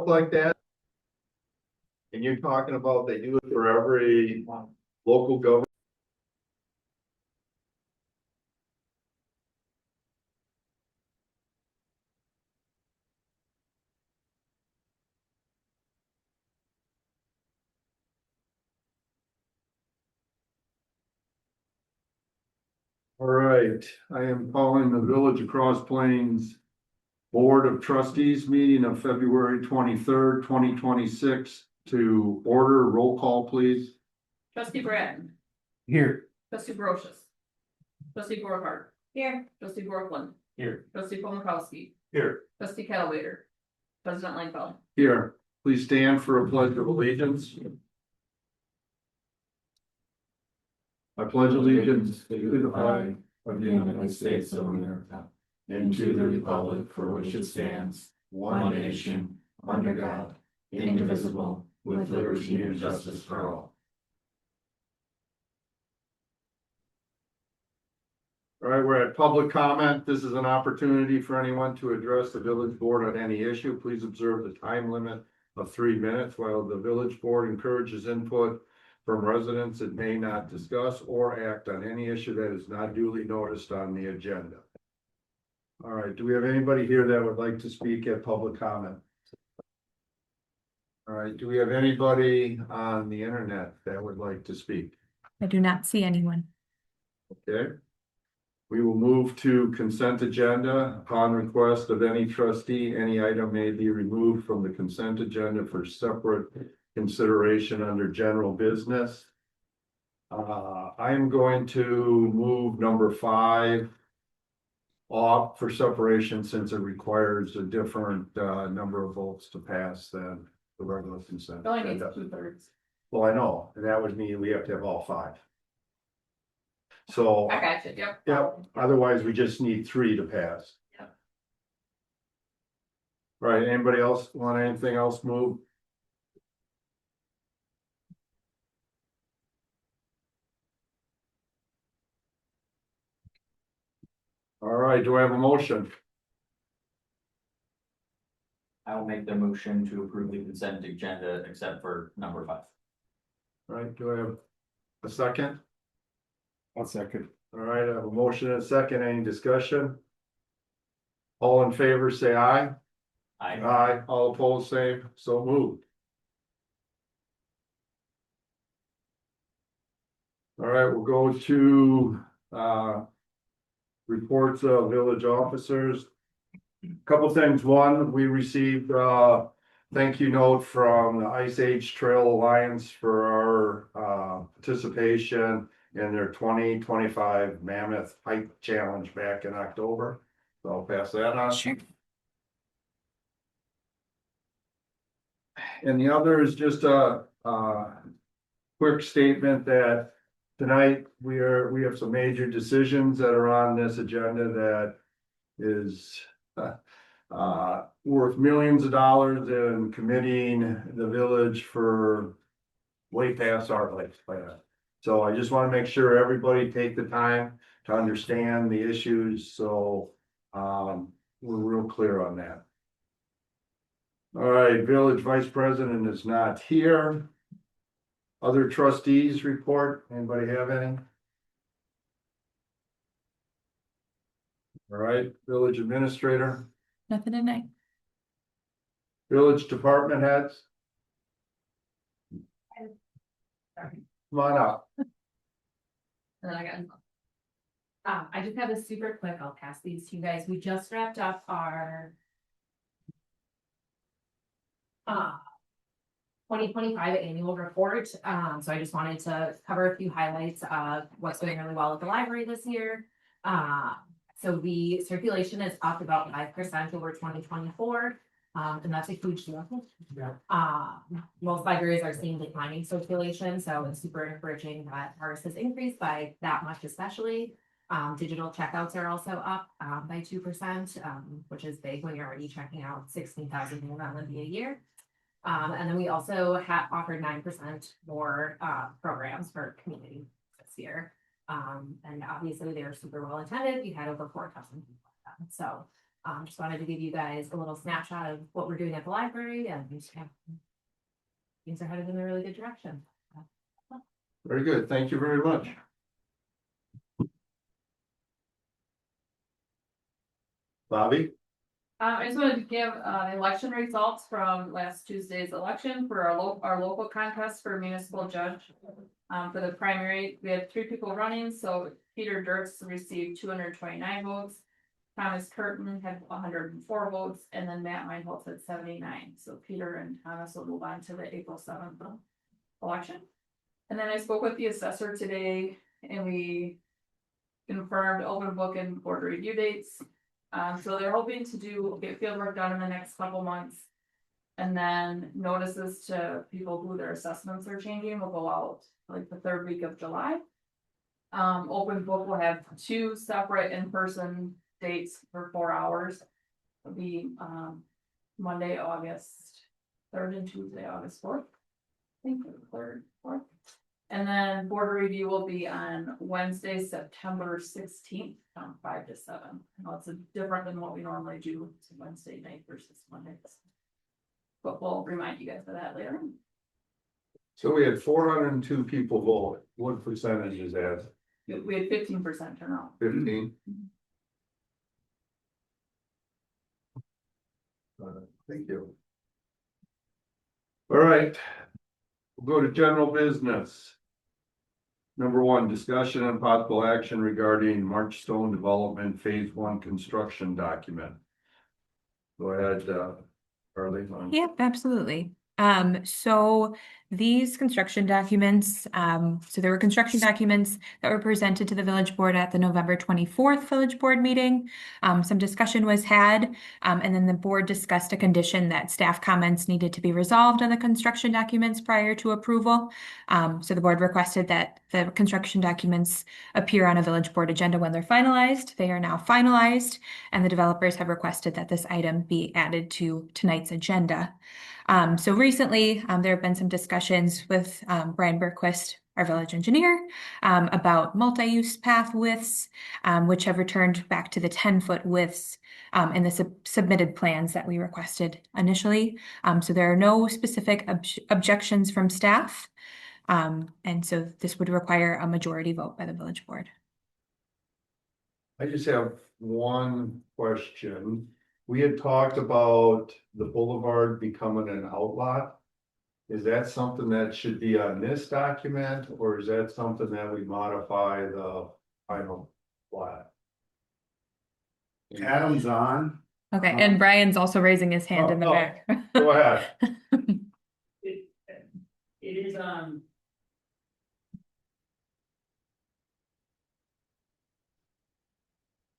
look like that. And you're talking about they do it for every local government. All right, I am calling the Village of Cross Plains Board of Trustees meeting of February 23rd, 2026 to order. Roll call, please. Trustee Brad. Here. Trustee Brochus. Trustee Borhart. Here. Trustee Brooklyn. Here. Trustee Paul Mikowski. Here. Trustee Calvater. President Langfeld. Here. Please stand for a pledge of allegiance. I pledge allegiance to the flag of the United States of America and to the republic for which it stands, one nation, under God, indivisible, with liberty and justice for all. All right, we're at public comment. This is an opportunity for anyone to address the village board on any issue. Please observe the time limit of 3 minutes. While the village board encourages input from residents, it may not discuss or act on any issue that is not duly noticed on the agenda. All right, do we have anybody here that would like to speak at public comment? All right, do we have anybody on the internet that would like to speak? I do not see anyone. Okay. We will move to consent agenda. Upon request of any trustee, any item may be removed from the consent agenda for separate consideration under general business. I am going to move number 5 off for separation since it requires a different number of votes to pass than the regular consent. It only needs agenda. 2/3. Well, I know, and that would mean we have to have all 5. So, I got you, yep. yep, otherwise we just need 3 to pass. Yep. Right, anybody else want anything else moved? All right, do I have a motion? I will make the motion to approve the consent agenda except for number 5. All right, do I have a second? I'll second. All right, I have a motion and a second. Any discussion? All in favor, say aye. Aye. All opposed, same. So moved. All right, we'll go to reports of village officers. Couple things. One, we received thank you note from the Ice Age Trail Alliance for our participation in their 2025 Mammoth Hike Challenge back in October. So I'll pass that on. Sure. And the other is just a quick statement that tonight we have some major decisions that are on this agenda that is worth millions of dollars in committing the village for way past our lifespan. So I just want to make sure everybody take the time to understand the issues, so we're real clear on that. All right, village vice president is not here. Other trustees report, anybody have any? All right, village administrator, Nothing tonight. village department heads. Come on up. And then I got. I just have a super quick, I'll pass these to you guys. We just wrapped up our 2025 annual report. So I just wanted to cover a few highlights of what's going really well at the library this year. So the circulation is up about 5% over 2024. And that's a huge deal. Most libraries are seeing declining circulation, so it's super encouraging that ours has increased by that much, especially. Digital checkouts are also up by 2%, which is big when you're already checking out 16,000 more than a year. And then we also offered 9% more programs for community this year. And obviously they were super well attended. We had over 4,000 people at them. So Just wanted to give you guys a little snapshot of what we're doing at the library and yeah, things are headed in a really good direction. Very good. Thank you very much. Bobby? I just wanted to give, election results from last Tuesday's election for our local contest for municipal judge. For the primary, we had 3 people running, so Peter Dirks received 229 votes. Thomas Curtin had 104 votes, and then Matt Meinholz had 79. So Peter and Thomas will move on to the April 7th election. And then I spoke with the assessor today, and we confirmed open book and board review dates. So they're hoping to get field work done in the next couple months. And then notices to people who their assessments are changing will go out like the 3rd week of July. Open book will have 2 separate in-person dates for 4 hours. It'll be Monday, August 3rd and Tuesday, August 4th. I think 3rd, 4th. And then board review will be on Wednesday, September 16th, from 5 to 7. I know it's different than what we normally do. It's Wednesday night versus Monday. But we'll remind you guys of that later. So we had 402 people vote. What percentage is that? We had 15% turnout. 15? Thank you. All right. We'll go to general business. Number 1, discussion and possible action regarding Marchstone Development Phase 1 construction document. Go ahead, Carly. Yep, absolutely. So these construction documents, so there were construction documents that were presented to the village board at the November 24th village board meeting. Some discussion was had, and then the board discussed a condition that staff comments needed to be resolved on the construction documents prior to approval. So the board requested that the construction documents appear on a village board agenda when they're finalized. They are now finalized, and the developers have requested that this item be added to tonight's agenda. So recently, there have been some discussions with Brian Berquist, our village engineer, about multi-use path widths, which have returned back to the 10-foot widths in the submitted plans that we requested initially. So there are no specific objections from staff. And so this would require a majority vote by the village board. I just have one question. We had talked about the boulevard becoming an outlot. Is that something that should be on this document, or is that something that we modify the final plat? Adam's on. Okay, and Brian's also raising his hand in the Oh, back. Go ahead. It is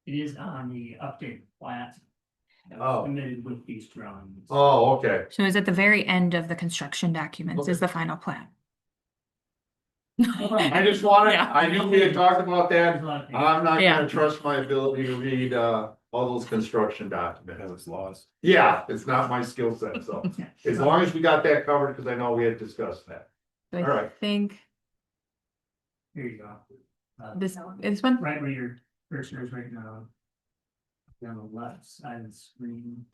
it is on the updated plat. That was Oh. submitted with these drawings. Oh, okay. So it's at the very end of the construction documents is the final plan. I just wanted, Yeah. I knew we had talked about There's that. a lot of things. I'm not Yeah. gonna trust my ability to read all those construction documents. Has its laws. Yeah, it's not my skill set, so as long as we got that covered, because I know we had discussed that. So All I right. think Here you go. this one. Right where your cursor is right now. Down the left side of the screen.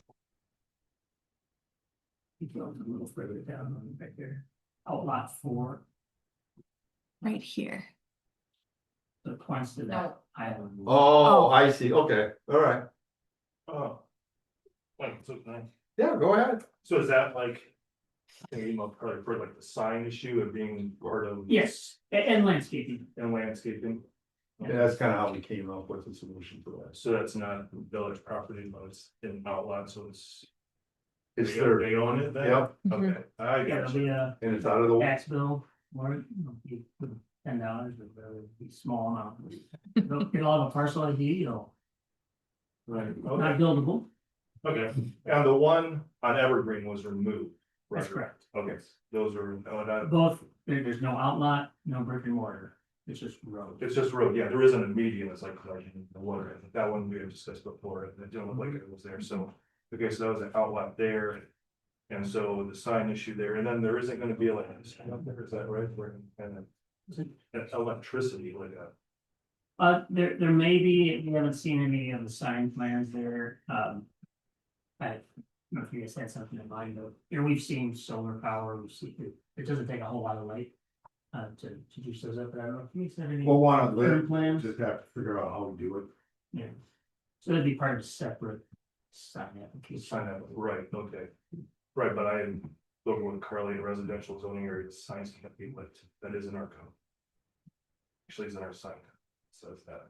You go a little further down on right there. Outlot 4, Right here. so it points to that island. Oh, I see. Okay, all right. Oh. Like, so, Yeah, go ahead. so is that like? Thinking about probably for like the sign issue of being part of. Yes, and landscaping. And landscaping, Yeah, that's kind of how we came up with the solution for that. so that's not village property, but it's in outlet, so it's. It's they their, own it then? yep, Okay, I Yeah, got it'll you. be a and it's out of the, tax bill, or you put $10, but be small amount. It'll have a parcel ID, it'll Right, not okay, buildable, okay, and the one on Evergreen was removed. that's right? correct. Okay, those are, Both, there's no outlot, no brick and mortar, it's just road. it's just road, yeah, there isn't a median, it's like the water, that one we had discussed before, and it didn't look like it was there, so. Okay, so that was an outlet there. And so the sign issue there, and then there isn't gonna be like, is that right, where, and then electricity, like There may be, we haven't seen any of the sign plans there, I don't know if you guys had something in mind, though, here we've seen solar power, it doesn't take a whole lot of light. To juice those up, but I don't know if you said any. We'll want to Current live, plans? just have to figure out how to do it. Yeah. So that'd be part of a separate sign application. Sign that, right, okay. Right, but I am looking with Carly in residential zoning areas, signs can't be lit, that is in our code. Actually, it's in our sign code, it says that.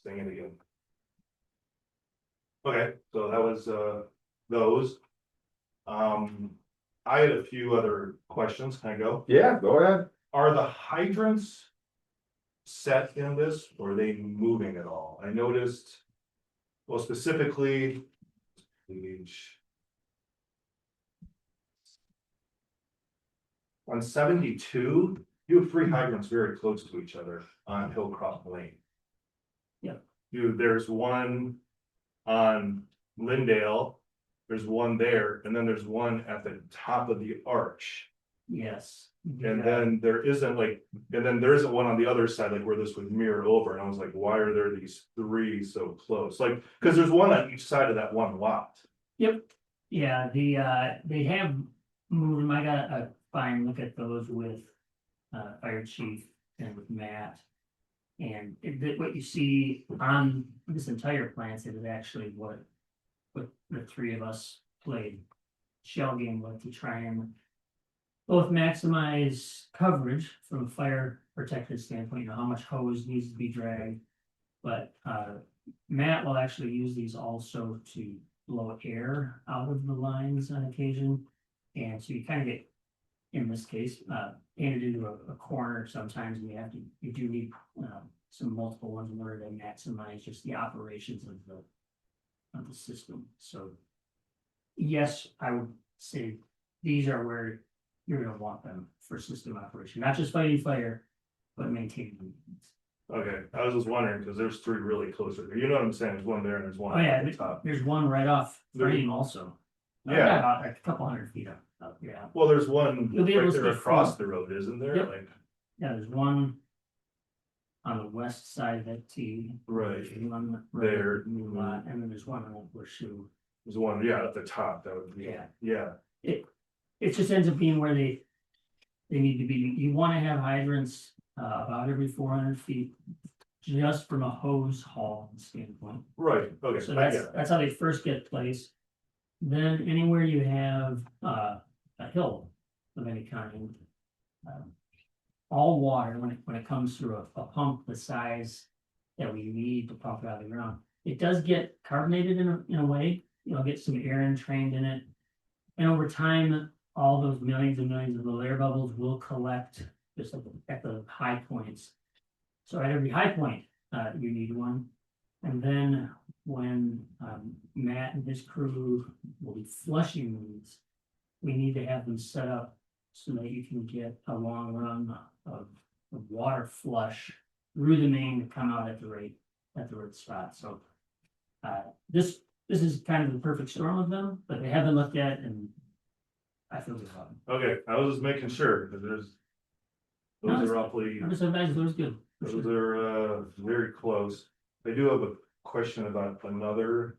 Saying it again. Okay, so that was, those. I had a few other questions, can I go? Yeah, go ahead. Are the hydrants set in this, or are they moving at all? I noticed, well, specifically, page on 72, you have 3 hydrants very close to each other on Hillcroft Lane. Yeah. There's one on Lindale, there's one there, and then there's one at the top of the arch. Yes. And then there isn't like, and then there isn't one on the other side, like where this would mirror over, and I was like, why are there these 3 so close? Like, cause there's one on each side of that one lot. Yep, yeah, they have moved, I got a fine look at those with fire chief and with Matt. And what you see on this entire plan is actually what the 3 of us played shell game with to try and both maximize coverage from a fire protected standpoint, you know, how much hose needs to be dragged. But Matt will actually use these also to blow air out of the lines on occasion. And so you kind of get, in this case, painted into a corner sometimes, and you do need some multiple ones in order to maximize just the operations of the system. So yes, I would say these are where you're gonna want them for system operation, not just fighting fire, but maintaining. Okay, I was just wondering, because there's 3 really close to there, you know what I'm saying, there's one there and there's one Oh yeah, at the top. there's one right off There- frame also. Yeah. About a couple hundred feet up, yeah. Well, there's one You'll be able right to there see across front. the road, isn't there? Yep. Like, Yeah, there's one on the west side of that T. right, There's one there. right in the lot, and then there's one on Old Horseshoe. there's one, yeah, at the top, that would be, Yeah. yeah, It just ends up being where they need to be. You wanna have hydrants about every 400 feet. Just from a hose haul standpoint. right, okay. So I get it. that's how they first get placed. Then anywhere you have a hill of any kind. All water, when it comes through a pump the size that we need to pump it out of the ground, it does get carbonated in a way, you know, get some air entrained in it. And over time, all those millions and millions of little air bubbles will collect just at the high points. So at every high point, you need one. And then when Matt and his crew will be flushing these, we need to have them set up so that you can get a long run of water flush through the main to come out at the right spot. So this is kind of the perfect storm of them, but they have been looked at and I feel good about them. Okay, I was just making sure, because those No, are roughly. I'm just imagine those good. for Those sure. are very close. I do have a question about another.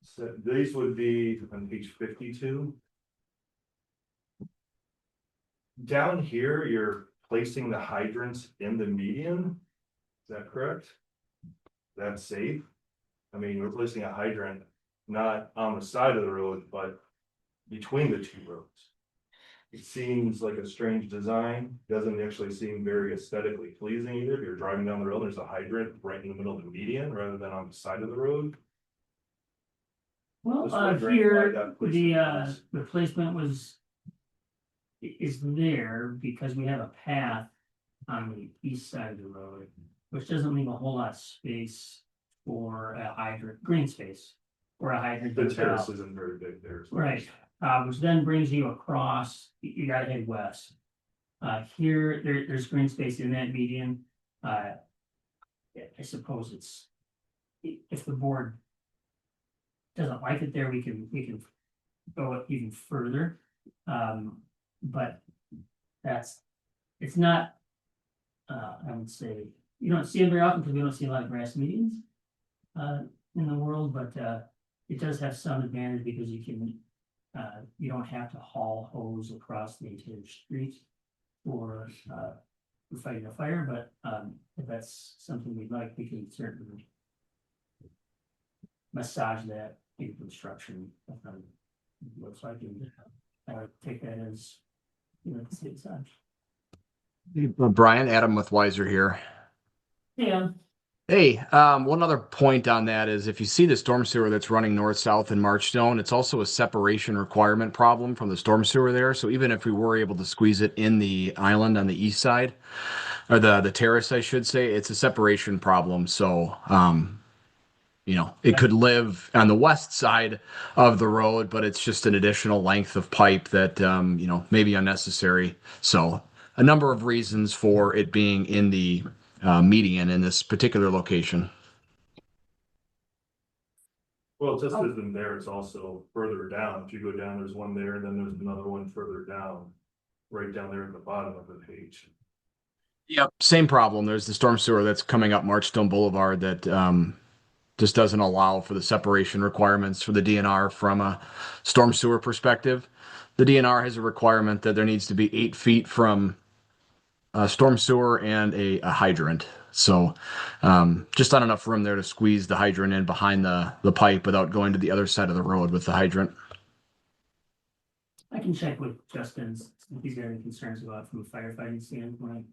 So these would be on page 52. Down here, you're placing the hydrants in the median. Is that correct? That's safe? I mean, we're placing a hydrant not on the side of the road, but between the 2 roads. It seems like a strange design, doesn't actually seem very aesthetically pleasing either. If you're driving down the road, there's a hydrant right in the middle of the median rather than on the side of the road. Well, Just wondering why here, that placement was- the placement is there because we have a path on the east side of the road, which doesn't leave a whole lot of space for a hydrant, green space, or a hydrant. The to terrace develop. isn't very big there. Right, which then brings you across, you gotta head west. Here, there's green space in that median. I suppose it's, if the board doesn't like it there, we can go even further. But it's not I would say, you don't see them very often because we don't see a lot of grass medians. In the world, but it does have some advantage because you can, you don't have to haul hose across the entire street for fighting a fire, but if that's something we'd like, we can certainly massage that in construction. Looks like, and I would take that as, you know, the city side. Brian, Adam with Wiser here. Yeah. Hey, one other point on that is if you see the storm sewer that's running north-south in Marchstone, it's also a separation requirement problem from the storm sewer there. So even if we were able to squeeze it in the island on the east side, or the terrace, I should say, it's a separation problem. So, you know, it could live on the west side of the road, but it's just an additional length of pipe that, you know, may be unnecessary. So a number of reasons for it being in the median in this particular location. Well, it just isn't there, it's also further down. If you go down, there's one there, and then there's another one further down. Right down there at the bottom of the page. Yep, same problem. There's the storm sewer that's coming up Marchstone Boulevard that just doesn't allow for the separation requirements for the DNR from a storm sewer perspective. The DNR has a requirement that there needs to be 8 feet from a storm sewer and a hydrant. So just not enough room there to squeeze the hydrant in behind the pipe without going to the other side of the road with the hydrant. I can check with Justin's, if he's got any concerns about it from a firefighting standpoint.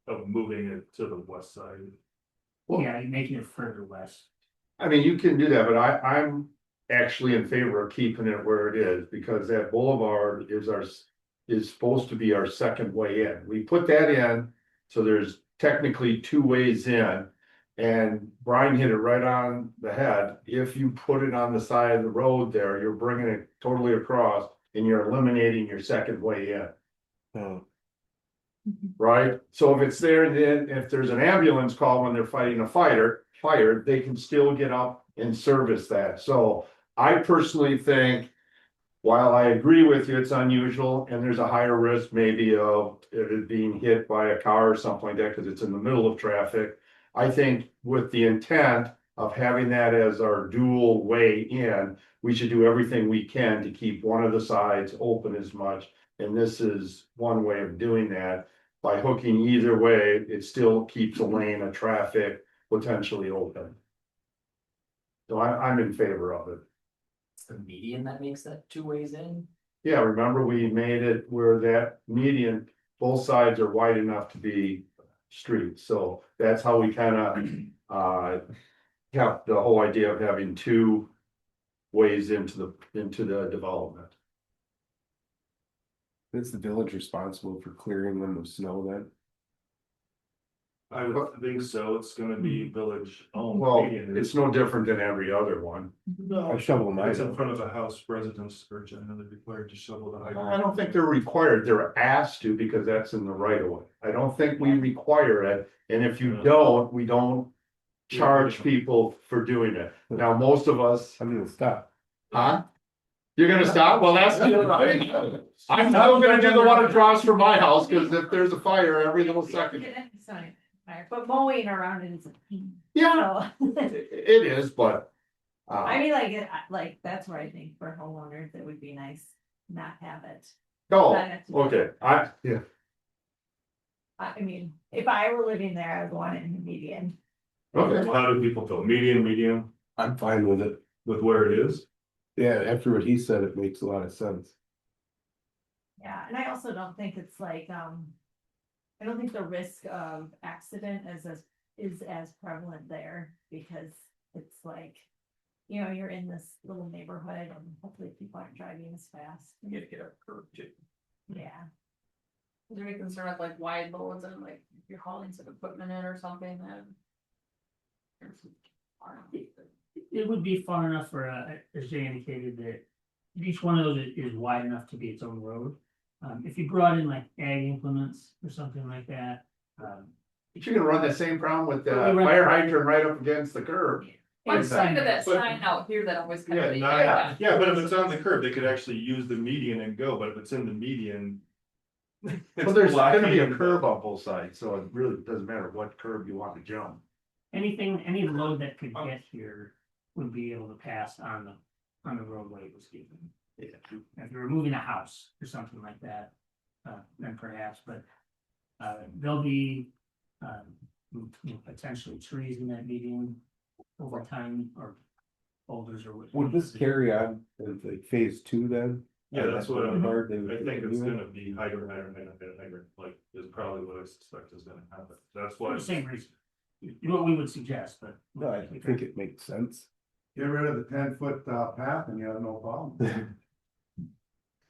Of moving it to the west side. Well- Yeah, making it further west. I mean, you can do that, but I'm actually in favor of keeping it where it is, because that boulevard is supposed to be our second way in. We put that in, so there's technically 2 ways in. And Brian hit it right on the head. If you put it on the side of the road there, you're bringing it totally across and you're eliminating your second way in. Oh, Right? So if it's there, then if there's an ambulance call when they're fighting a fire, they can still get up and service that. So I personally think, while I agree with you, it's unusual and there's a higher risk maybe of it being hit by a car or something like that, because it's in the middle of traffic. I think with the intent of having that as our dual way in, we should do everything we can to keep one of the sides open as much. And this is one way of doing that. By hooking either way, it still keeps a lane of traffic potentially open. So I'm in favor of it. It's the median that makes that 2 ways in. Yeah, remember we made it where that median, both sides are wide enough to be streets, so that's how we kind of kept the whole idea of having 2 ways into the development. is the village responsible for clearing them of snow then? I would think so, it's gonna be village owned. Well, median. it's no different than every other one. No, I shovel mine. it's in front of the house residence, or generally required to shovel the hydrant. I don't think they're required, they're asked to, because that's in the right of way. I don't think we require it, and if you don't, we don't charge people for doing it. Now, most of us, I'm gonna stop. huh? You're gonna stop? Well, that's the right. I'm still gonna do the one across from my house, because if there's a fire every little second. Sorry, but mowing around it is a pain. Yeah, So, it is, but. I mean, like, that's where I think for homeowners, it would be nice not have it. No, Not have to- okay, yeah, I mean, if I were living there, I would want it in the median. okay. How do people feel, median I'm fine with it. with where it is? Yeah, after what he said, it makes a lot of sense. Yeah, and I also don't think it's like, I don't think the risk of accident is as prevalent there, because it's like, you know, you're in this little neighborhood and hopefully people aren't driving as fast. You gotta get a curb too. Yeah, Is there any concern with like wide loads and like if you're hauling some equipment in or something then? It would be far enough for, as Jay indicated, that each one of those is wide enough to be its own road. If you brought in like ag implements or something like that, You're gonna run the same problem with the We run- fire hydrant right up against the curb. I'm Exactly. thinking of that But- sign out here that always kind of. Yeah, but if it's on the curb, they could actually use the median and go, but if it's in the median. Well, there's gonna be a curb on both sides, so it really doesn't matter what curb you want to jump. Any load that could get here would be able to pass on the roadway it was given. If you're moving a house or something like that, then perhaps, but, there'll be, potentially trees in that median over time, or boulders or. Would this carry on as like phase 2 then? Yeah, that's what I'm- Part they would I think it's continue it? gonna be hydrant, like, is probably what I suspect is gonna happen. That's For why. the same reason, what we would suggest, but. No, I think it makes sense. Get rid of the 10-foot path and you have no problem.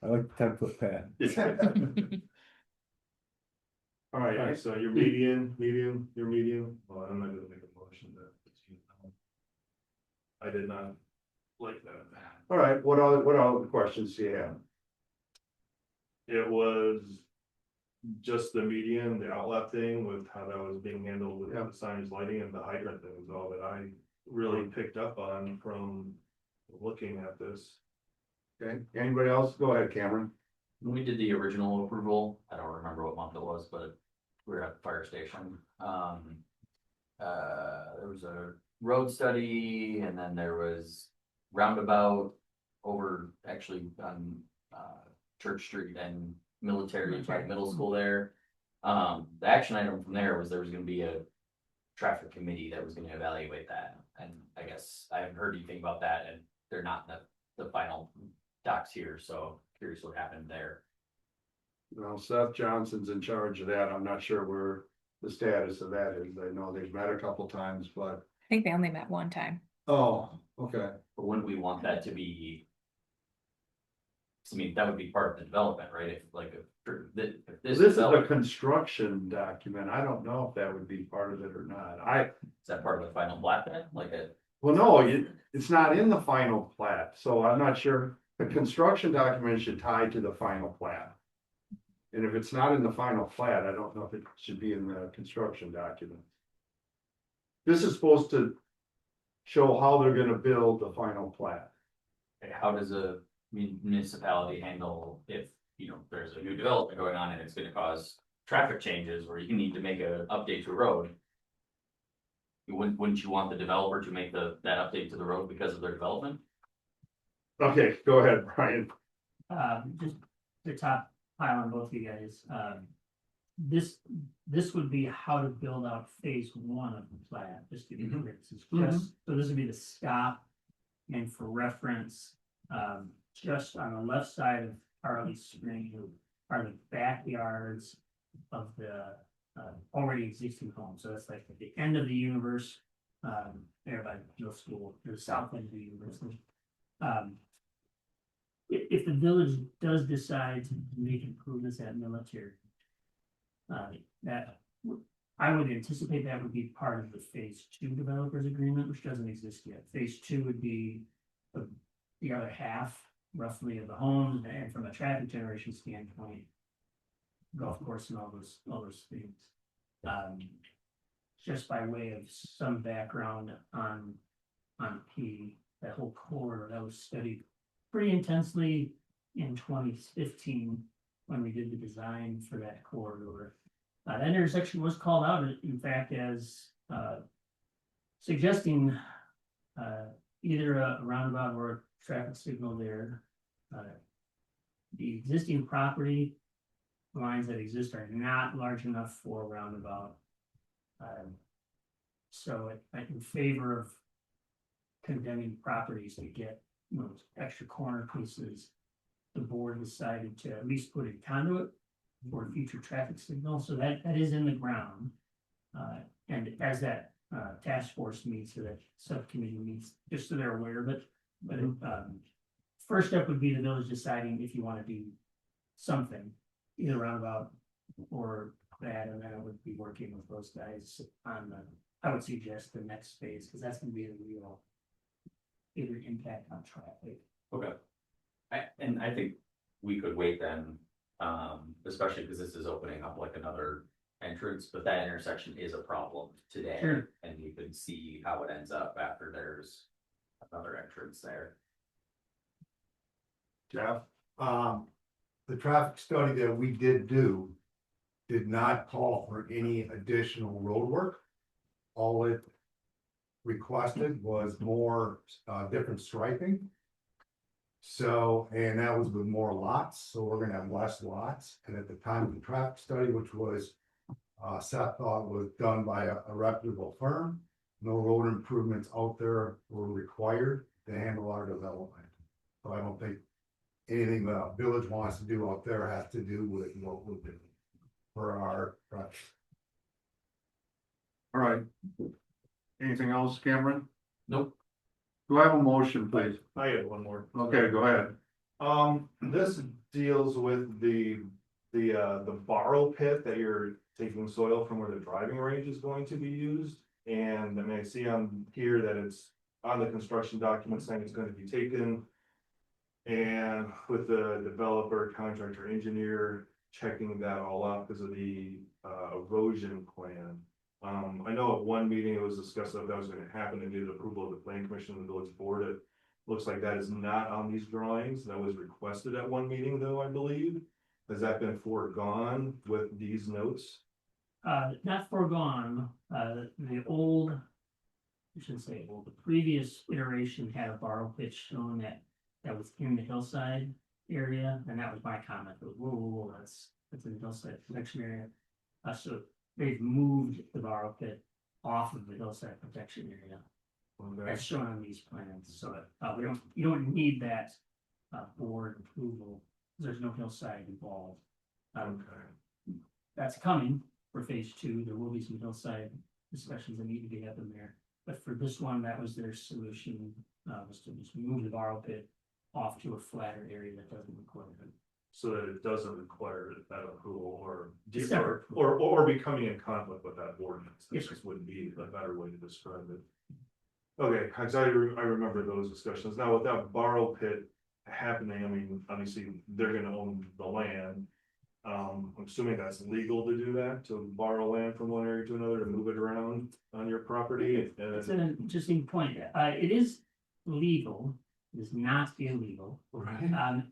I like the 10-foot path. All right, so your median, well, I'm not gonna make a motion that. I did not like that. All right, what other questions do you have? It was just the median, the outlet thing with how that was being handled with the signage lighting and the hydrant thing was all that I really picked up on from looking at this. Okay, anybody else? Go ahead, Cameron. When we did the original approval, I don't remember what month it was, but we were at the fire station. There was a road study and then there was roundabout over actually on Church Street and Military, by the middle school there. The action item from there was there was gonna be a traffic committee that was gonna evaluate that. And I guess I haven't heard anything about that and they're not in the final docs here, so curious what happened there. Well, Seth Johnson's in charge of that. I'm not sure where the status of that is. I know they've met a couple times, but. I think they only met one time. Oh, okay. But wouldn't we want that to be? I mean, that would be part of the development, right? If like, if This this is a development, construction document. I don't know if that would be part of it or not. is that part of the final plat then? Like a, Well, no, it's not in the final plat, so I'm not sure. The construction document should tie to the final plat. And if it's not in the final plat, I don't know if it should be in the construction document. This is supposed to show how they're gonna build the final plat. how does a municipality handle if, there's a new development going on and it's gonna cause traffic changes where you need to make a update to a road? Wouldn't you want the developer to make that update to the road because of their development? Okay, go ahead, Brian. Just the top pile on both of you guys, this would be how to build out phase 1 of the plan, just to be clear. This is just, so this would be the stop. And for reference, just on the left side of Harley Spring are the backyards of the already existing homes. So that's like at the end of the universe, there by middle school, to the south end of the university. If the village does decide to make improvements at Military, that I would anticipate that would be part of the phase 2 developers agreement, which doesn't exist yet. Phase 2 would be the other half roughly of the homes, and from a traffic generation standpoint, golf course and all those things. Just by way of some background on P, that whole corridor that was studied pretty intensely in 2015 when we did the design for that corridor. That intersection was called out, in fact, as suggesting either a roundabout or a traffic signal there. The existing property lines that exist are not large enough for a roundabout. So I'm in favor of condemning properties to get extra corner pieces. The board decided to at least put in conduit for future traffic signal, so that is in the ground. And as that task force meets, or that subcommittee meets, just so they're aware, but first step would be the village deciding if you want to do something, either roundabout or that, and then I would be working with those guys on I would suggest the next phase, because that's gonna be a real bigger impact on traffic. Okay. And I think we could wait then, especially because this is opening up like another entrance, but that intersection is a problem today. Sure. And you could see how it ends up after there's another entrance there. Jeff? the traffic study that we did do did not call for any additional road work. All it requested was more, different striping. So, and that was with more lots, so we're gonna have less lots, and at the time of the traffic study, which was, Seth thought was done by a reputable firm, no road improvements out there were required to handle our development. So I don't think anything the village wants to do out there has to do with what we'll do for our project. All right. Anything else, Cameron? Nope. Do I have a motion, please? I had one more. Okay, go ahead. This deals with the borrow pit that you're taking soil from where the driving range is going to be used. And I mean, I see on here that it's on the construction document saying it's gonna be taken. And with the developer, contractor, engineer checking that all out because of the erosion plan. I know at one meeting it was discussed that was gonna happen and needed approval of the plan commission and the village board. It looks like that is not on these drawings. That was requested at one meeting though, I believe. Has that been foregone with these notes? Not foregone, the old, I shouldn't say old, the previous iteration had a borrow pit shown that was in the hillside area, and that was my comment, whoa, that's in the hillside protection area. So they've moved the borrow pit off of the hillside protection area. That's shown on these plans, so you don't need that board approval, there's no hillside involved. That's coming for phase two, there will be some hillside discussions that need to be happening there. But for this one, that was their solution, was to just move the borrow pit off to a flatter area that doesn't require it. So that it doesn't require that approval or Separate. or becoming in conflict with that ordinance. That Yes, just wouldn't be a better way to describe it. Okay, cause I remember those discussions. Now with that borrow pit happening, I mean, obviously they're gonna own the land. I'm assuming that's legal to do that, to borrow land from one area to another, to move it around on your property. It's an interesting point, it is legal, it is not illegal. Right.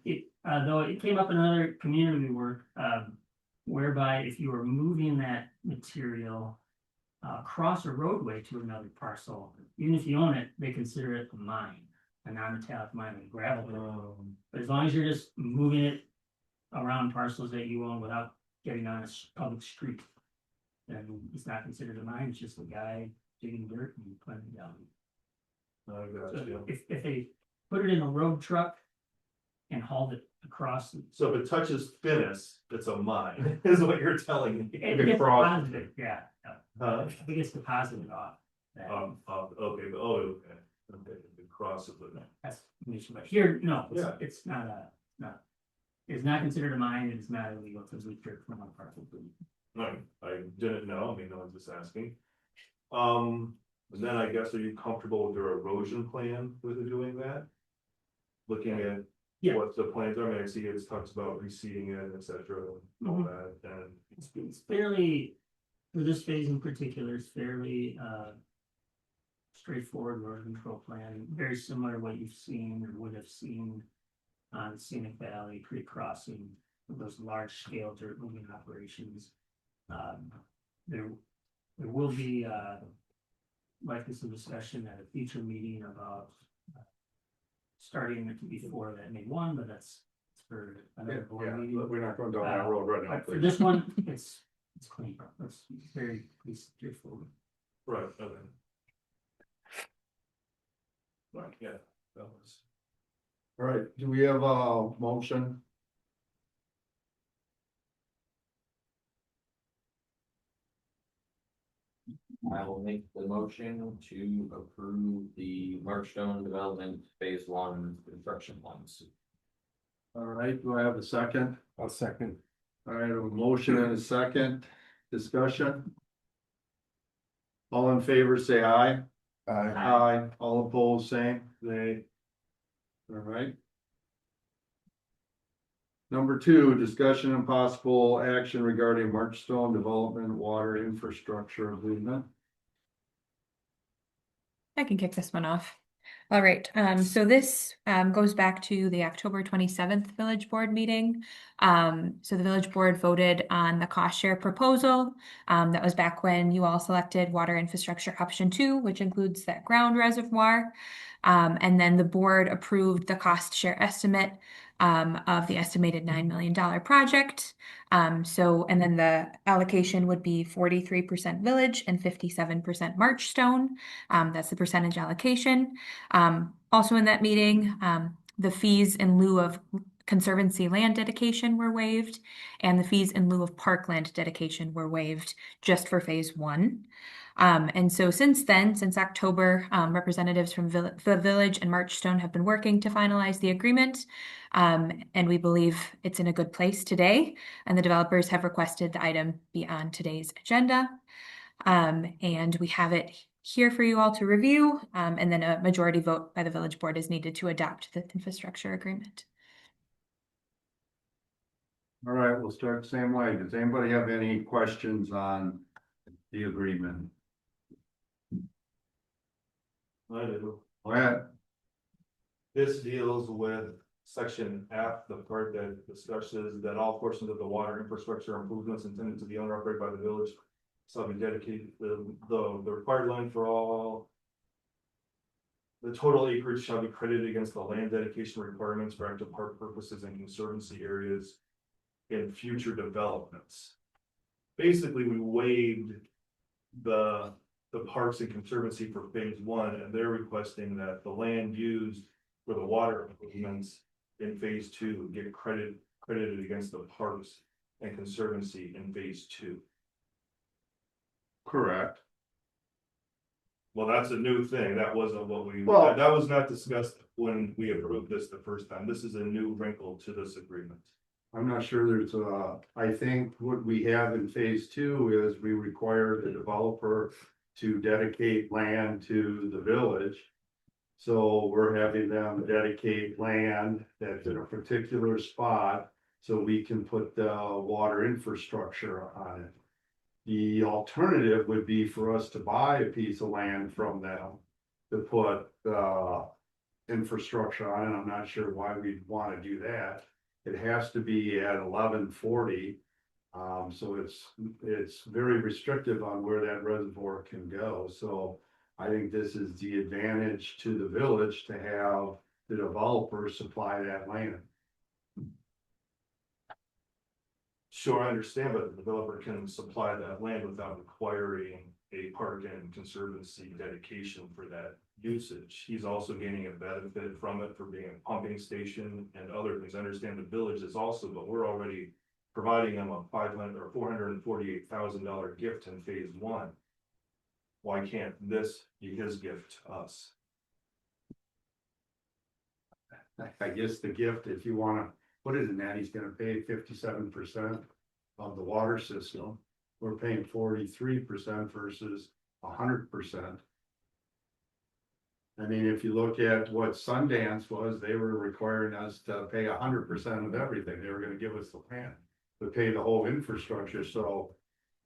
Though it came up in another community work, whereby if you were moving that material across a roadway to another parcel, even if you own it, they consider it a mine, a non-metallic mine, a gravel pit. But as long as you're just moving it around parcels that you own without getting on a public street, then it's not considered a mine, it's just a guy digging dirt and putting it down. I got So you. if they put it in a road truck and hauled it across. So if it touches Finis, it's a mine, is what you're telling me. It gets deposited, yeah, Huh? it gets deposited off. that. Okay, but, okay, it crosses it. That's the issue, but here, no, Yeah. it's not it's not considered a mine, it is not illegal to leach dirt from one parcel. No, I didn't know, I mean, no one's just asking. And then I guess, are you comfortable with their erosion plan with doing that? Looking at Yeah. what the plans are, I mean, I see it talks about reseeding it, et cetera, and all Mhm. that, and. It's fairly, for this phase in particular, it's fairly straightforward road control plan, very similar to what you've seen or would have seen on Scenic Valley Creek Crossing, those large scale dirt moving operations. There will be likely some discussion at a future meeting about starting before that May 1, but that's for another board Yeah, meeting. we're not going down that road right now. But for please. this one, it's clean, it's very straightforward. Right, okay. Right, yeah, that was. All right, do we have a motion? I will make the motion to approve the Marchstone Development Phase One construction plans. All right, do I have a second? I'll second. All right, a motion and a second, discussion. All in favor, say aye. Aye. All opposed, same. They, All right. Number 2, discussion and possible action regarding Marchstone Development Water Infrastructure Agreement. I can kick this one off. All right, so this goes back to the October 27th Village Board meeting. So the Village Board voted on the cost share proposal. That was back when you all selected water infrastructure option 2, which includes that ground reservoir. And then the board approved the cost share estimate of the estimated $9 million project. And then the allocation would be 43% village and 57% Marchstone. That's the percentage allocation. Also in that meeting, the fees in lieu of conservancy land dedication were waived, and the fees in lieu of parkland dedication were waived just for phase 1. And so since then, since October, representatives from the village and Marchstone have been working to finalize the agreement. And we believe it's in a good place today, and the developers have requested the item be on today's agenda. And we have it here for you all to review, and then a majority vote by the village board is needed to adopt the infrastructure agreement. All right, we'll start the same way. Does anybody have any questions on the agreement? I do. Go ahead. This deals with section F, the part that discusses that all portions of the water infrastructure improvements intended to be owned or operated by the village shall be dedicated, the required land for all. The total acreage shall be credited against the land dedication requirements for active park purposes and conservancy areas in future developments. Basically, we waived the parks and conservancy for phase 1, and they're requesting that the land used for the water improvements in phase 2 get credited against the parks and conservancy in phase 2. Correct. Well, that's a new thing. That wasn't what we, Well- that was not discussed when we approved this the first time. This is a new wrinkle to this agreement. I'm not sure there's I think what we have in phase 2 is we require the developer to dedicate land to the village. So we're having them dedicate land that's in a particular spot so we can put the water infrastructure on it. The alternative would be for us to buy a piece of land from them to put infrastructure on it. I'm not sure why we'd want to do that. It has to be at 1140. So it's very restrictive on where that reservoir can go. So I think this is the advantage to the village to have the developer supply that land. Sure, I understand, but the developer can supply that land without requiring a park and conservancy dedication for that usage. He's also gaining a benefit from it for being a pumping station and other things. I understand the village is also, but we're already providing them a $500,000 or $448,000 gift in phase 1. Why can't this be his gift to us? I guess the gift, if you wanna, what is it, Nat, he's gonna pay 57% of the water system. We're paying 43% versus 100%. I mean, if you look at what Sundance was, they were requiring us to pay 100% of everything. They were gonna give us the land, to pay the whole infrastructure, so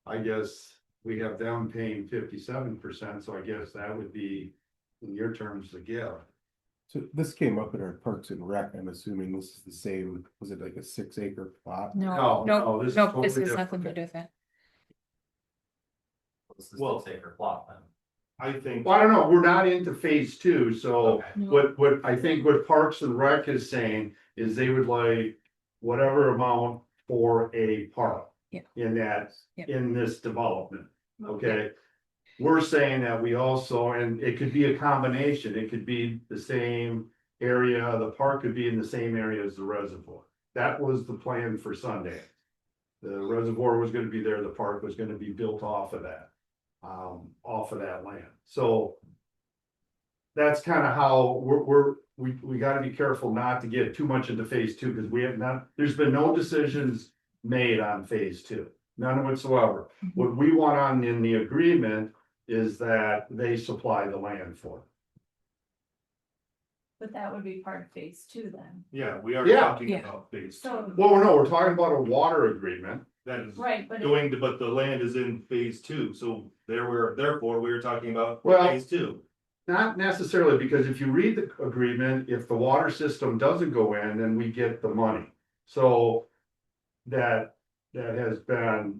I guess we have them paying 57%, so I guess that would be, in your terms, the gift. So this came up in our Parks and Rec. I'm assuming this is the same, was it like a 6-acre plot? No, No, this is this totally is different. nothing to do with that. What's the Well- 6-acre plot then? I think. Well, I don't know, we're not into phase 2, so Okay. what I think what Parks and Rec is saying is they would like whatever amount for a park. Yeah. In that, Yeah. in this development, okay? We're saying that we also, and it could be a combination, it could be the same area, the park could be in the same area as the reservoir. That was the plan for Sundance. The reservoir was gonna be there, the park was gonna be built off of that. Off of that land, so. That's kind of how we gotta be careful not to get too much into phase 2, because we have not, there's been no decisions made on phase 2, none whatsoever. What we want on in the agreement is that they supply the land for it. But that would be part of phase 2 then. Yeah, we are Yeah. talking Yeah. about phase 2. So, Well, no, we're talking about a water agreement. That is right, but but the land is in phase 2, so therefore we were talking about Well- phase 2. not necessarily, because if you read the agreement, if the water system doesn't go in, then we get the money. So that has been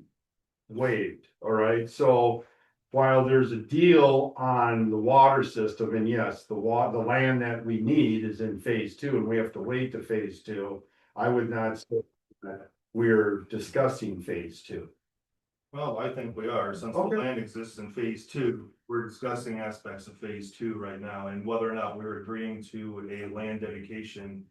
waived, all right? So while there's a deal on the water system, and yes, the land that we need is in phase two, and we have to wait to phase two, I would not say that we're discussing phase two. Well, I think we are, since the Okay. land exists in phase two, we're discussing aspects of phase two right now, and whether or not we're agreeing to a land dedication.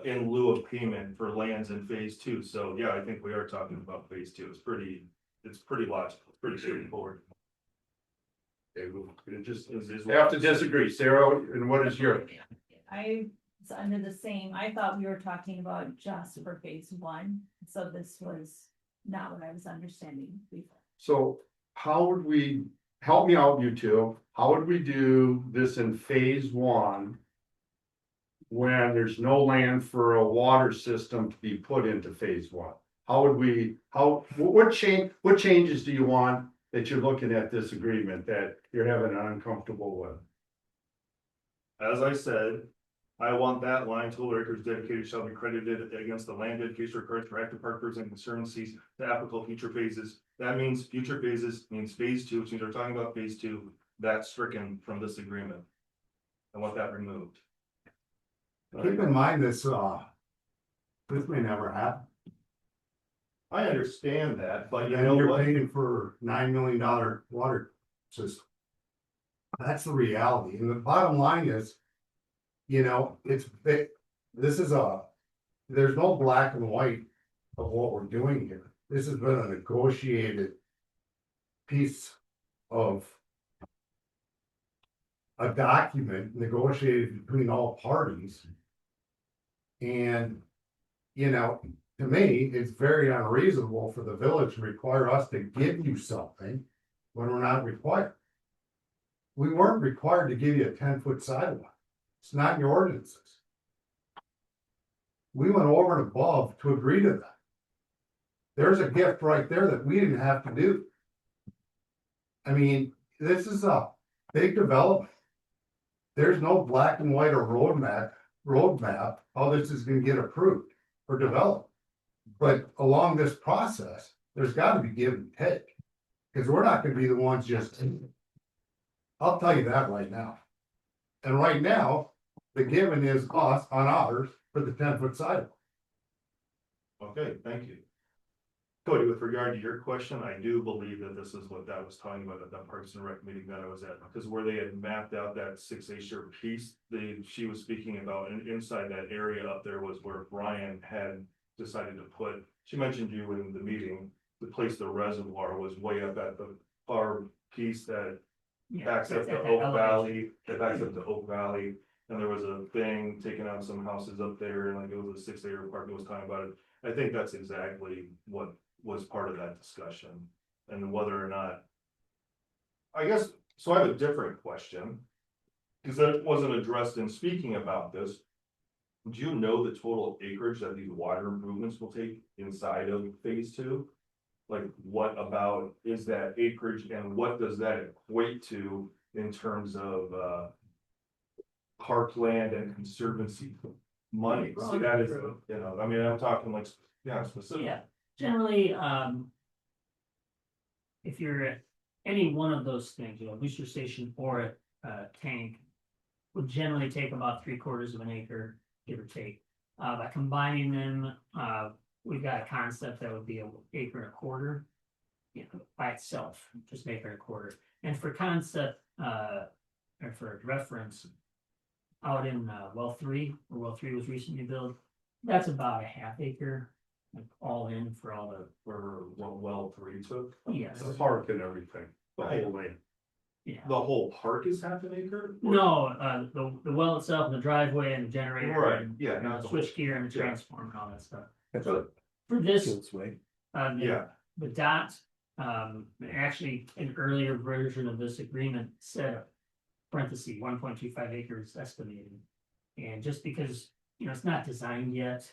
In lieu of payment for lands in phase two, so yeah, I think we are talking about phase two, it's pretty logical, it's pretty straightforward. Okay, we'll just Is have to disagree. Sarah, and what is your? I was under the same, I thought we were talking about just for phase one, so this was not what I was understanding before. So how would we, help me out, you two, how would we do this in phase one? When there's no land for a water system to be put into phase one? How would we, what changes do you want that you're looking at this agreement that you're having an uncomfortable with? As I said, I want that line, total acres dedicated shall be credited against the land dedication required for active parkers and conservancies to applicable future phases. That means future phases means phase two, which means we're talking about phase two, that's stricken from this agreement. I want that removed. Keep in mind this may never happen. I understand that, but you And know you're what? paying for $9 million water system. That's the reality, and the bottom line is, you know, there's no black and white of what we're doing here. This has been a negotiated piece of a document negotiated between all parties. And, you know, to me, it's very unreasonable for the village to require us to give you something when we're not required. We weren't required to give you a 10-foot sidewalk. It's not in your ordinances. We went over and above to agree to that. There's a gift right there that we didn't have to do. I mean, this is a big development. There's no black and white or roadmap, how this is gonna get approved or developed. But along this process, there's gotta be give and take. Cause we're not gonna be the ones just. I'll tell you that right now. And right now, the given is us on ours for the 10-foot sidewalk. Okay, thank you. Cody, with regard to your question, I do believe that this is what that was talking about at that Parks and Rec meeting that I was at, because where they had mapped out that 6 acre piece, she was speaking about, and inside that area up there was where Brian had decided to put, she mentioned you in the meeting, the place the reservoir was way up at the far piece that backs up to Oak Valley, and there was a thing taking out some houses up there, and like it was a 6 acre park that was talking about it. I think that's exactly what was part of that discussion, and whether or not. I guess, so I have a different question. Cause that wasn't addressed in speaking about this. Do you know the total acreage that these water improvements will take inside of phase two? Like, what about is that acreage, and what does that equate to in terms of parkland and conservancy money? So that is, you know, I mean, I'm talking like, yeah, specific. Yeah, generally, if you're at any one of those things, you know, booster station or a tank, would generally take about 3/4 of an acre, give or take. By combining them, we've got a concept that would be an acre and a quarter. You know, by itself, just an acre and a quarter. And for concept, or for reference, out in well 3, where well 3 was recently built, that's about a half acre. Like all in for all the, Where well 3 took. yes, The park and everything, the whole land. yeah. The whole park is half an acre? No, the well itself and the driveway and the generator. Right, and, yeah, you know, not the switch gear and the yeah. transformer and all that stuff. That's For this, Fields Way. Yeah, the dot, actually, an earlier version of this agreement said, parentheses, 1.25 acres estimated. And just because, you know, it's not designed yet,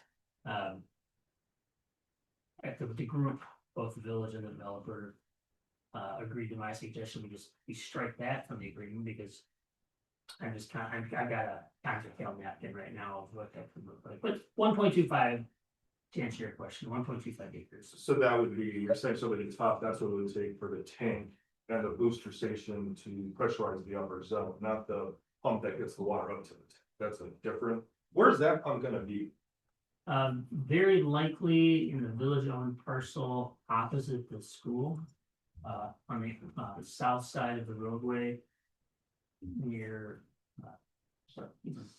at the group, both the village and the developer agreed to my suggestion, we strike that from the agreement because I just can't, I got a concept napkin right now of what that could look like, but 1.25. To answer your question, 1.25 acres. So that would be, you're saying so at the top, that's what it would take for the tank and the booster station to pressurize the upper zone, not the pump that gets the water up to it. That's a different, where's that pump gonna be? Very likely in the village-owned parcel opposite the school. On the south side of the roadway. Near,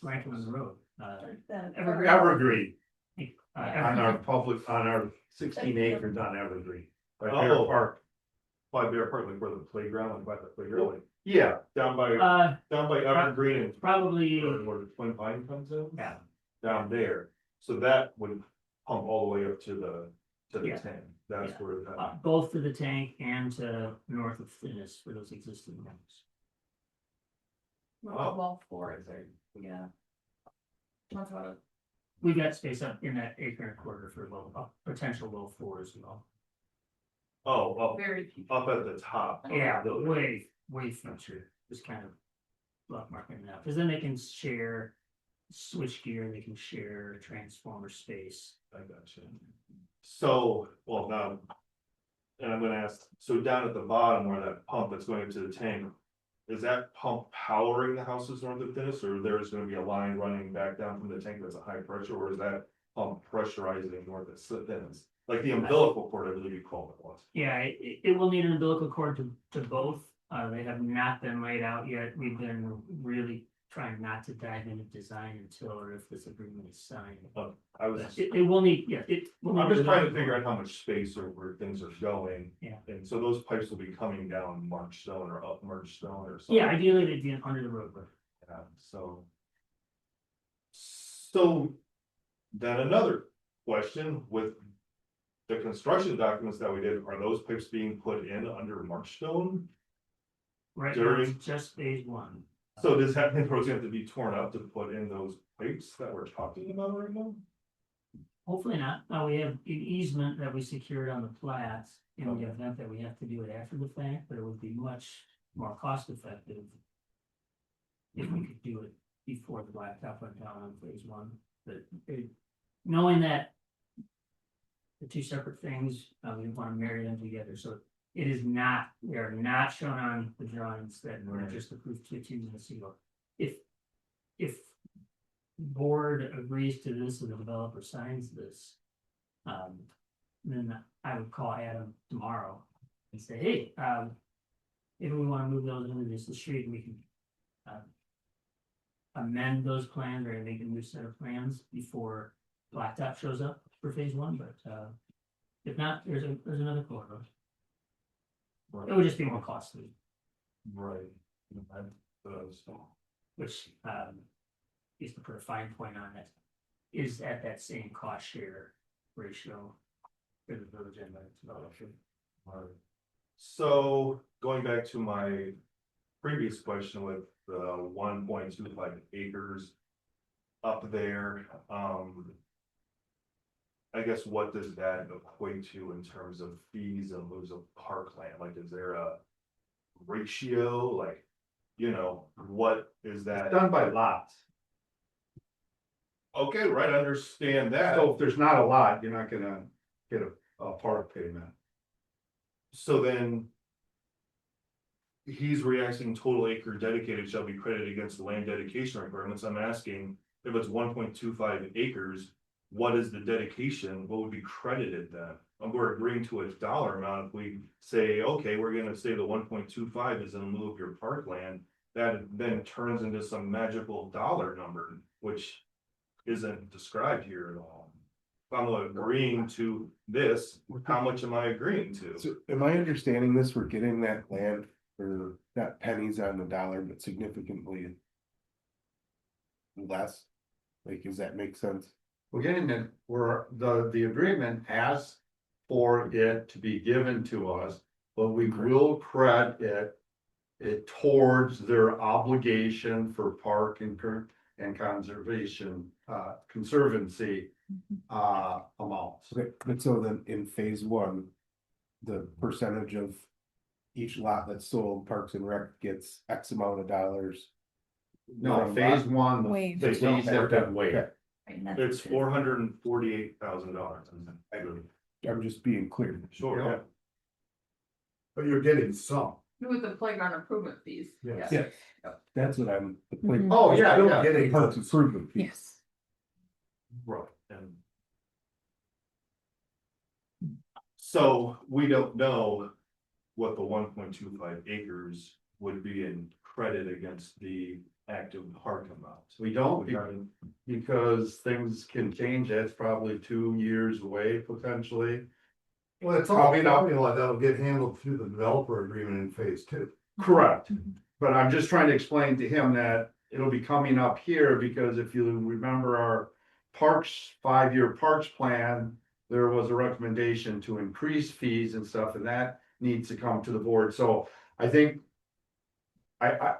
right on the road. Evergreen, on Evergreen. our public, on our 16 acres on Evergreen. By Bear Oh. Park. By Bear Park, like where the playground, like by the playground, like Yeah, down by Evergreen and Probably, where the Twin Pine comes in. yeah, Down there, so that would pump all the way up to the Yeah. tank, that's Yeah. where that. both to the tank and to north of Finnis for those existing ones. Oh. Well, four is there, yeah. That's about it. We got space up in that acre and a quarter for potential low four as well. Oh, Very few. up at the top. Yeah, but way future, just kind of. Block marking it out, because then they can share switch gear, they can share transformer space. I got you. So, well, now. And I'm gonna ask, so down at the bottom where that pump that's going into the tank. Is that pump powering the houses north of Dennis, or there's gonna be a line running back down from the tank that's a high pressure, or is that pump pressurizing north of Dennis? Like the umbilical cord, I believe you called it once. Yeah, it will need an umbilical cord to both, they have not been laid out yet, we've been really trying not to dive into design until or if this agreement is signed. I was. It will need, yeah, it. will I'm need just trying to an figure out umbilical how much space or where things are going. Yeah. And so those pipes will be coming down Marchstone or up Marchstone or cord. something. Yeah, ideally they'd be under the roadway. Yeah, so. So. Then another question with. The construction documents that we did, are those pipes being put in under Marchstone? Right now, During- it's just phase one. So does that mean those have to be torn up to put in those pipes that we're talking about right now? Hopefully not. We have an easement that we secured on the plats in the Okay. event that we have to do it after the fact, but it would be much more cost effective. If we could do it before the blacktop went down on phase one, but knowing that. The two separate things, we want to marry them together, so it is not, they are not shown on the drawings that were Right. just approved to choose the seal. If board agrees to this and the developer signs this. Then I would call Adam tomorrow and say, hey, if we want to move those into the street, we can. Amend those plans or make a new set of plans before blacktop shows up for phase one, but if not, there's another corridor. It would just be more costly, Right. which is to put a fine point on it, is at that same cost share ratio for the village and the developer. Alright. So going back to my previous question with the 1.25 acres up there, I guess what does that equate to in terms of fees and lieu of parkland? Like, is there a ratio? Like, what is that? done by lots. Okay, right, I understand that. So if there's not a lot, you're not gonna get a park payment. So then. He's reacting total acre dedicated shall be credited against the land dedication requirements. I'm asking if it's 1.25 acres. What is the dedication? What would be credited then? And we're agreeing to a dollar amount. If we say, okay, we're gonna say the 1.25 is in lieu of your parkland. That then turns into some magical dollar number, which isn't described here at all. If I'm agreeing to this, how much am I agreeing to? So am I understanding this? We're getting that land for not pennies on the dollar, but significantly. Less? Like, does that make sense? We're getting it, where the agreement asks for it to be given to us, but we will credit it towards their obligation for park and conservation, conservancy, amounts. Okay, but so then in phase one. The percentage of each lot that's sold, Parks and Rec gets X amount of dollars. No, phase one, Waived. the fees have been waived. And that's- It's $448,000. I believe. I'm just being clear. Sure, Yeah. yeah. But you're getting some. With the playground improvement fees. Yes. Yeah, that's what I'm. the point- Mhm. Oh, yeah, Still yeah. getting Parks improvement fee. Yes. Right, and. So we don't know what the 1.25 acres would be in credit against the active park amount. We don't, because things can change. That's probably 2 years away potentially. Well, it's all Probably not. formula that'll get handled through the developer agreement in phase two. Correct. But I'm just trying to explain to him that it'll be coming up here, because if you remember our parks, 5-year parks plan, there was a recommendation to increase fees and stuff, and that needs to come to the board. So I think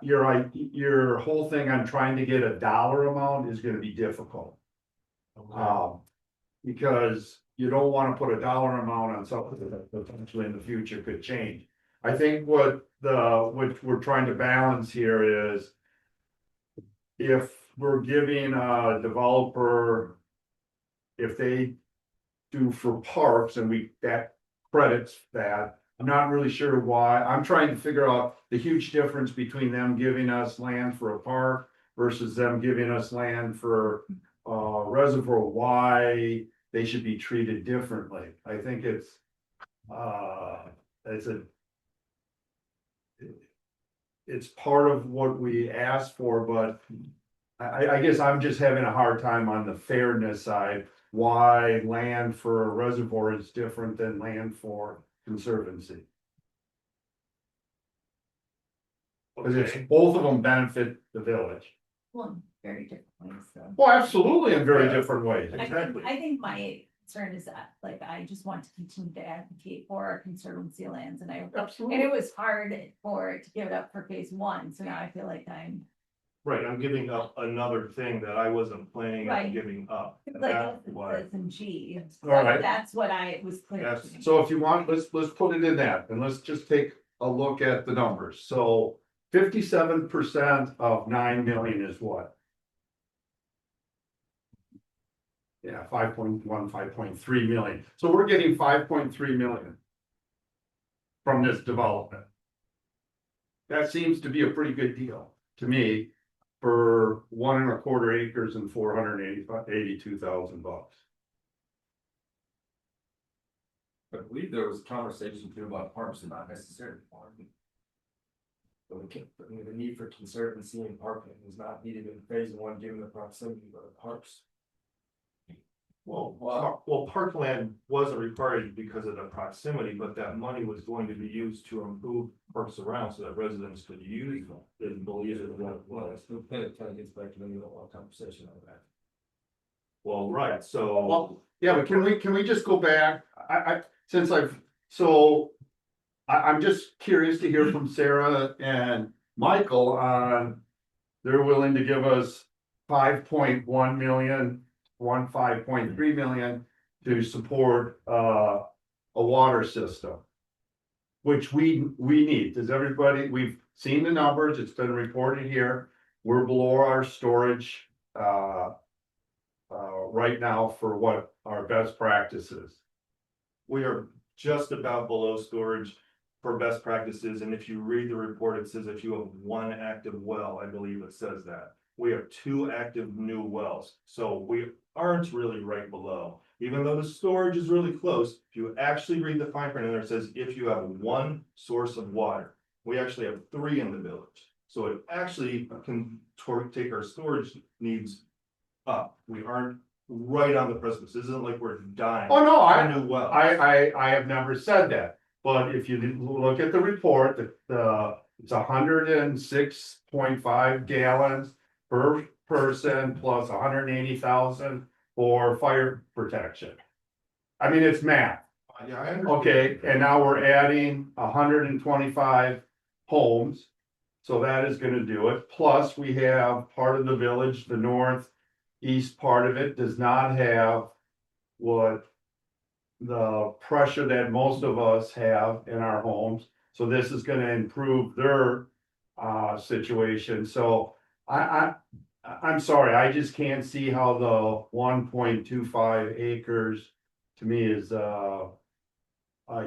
you're right, your whole thing on trying to get a dollar amount is gonna be difficult. Because you don't wanna put a dollar amount on something that potentially in the future could change. I think what we're trying to balance here is, if we're giving a developer, if they do for parks and that credits that, I'm not really sure why. I'm trying to figure out the huge difference between them giving us land for a park versus them giving us land for reservoir, why they should be treated differently. I think it's part of what we asked for, but I guess I'm just having a hard time on the fairness side, why land for a reservoir is different than land for conservancy. Because it's, both of them benefit the village. Well, in very different ways, so. Well, absolutely, in very different ways. I think my concern is that, like, I just want to continue to advocate for our conservancy lands, and and Absolutely. it was hard to give it up for phase one, so now I feel like I'm. Right, I'm giving up another thing that I wasn't planning on Right. giving up. And Like, that's why. this and G. All right. That's what I was clear. Yes. to me. So if you want, let's put it in that, and let's just take a look at the numbers. So 57% of 9 million is what? Yeah, 5.1, 5.3 million. So we're getting 5.3 million from this development. That seems to be a pretty good deal to me for 1.25 acres and $482,000. I believe there was conversation too about parks and not necessarily farming. But the need for conservancy and parking is not needed in phase one, given the proximity of the parks. Well, parkland wasn't required because of the proximity, but that money was going to be used to improve parks around so that residents could use them. Didn't believe it was, the kind of gets back to the middle of conversation on that. Well, right, so. Well, yeah, but can we just go back? I'm just curious to hear from Sarah and Michael on, they're willing to give us 5.1 million, 5.3 million to support a water system. Which we need. Does everybody, we've seen the numbers, it's been reported here, we're below our storage right now for what our best practices. We are just about below storage for best practices, and if you read the report, it says if you have 1 active well, I believe it says that. We have 2 active new wells, so we aren't really right below. Even though the storage is really close, if you actually read the fine print in there, it says if you have 1 source of water. We actually have 3 in the village, so it actually can take our storage needs up. We aren't right on the precipice. This isn't like we're dying. Oh, no, for new wells. I have never said that, but if you look at the report, it's 106.5 gallons per person plus 180,000 for fire protection. I mean, it's math. Yeah, I understand. Okay, and now we're adding 125 homes. So that is gonna do it. Plus, we have part of the village, the northeast part of it does not have what the pressure that most of us have in our homes. So this is gonna improve their situation. So I'm sorry, I just can't see how the 1.25 acres to me is a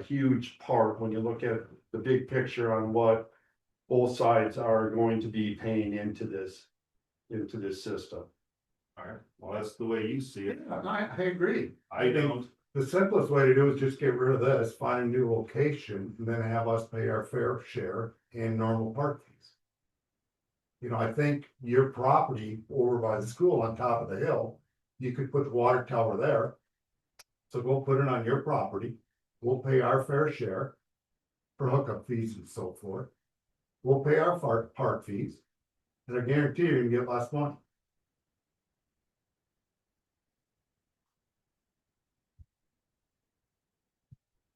huge part when you look at the big picture on what both sides are going to be paying into this system. Alright, well, that's the way you see it. I agree. I don't. The simplest way to do is just get rid of this, find a new location, and then have us pay our fair share and normal park fees. You know, I think your property over by the school on top of the hill, you could put the water tower there. So go put it on your property, we'll pay our fair share for hookup fees and so forth. We'll pay our park fees, and I guarantee you're gonna get less money.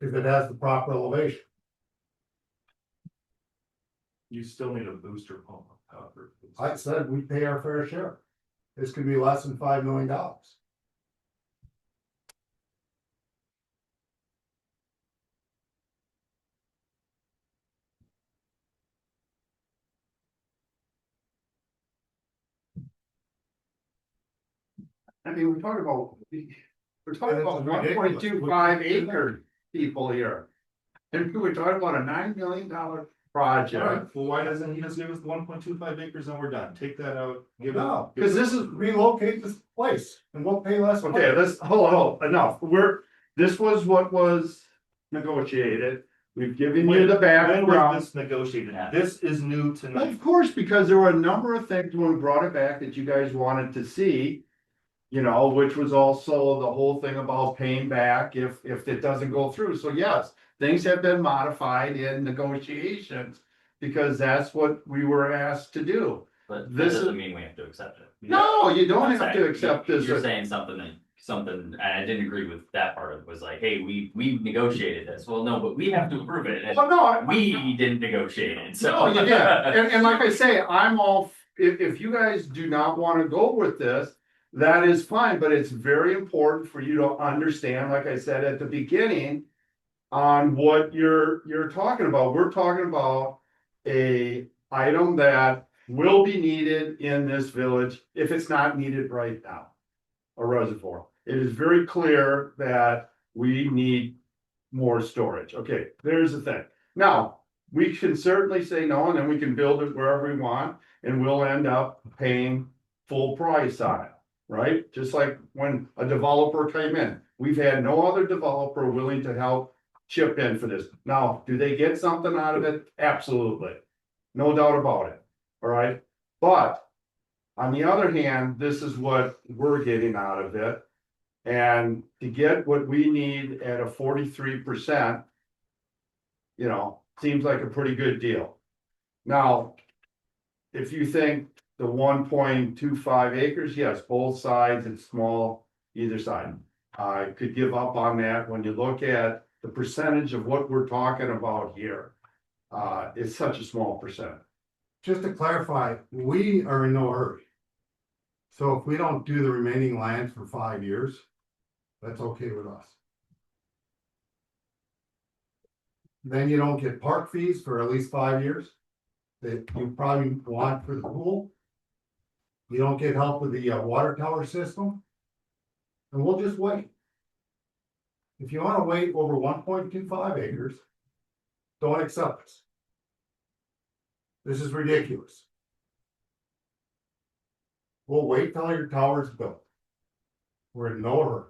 If it has the proper elevation. You still need a booster pump on top of it. I said we pay our fair share. This could be less than $5 million. I mean, we're talking about It's one ridiculous. point two five acre people here. And we were talking about a $9 million project. Alright, well, why doesn't he just give us the 1.25 acres and we're done? Take that out, give it. No, Because this is, relocate this place and we'll pay less. money. okay, let's, hold, enough. This was what was negotiated. We've given you the When background. was this negotiated? This is new tonight. Of course, because there were a number of things when we brought it back that you guys wanted to see. You know, which was also the whole thing about paying back if it doesn't go through. So yes, things have been modified in negotiations. Because that's what we were asked to do. But that This is- doesn't mean we have to accept it. No, you don't I'm have to saying, accept this. You're saying something, and I didn't agree with that part of it, was like, hey, we negotiated this, well, no, but we have to approve it, and Well, no, we didn't negotiate it, so. No, you did. And like I say, I'm all, if you guys do not wanna go with this, that is fine, but it's very important for you to understand, like I said at the beginning. On what you're talking about. We're talking about a item that will be needed in this village if it's not needed right now. A reservoir. It is very clear that we need more storage. Okay, there's the thing. Now, we can certainly say no, and then we can build it wherever we want, and we'll end up paying full price on it, right? Just like when a developer came in, we've had no other developer willing to help chip in for this. Now, do they get something out of it? Absolutely. No doubt about it. All right, but on the other hand, this is what we're getting out of it. And to get what we need at a 43%, you know, seems like a pretty good deal. Now, if you think the 1.25 acres, yes, both sides, it's small, either side. I could give up on that when you look at the percentage of what we're talking about here. It's such a small percent. Just to clarify, we are in no hurry. So if we don't do the remaining lands for 5 years, that's okay with us. Then you don't get park fees for at least 5 years. That you probably want for the pool. You don't get help with the water tower system. And we'll just wait. If you wanna wait over 1.25 acres, don't accept this. This is ridiculous. We'll wait till your tower's built. We're in no hurry.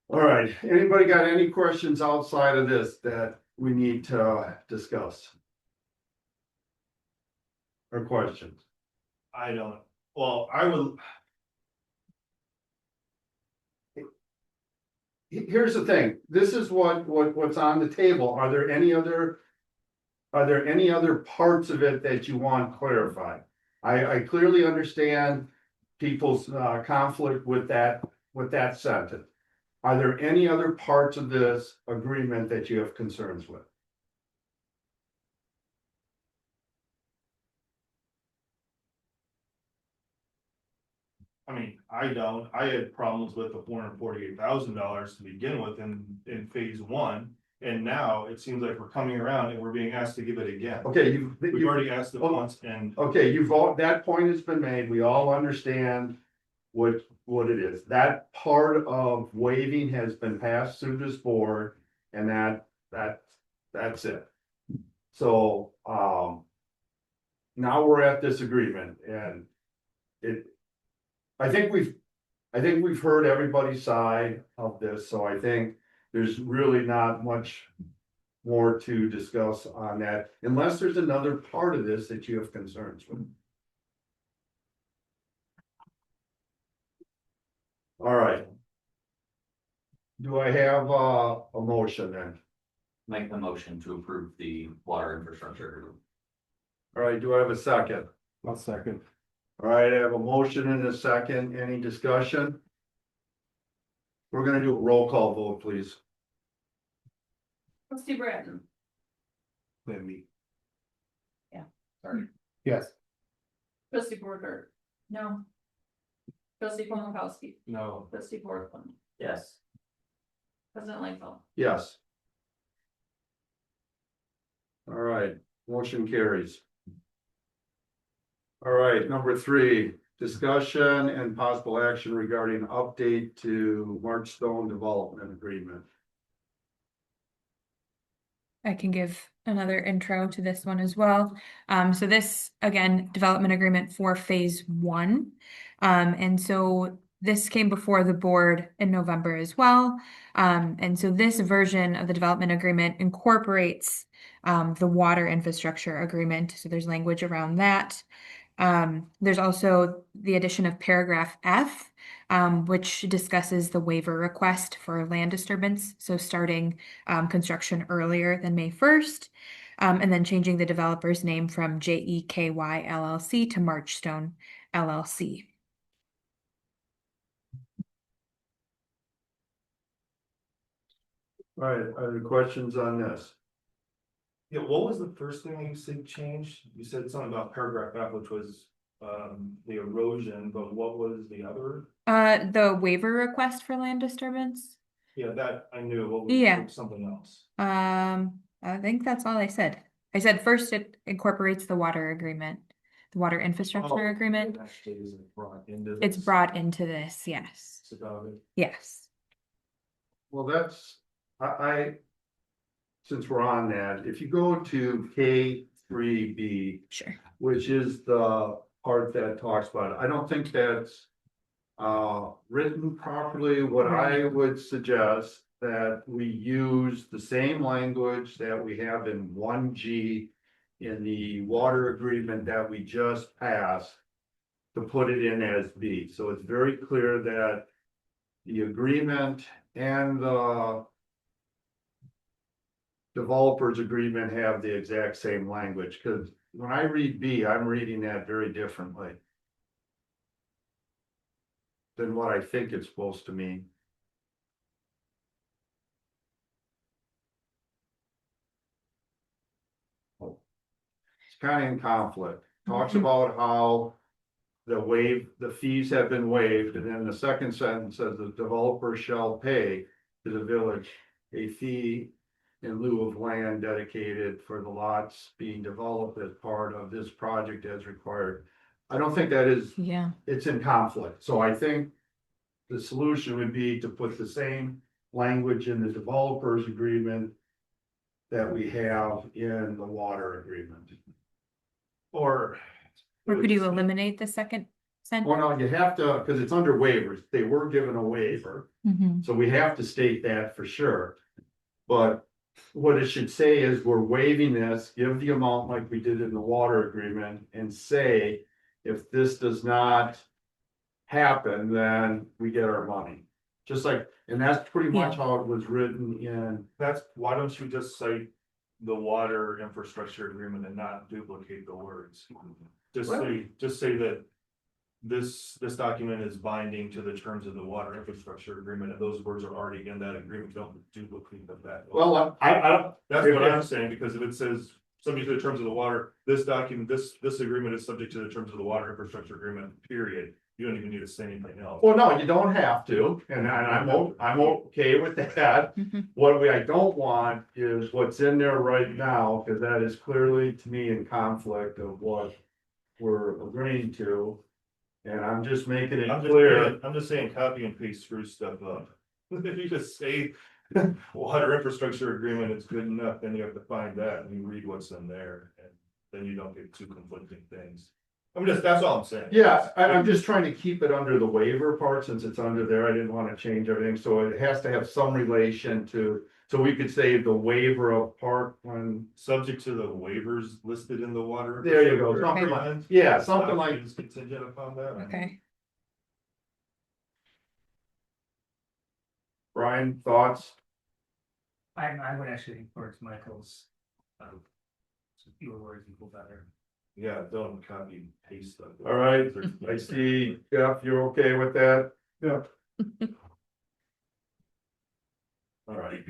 All right, anybody got any questions outside of this that we need to discuss? Or questions? I don't, well, I would, Here's the thing, this is what's on the table. Are there any other parts of it that you want clarified? I clearly understand people's conflict with that sentence. Are there any other parts of this agreement that you have concerns with? I mean, I had problems with the $448,000 to begin with in phase one. And now it seems like we're coming around and we're being asked to give it again. Okay, We've already asked it once and okay, you've all, that point has been made, we all understand what it is. That part of waiving has been passed through this board, and that's it. So, now we're at this agreement, and I think we've heard everybody's side of this, so I think there's really not much more to discuss on that, unless there's another part of this that you have concerns with. All right. Do I have a motion then? Make the motion to approve the water infrastructure. All right, do I have a second? I'll second. All right, I have a motion and a second. Any discussion? We're gonna do a roll call vote, please. Trustee Bratton, Then me. yes. trustee Porter, No, trustee Polakowski, No. trustee Portland, Yes. President Langfeld. Yes. All right, motion carries. All right, number 3, discussion and possible action regarding update to Marchstone Development Agreement. I can give another intro to this one as well. So this, again, development agreement for phase 1. And so this came before the board in November as well. And so this version of the development agreement incorporates the water infrastructure agreement. So there's language around that. There's also the addition of paragraph F, which discusses the waiver request for land disturbance. So starting construction earlier than May 1st, and then changing the developer's name from JEKY LLC to Marchstone LLC. All right, are there questions on this? Yeah, what was the first thing you said changed? You said something about paragraph F, which was the erosion, but what was the other? The waiver request for land disturbance. Yeah, that I knew. What was Yeah. something else? I think that's all I said. I said first it incorporates the water agreement, the water infrastructure agreement. It actually isn't brought into It's this. brought into this, yes. It's about it. Yes. Well, that's, since we're on that, if you go to K3B, Sure. which is the part that talks about it, I don't think that's written properly. What I would suggest that we use the same language that we have in 1G in the water agreement that we just passed to put it in as B. So it's very clear that the agreement and the developers agreement have the exact same language, because when I read B, I'm reading that very differently than what I think it's supposed to mean. It's kind of in conflict. Talks about how the fees have been waived, and then the second sentence says the developer shall pay to the village a fee in lieu of land dedicated for the lots being developed as part of this project as required. I don't think that is, Yeah. it's in conflict, so I think the solution would be to put the same language in the developers agreement that we have in the water agreement. Or Or could you eliminate the second sentence? Well, no, you have to, because it's under waivers, they were given a waiver, Mhm. so we have to state that for sure. But what it should say is we're waiving this, give the amount like we did in the water agreement, and say, if this does not happen, then we get our money. Just like, and that's pretty much how it was written in, that's, why don't you just cite the water infrastructure agreement and not duplicate the words? Just say that this document is binding to the terms of the water infrastructure agreement, and those words are already in that agreement, don't duplicate that. well, I don't. That's what I'm saying, because if it says subject to the terms of the water, this document, this agreement is subject to the terms of the water infrastructure agreement, period. You don't even need to say anything else. Well, no, you don't have to, and I'm okay with that. Mhm. I don't want is what's in there right now, because that is clearly to me in conflict of what we're agreeing to. And I'm just making it clear. I'm just saying, copy and paste screw stuff up. If you just say water infrastructure agreement is good enough, then you have to find that and you read what's in there, and then you don't get two conflicting things. That's all I'm saying. Yeah, I'm just trying to keep it under the waiver part, since it's under there, I didn't wanna change everything, so it has to have some relation to. So we could say the waiver of Parkland, Subject to the waivers listed in the water. there you go, infrastructure something like, agreement. yeah, something like, Is contingent upon that. Okay. Brian, thoughts? I would actually think towards Michael's. Fewer words equal better. Yeah, don't copy and paste stuff. All right, I see, Jeff, you're okay with that? Yeah. All right.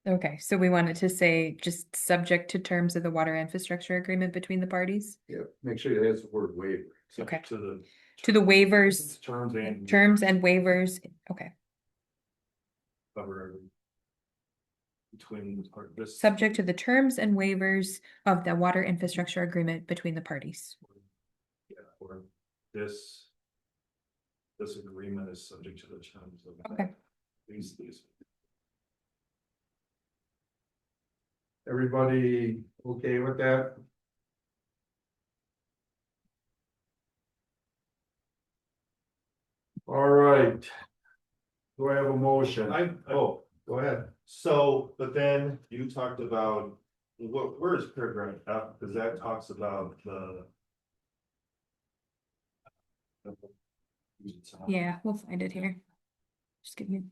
Okay, so we wanted to say just subject to terms of the water infrastructure agreement between the parties, Yeah, make sure it has the word waiver. Okay. To to the waivers, the terms and. terms and waivers, okay, Cover everything. Between this. subject to the terms and waivers of the water infrastructure agreement between the parties. Yeah, or this. This agreement is subject to the terms of. Okay. These. Everybody okay with that? All right. Do I have a motion? Oh, go ahead. So, but then you talked about, where is paragraph F, because that talks about the. Yeah, we'll find it here. Just give me.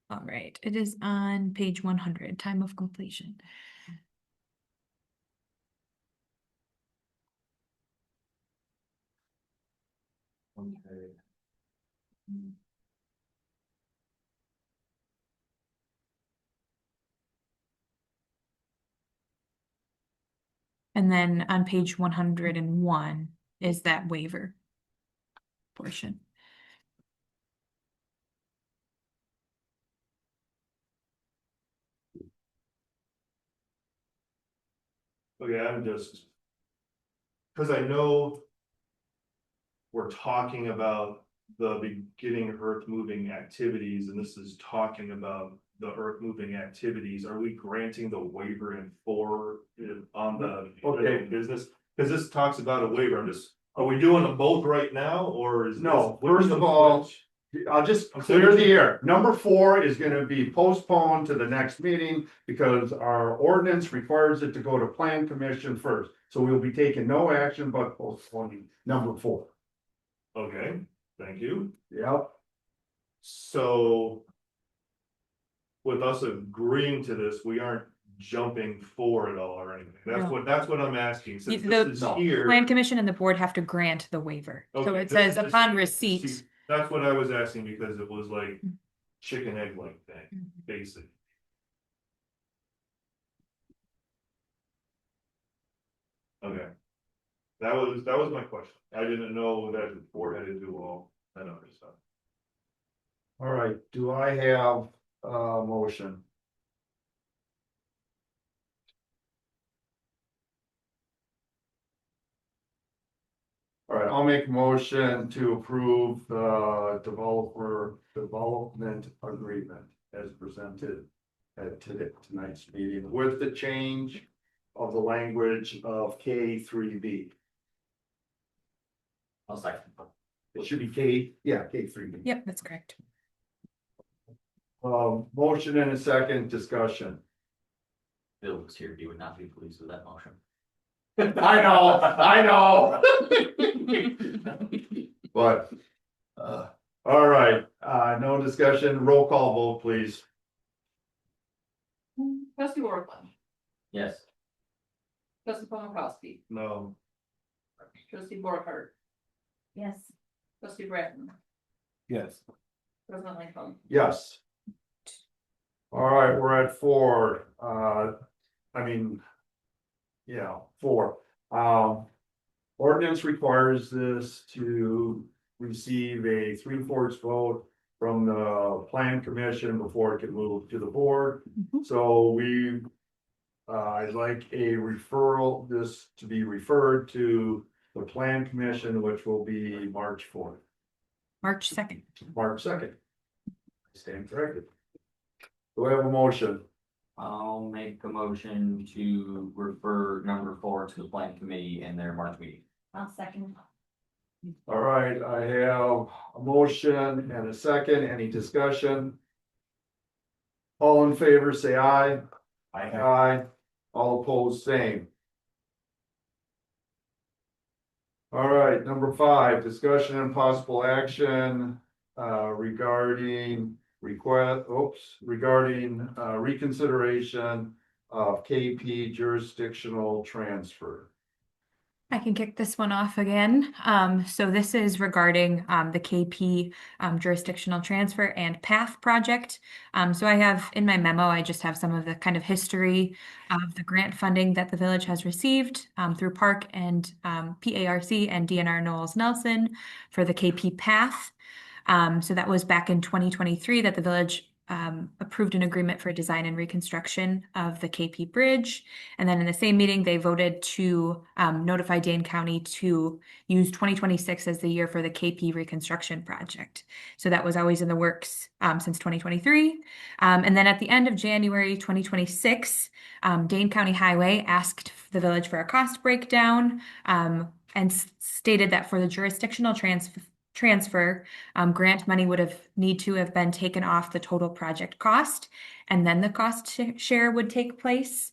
All right, it is on page 100, time of completion. Okay. And then on page 101 is that waiver portion. Okay, I'm just. Cause I know. We're talking about the beginning earth moving activities, and this is talking about the earth moving activities. Are we granting the waiver in for on the Okay. business? Cause this talks about a waiver. Are we doing them both right now, or is? No, this- first of all, I'll just clear the air. Number 4 is gonna be postponed to the next meeting because our ordinance requires it to go to plan commission first. So we'll be taking no action but postponing number 4. Okay, thank you. Yep. So. With us agreeing to this, we aren't jumping for it all or anything. No. That's what I'm asking, since The- this is here. Plan commission and the board have to grant the waiver. So Okay, it says this is- upon receipt. That's what I was asking, because it was like chicken egg like thing, basic. Okay. That was my question. I didn't know that the board had to do all that other stuff. All right, do I have a motion? All right, I'll make a motion to approve the development agreement as presented at tonight's meeting with the change of the language of K3B. I'll second. It should be K3B. Yep, that's correct. Motion and a second discussion. Bill was here, he would not be pleased with that motion. I know. But, all right, no discussion, roll call vote, please. Trustee Workman, Yes. trustee Paul Mikowski, No, trustee Borcar, Yes. trustee Bratton, Yes. president Lightfoot. Yes. All right, we're at 4, yeah, 4. Ordinance requires this to receive a 3/4 vote from the plan commission before it can move to the board. So I'd like a referral, this to be referred to the plan commission, which will be March 4th, March 2nd. March 2nd. Stand corrected. Do I have a motion? I'll make a motion to refer number 4 to the plan committee in their March meeting. I'll second. All right, I have a motion and a second. Any discussion? All in favor, say aye. Aye. All opposed, same. All right, number 5, discussion and possible action regarding reconsideration of KP jurisdictional transfer. I can kick this one off again. So this is regarding the KP jurisdictional transfer and PATH project. So I have in my memo, I just have some of the kind of history of the grant funding that the village has received through Park and PARC and DNR Knowles Nelson for the KP PATH. So that was back in 2023 that the village approved an agreement for design and reconstruction of the KP Bridge. And then in the same meeting, they voted to notify Dane County to use 2026 as the year for the KP reconstruction project. So that was always in the works since 2023. And then at the end of January 2026, Dane County Highway asked the village for a cost breakdown and stated that for the jurisdictional transfer, grant money would need to have been taken off the total project cost, and then the cost share would take place.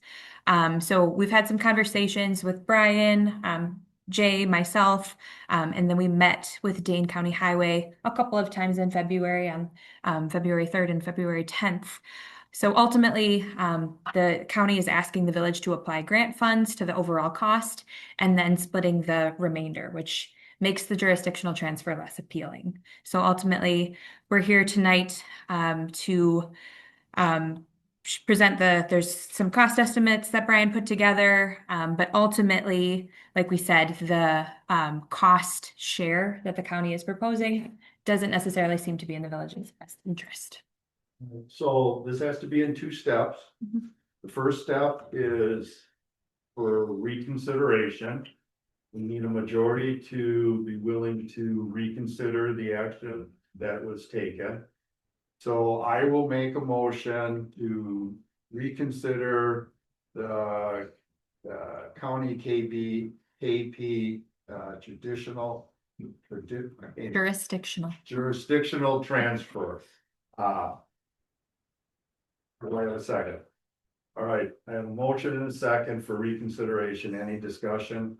So we've had some conversations with Brian, Jay, myself, and then we met with Dane County Highway a couple of times in February on February 3rd and February 10th. So ultimately, the county is asking the village to apply grant funds to the overall cost and then splitting the remainder, which makes the jurisdictional transfer less appealing. So ultimately, we're here tonight to present there's some cost estimates that Brian put together, but ultimately, like we said, the cost share that the county is proposing doesn't necessarily seem to be in the village's best interest. So this has to be in 2 steps. The first step is for reconsideration. We need a majority to be willing to reconsider the action that was taken. So I will make a motion to reconsider the county KP jurisdictional transfer. Do I have a second? All right, I have a motion and a second for reconsideration. Any discussion?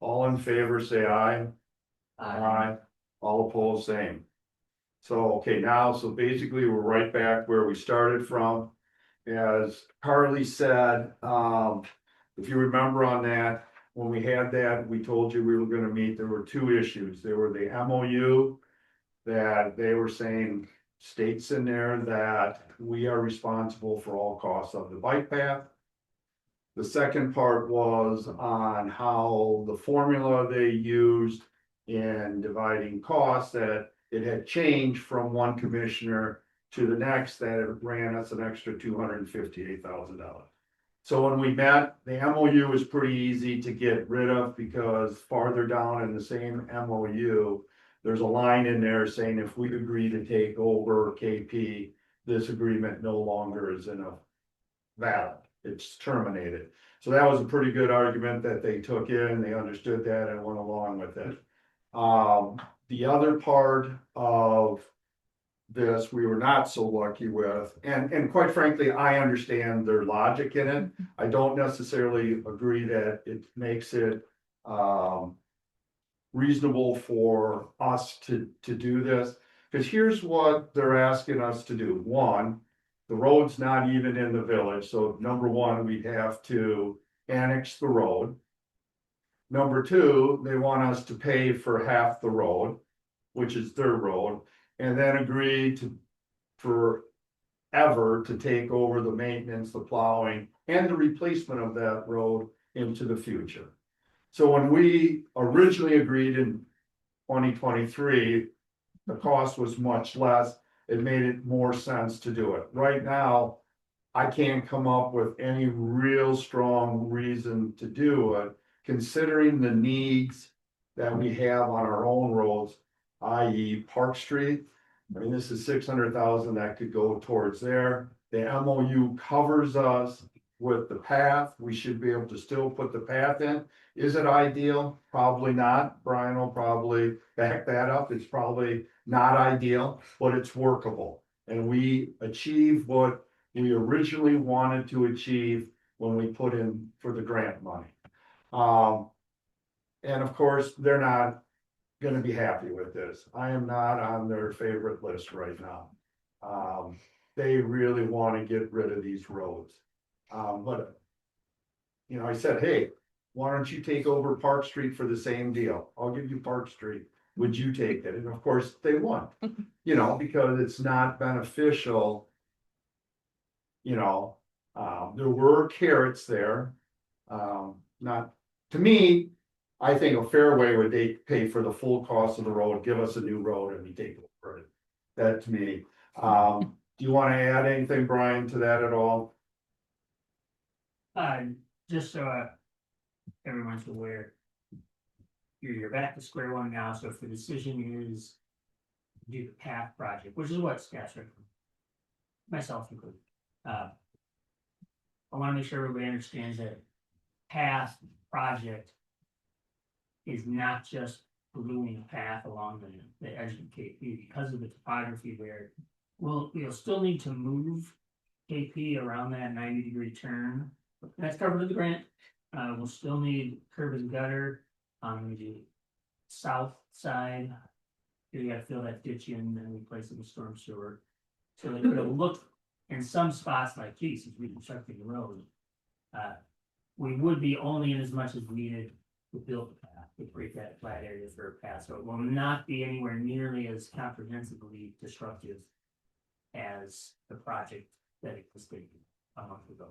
All in favor, say aye. Aye. All opposed, same. So, okay, so basically we're right back where we started from. As Carly said, if you remember on that, when we had that, we told you we were gonna meet, there were 2 issues. There were the MOU that they were saying states in there that we are responsible for all costs of the bike path. The second part was on how the formula they used in dividing costs, that it had changed from one commissioner to the next, that it ran us an extra $258,000. So when we met, the MOU was pretty easy to get rid of because farther down in the same MOU, there's a line in there saying if we agree to take over KP, this agreement no longer is valid. It's terminated. So that was a pretty good argument that they took in, they understood that and went along with it. The other part of this, we were not so lucky with, and quite frankly, I understand their logic in it. I don't necessarily agree that it makes it reasonable for us to do this. Because here's what they're asking us to do. 1, the road's not even in the village, so number 1, we'd have to annex the road. Number 2, they want us to pay for half the road, which is their road, and then agree for ever to take over the maintenance, the plowing, and the replacement of that road into the future. So when we originally agreed in 2023, the cost was much less. It made it more sense to do it. Right now, I can't come up with any real strong reason to do it, considering the needs that we have on our own roads, i.e. Park Street. I mean, this is 600,000 that could go towards there. The MOU covers us with the path. We should be able to still put the path in. Is it ideal? Probably not. Brian will probably back that up. It's probably not ideal, but it's workable. And we achieve what we originally wanted to achieve when we put in for the grant money. And of course, they're not gonna be happy with this. I am not on their favorite list right now. They really wanna get rid of these roads. But, you know, I said, hey, why don't you take over Park Street for the same deal? I'll give you Park Street. Would you take it? And of course, they won, you know, because it's not beneficial. You know, there were carrots there. Not, to me, I think a fair way would they pay for the full cost of the road, give us a new road and we take over it. That to me. Do you wanna add anything, Brian, to that at all? Just so everyone's aware. You're back to square one now, so if the decision is to do the path project, which is what staff's recommending, myself included. I wanna make sure everybody understands that path project is not just ballooning a path along the edge of KP because of the topography there. We'll still need to move KP around that 90-degree turn. That's covered in the grant. We'll still need curb and gutter on the south side. You gotta fill that ditch in and replace it with storm sewer. So it could have looked in some spots like, geez, he's reconstructing the road. We would be only in as much as needed to build the path, to create that flat area for a path. So it will not be anywhere nearly as comprehensively disruptive as the project that it was taken a month ago.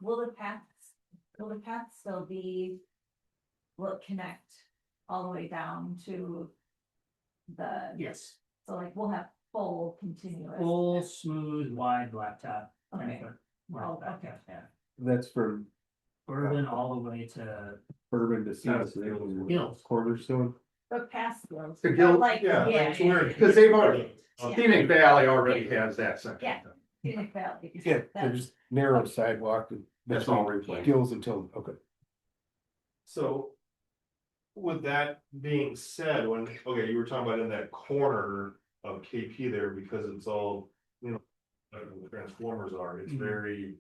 Will the path still be, will it connect all the way down to the, Yes, so like we'll have full continuous? full, smooth, wide blacktop. Okay. Well, Oh, okay. yeah. That's from Urban all the way to Urban to South Hills. Cornerstone. But past those. The Gil- Like, yeah, yeah. that's weird, because they've already, Yeah. Scenic Valley already has that section. Yeah. Scenic Valley. Yeah, That's- there's narrow sidewalk. And That's all replaced. Gills until, okay. So. With that being said, okay, you were talking about in that corner of KP there, because it's all, you know, like the transformers are, it's Mhm. very.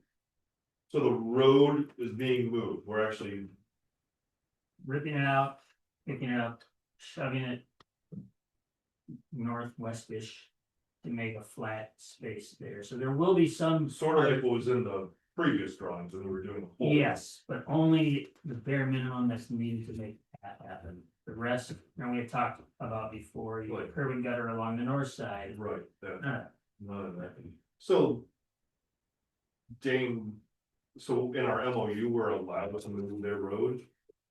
So the road is being moved, we're actually, ripping it out, picking it up, shoving it northwestish to make a flat space there. So there will be some sort of like what was in the previous drawings when we were doing the whole. Yes, but only the bare minimum that's needed to make that happen. The rest, and we had talked about before, you Right. curb and gutter along the north side. Right, that, Uh, none of that. So. Dane, so in our MOU, we're allowed to move their road,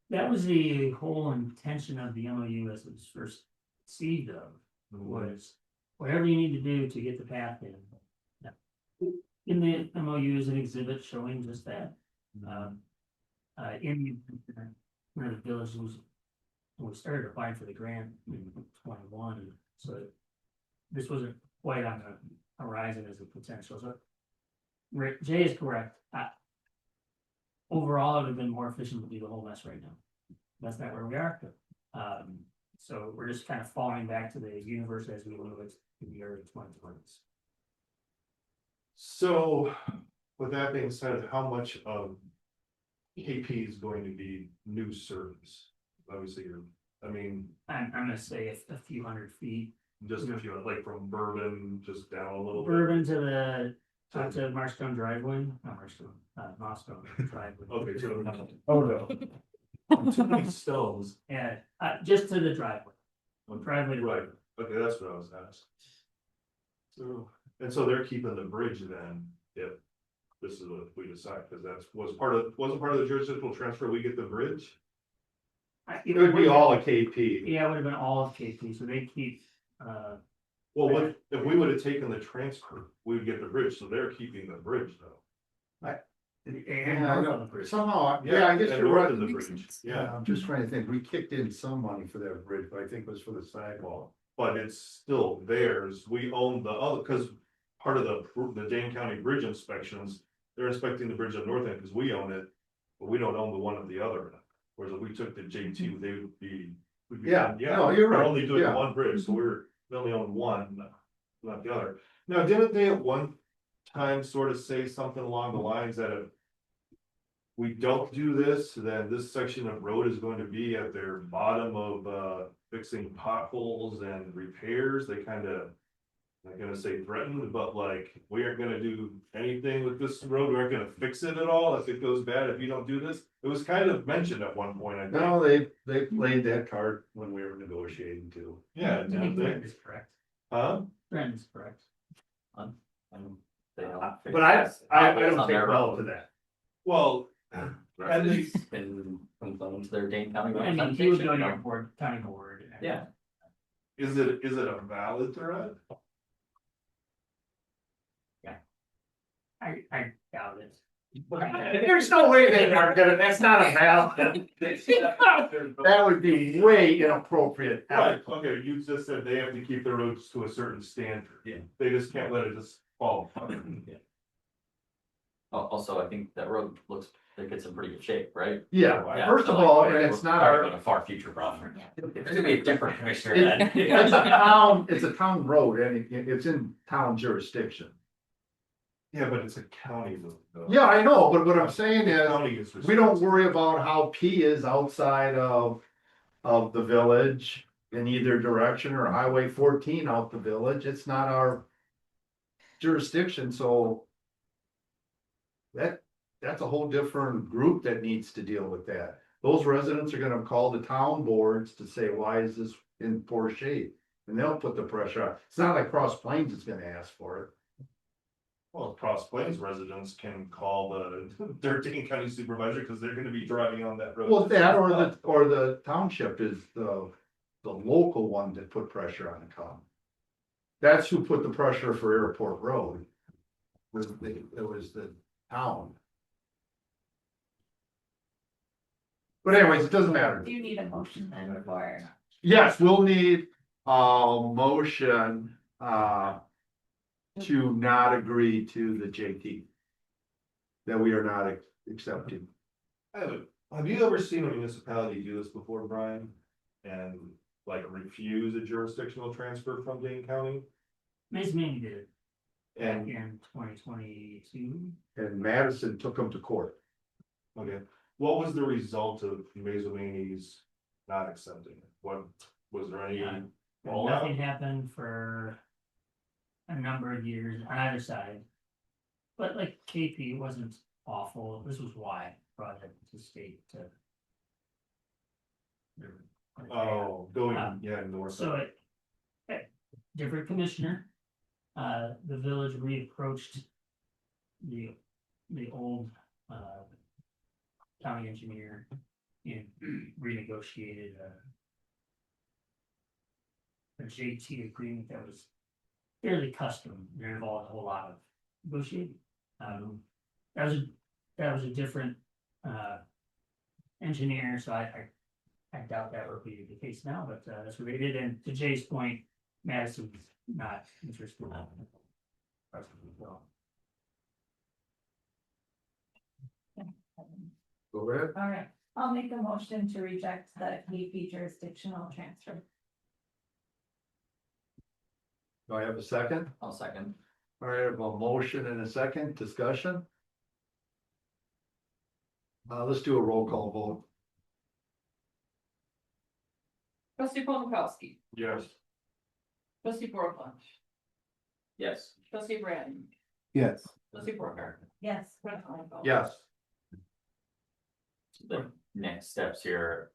That was the whole intention of the MOU as it was first conceived of, was whatever you need to do to get the path in. Now, in the MOU is an exhibit showing just that. In where the village was, when we started applying for the grant in 21, so this wasn't quite on the horizon as a potential, so. Rick, Jay is correct. Overall, it would have been more efficient to do the whole mess right now. That's not where we are. So we're just kind of falling back to the universe as we move it in the early 2020s. so. With that being said, how much of. KP is going to be new service, obviously, I mean, I'm gonna say a few hundred feet. just if you like from Bourbon, just down a little bit. Bourbon to the, to Marstone driveway, not Marstone, Mostone driveway. Okay, so. Oh, no. Too many stones. Yeah, just to the driveway. Driveway to Right, okay, that's what I was asking. So, And so they're keeping the bridge then, if this is what we decide, because wasn't part of the jurisdictional transfer, we get the bridge? It would be all a KP. Yeah, it would have been all of KP, so they keep, Well, what, if we would have taken the transfer, we would get the bridge, so they're keeping the bridge though. and north of the bridge. Somehow, yeah, I guess and you're north right. of the bridge, yeah, I'm just trying to think, we kicked in some money for that bridge, but I think it was for the sidewalk. but it's still theirs, we own the other, because part of the Dane County Bridge inspections, they're inspecting the bridge on North End, because we own it, but we don't own the one at the other end. Whereas if we took the JT, they would be. we'd be- Yeah, no, you're we're right, only doing yeah. one bridge, so we only own one, not the other. Now, didn't they at one time sort of say something along the lines that if we don't do this, then this section of road is going to be at their bottom of fixing potholes and repairs? They kind of, I'm not gonna say threatened, but like, we aren't gonna do anything with this road, we aren't gonna fix it at all if it goes bad, if you don't do this. It was kind of mentioned at one point, I think. No, they played that card when we were negotiating too. Yeah, I think Brent is correct. huh? Brent is correct. And they don't fix But I this. don't It's take on their well road. to that. Well, and they, It's been complained to their Dane County. I mean, he would representation, go to you know? your board, county board. Yeah. is it a valid threat? I doubt it. There's no way they are gonna, that's not a valid. That would be way inappropriate. Right, okay, you just said they have to keep the roads to a certain standard. Yeah. They just can't let it just fall apart. Also, I think that road looks like it's in pretty good shape, right? Yeah, Yeah, first so of like, all, we're- and it's we're not talking our, about a far future problem. There's gonna be a different commissioner then. it's a town road, and it's in town jurisdiction. Yeah, but it's a county road. though. Yeah, I know, but what I'm saying The is, county is we don't responsible. worry about how P is outside of the village in either direction, or Highway 14 out the village, it's not our jurisdiction, so that's a whole different group that needs to deal with that. Those residents are gonna call the town boards to say, why is this in poor shape? And they'll put the pressure on. It's not like Cross Plains is gonna ask for it. Well, Cross Plains residents can call their Dane County supervisor, because they're gonna be driving on that road. Well, that or the township is the local one that put pressure on the town. That's who put the pressure for Airport Road. It was the town. But anyways, it doesn't matter. Do you need a motion then for? Yes, we'll need a motion to not agree to the JT. That we are not accepting. Have you ever seen a municipality do this before, Brian? And like refuse a jurisdictional transfer from Dane County? Mason Manning did it back And, in 2022. And Madison took them to court. okay, what was the result of Mazomani's not accepting it? What, was there any And fallout? nothing happened for a number of years on either side. But like KP wasn't awful, this was why project to state to. Oh, going, Um, yeah, north. So different commissioner, the village reapproached the old, county engineer and renegotiated a JT agreement that was fairly custom, it involved a whole lot of negotiating. That was a different, engineer, so I doubt that would be the case now, but that's what they did, and to Jay's point, Madison's not interested in that. Go ahead. All right, I'll make a motion to reject the KP jurisdictional transfer. Do I have a second? I'll second. All right, I have a motion and a second discussion. Let's do a roll call vote. Trustee Paul Mikowski, Yes. trustee Brooklyn, Yes. trustee Brandon, Yes. trustee Borcar. Yes. Yes. The next steps here.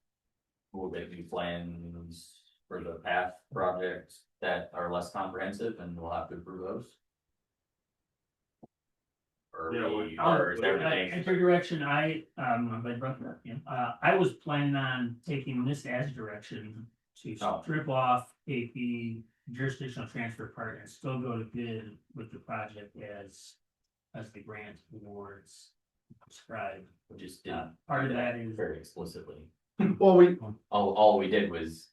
Will there be plans for the path projects that are less comprehensive and we'll have to approve those? Or Yeah, or is everything? Enter direction, I'm glad you brought that up, yeah. I was planning on taking this as direction to Oh. strip off AP jurisdictional transfer part and still go to bid with the project as the grant awards described. We just didn't. Part of do that is- very explicitly. Well, All we did was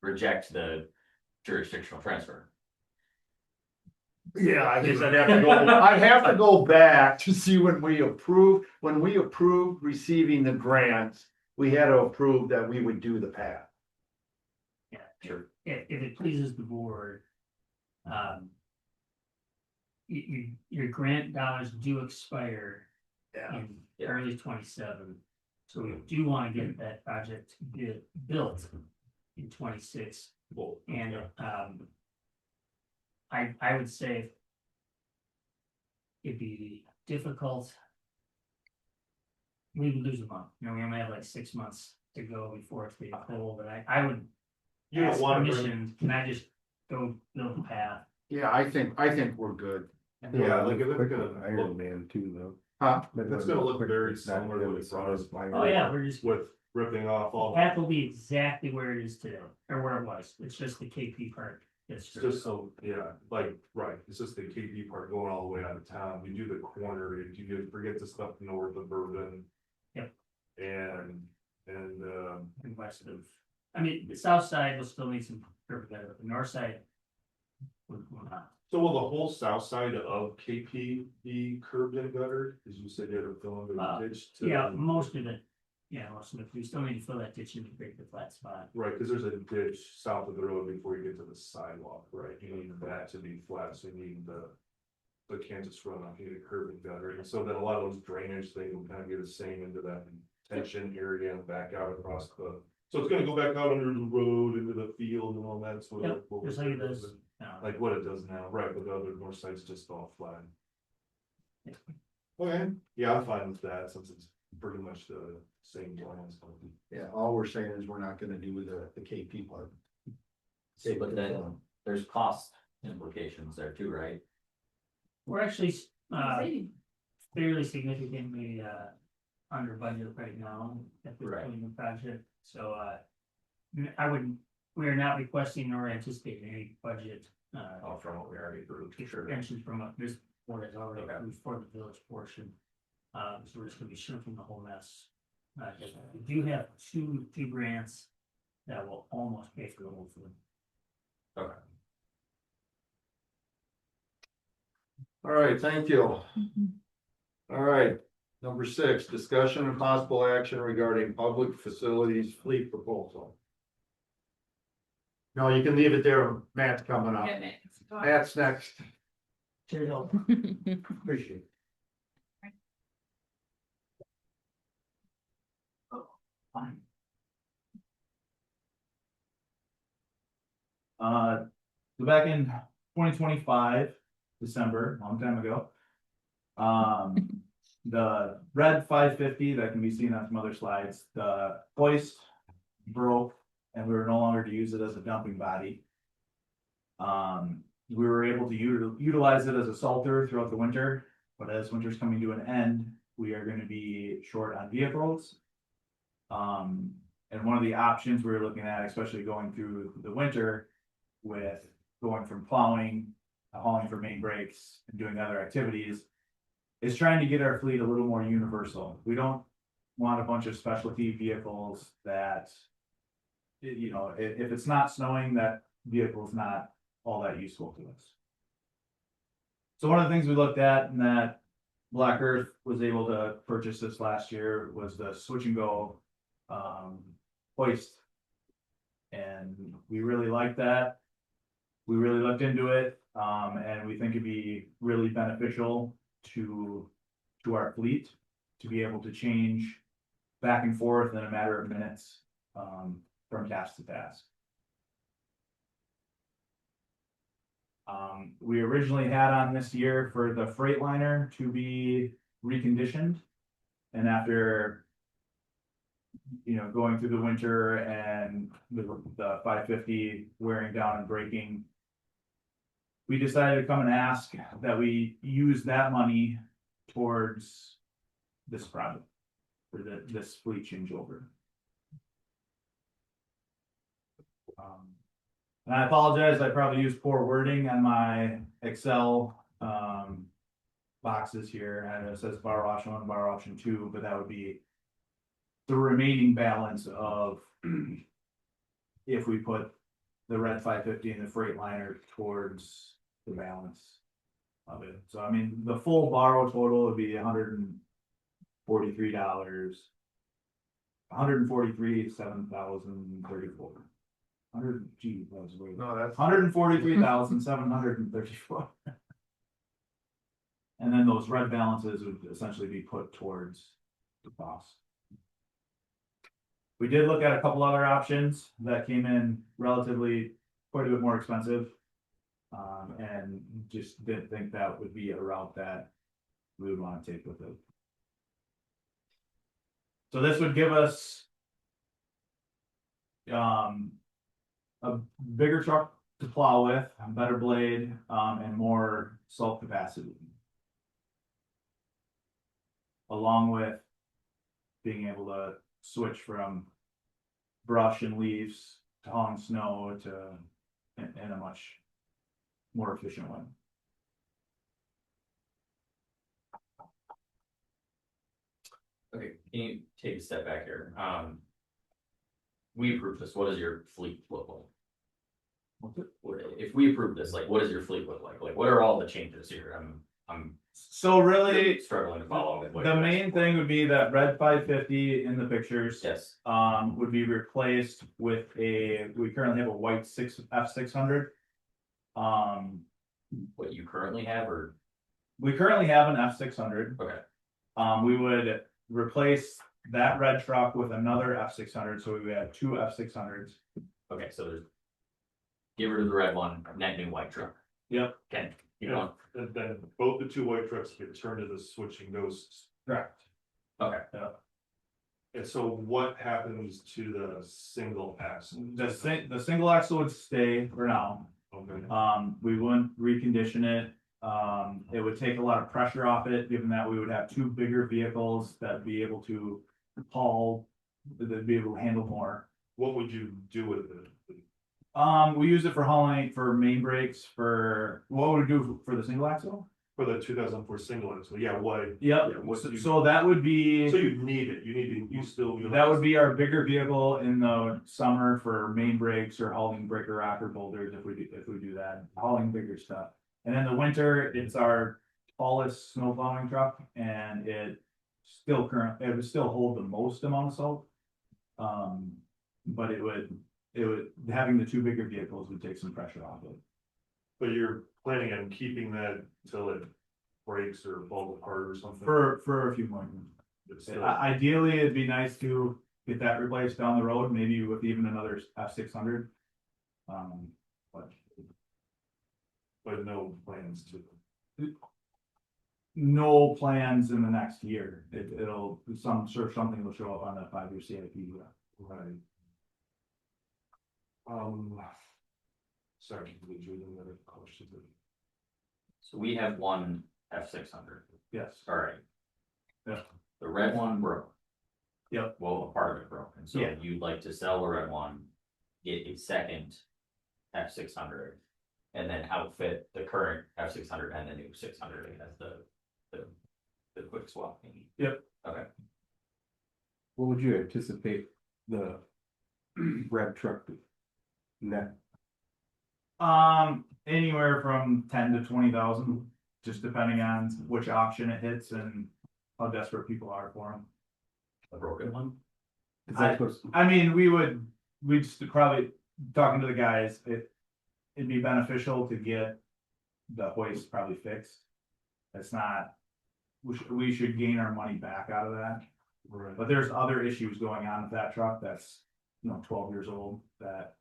reject the jurisdictional transfer. yeah, I guess I'd have to go back to see when we approved receiving the grants, we had to approve that we would do the path. Yeah, Sure. if it pleases the board. Your grant dollars do expire Yeah. in Yeah. early 27. So we do want to get that project built in 26. Well, And, yeah. I would say it'd be difficult. We would lose a month, we only have like 6 months to go before it's being pulled, but I would You don't ask want to permission, can I just go build the path? Yeah, I think we're good. Yeah, like, if it's Quick gonna with Iron Man too, though. Huh? That's gonna look very similar to what we brought us Oh, yeah, we're just, with ripping off all. path will be exactly where it is today, or where it was, it's just the KP part. It's It's just so, yeah, like, right, it's just the KP part going all the way out of town, you do the corner, you forget the stuff north of Bourbon. Yep. And, and west of, I mean, the south side will still need some curb better, but the north side will not. so will the whole south side of KP be curbed and guttered, as you said, you had to fill in the ditch to. Yeah, most of it, we still need to fill that ditch in to create the flat spot. Right, cause there's a ditch south of the road before you get to the sidewalk, right, you need that to be flat, so you need the Kansas runoff, you need a curb and gutter, and so then a lot of those drainage things will kind of get the same into that tension area and back out across the. So it's gonna go back out under the road into the field and all that sort of. Yep, just like it does. Like what it does now, right, but the other north side's just all flat. Okay, yeah, I'm fine with that, since it's pretty much the same plans. Yeah, all we're saying is we're not gonna do the KP part. So, but then there's cost implications there too, right? We're actually, fairly significantly, under budget right now at this Right. point in the project, so, we are not requesting nor anticipating any budget, From what we already approved, sure. extensions from this board has already Okay. approved for the village portion. So we're just gonna be shrinking the whole mess. We do have two grants that will almost pay for the whole thing. Okay. All right, thank you. All right, number 6, discussion and possible action regarding public facilities fleet proposal. No, you can leave it there, Matt's coming up. Get me. Matt's next. Cheers, all. Appreciate it. So back in 2025, December, long time ago. The red 550 that can be seen on some other slides, the hoist broke and we were no longer to use it as a dumping body. We were able to utilize it as a salter throughout the winter, but as winter's coming to an end, we are gonna be short on vehicles. And one of the options we were looking at, especially going through the winter with going from plowing, hauling for main breaks and doing other activities, is trying to get our fleet a little more universal. We don't want a bunch of specialty vehicles that, you know, if it's not snowing, that vehicle's not all that useful to us. So one of the things we looked at and that Black Earth was able to purchase this last year was the Switch and Go hoist. And we really liked that. We really looked into it, and we think it'd be really beneficial to our fleet to be able to change back and forth in a matter of minutes, from task to task. We originally had on this year for the Freightliner to be reconditioned. And after, you know, going through the winter and the 550 wearing down and breaking, we decided to come and ask that we use that money towards this project. For this fleet changeover. And I apologize, I probably used poor wording on my Excel, boxes here, and it says borrow option 1, borrow option 2, but that would be the remaining balance of if we put the red 550 and the Freightliner towards the balance of it. So I mean, the full borrow total would be $143. $143,734. Gee, that was weird. No, that's. $143,734. And then those red balances would essentially be put towards the cost. We did look at a couple other options that came in relatively quite a bit more expensive. And just didn't think that would be a route that we would want to take with it. So this would give us a bigger truck to plow with, a better blade, and more salt capacity. Along with being able to switch from brush and leaves to hauling snow to in a much more efficient way. Okay, can you take a step back here? We approved this, what does your fleet look like? If we approve this, like, what does your fleet look like? Like, what are all the changes here? I'm So really, struggling to follow. what the you're main thing would be that red 550 in the pictures. Yes, Would be replaced with we currently have a white F600. what you currently have, or, We currently have an F600. okay, We would replace that red truck with another F600, so we would have two F600s. okay, so there's. Get rid of the red one, net new white truck. Yep. Okay, you know, And then both the two white trucks get turned into switching those. Correct. okay, And so what happens to the single axle? The single axle would stay for now. Okay. We wouldn't recondition it. It would take a lot of pressure off it, given that we would have two bigger vehicles that be able to haul, that'd be able to handle more. What would you do with it? We use it for hauling, for main brakes, for, what would we do for the single axle? For the 2004 single axle, yeah, why? Yep, what so do you- so that would be. So you need it, you still. That would be our bigger vehicle in the summer for main brakes or hauling breaker rocker boulders if we do that, hauling bigger stuff. And in the winter, it's our tallest snow plowing truck and it would still hold the most amount of salt. But it would, having the two bigger vehicles would take some pressure off it. But you're planning on keeping that till it breaks or falls apart or something? For a few more years. It's still- Ideally, it'd be nice to get that replaced down the road, maybe with even another F600. But no plans to. No plans in the next year. Something will show up on that 5-year CIP. Right. Sorry, did you have another question? so we have one F600 Yes. already. Yeah. The red one broke. Yep. Well, a part of it broke, and so Yeah. you'd like to sell the red one, get a second F600. And then outfit the current F600 and the new 600 as the quick swap. Yep. Okay, What would you anticipate the red truck net? Anywhere from 10 to 20,000, just depending on which auction it hits and how desperate people are for them. a broken one. Is that supposed- I mean, we'd just probably, talking to the guys, it'd be beneficial to get the hoist probably fixed. It's not, we should gain our money back out of that. Right. But there's other issues going on with that truck that's, 12 years old that.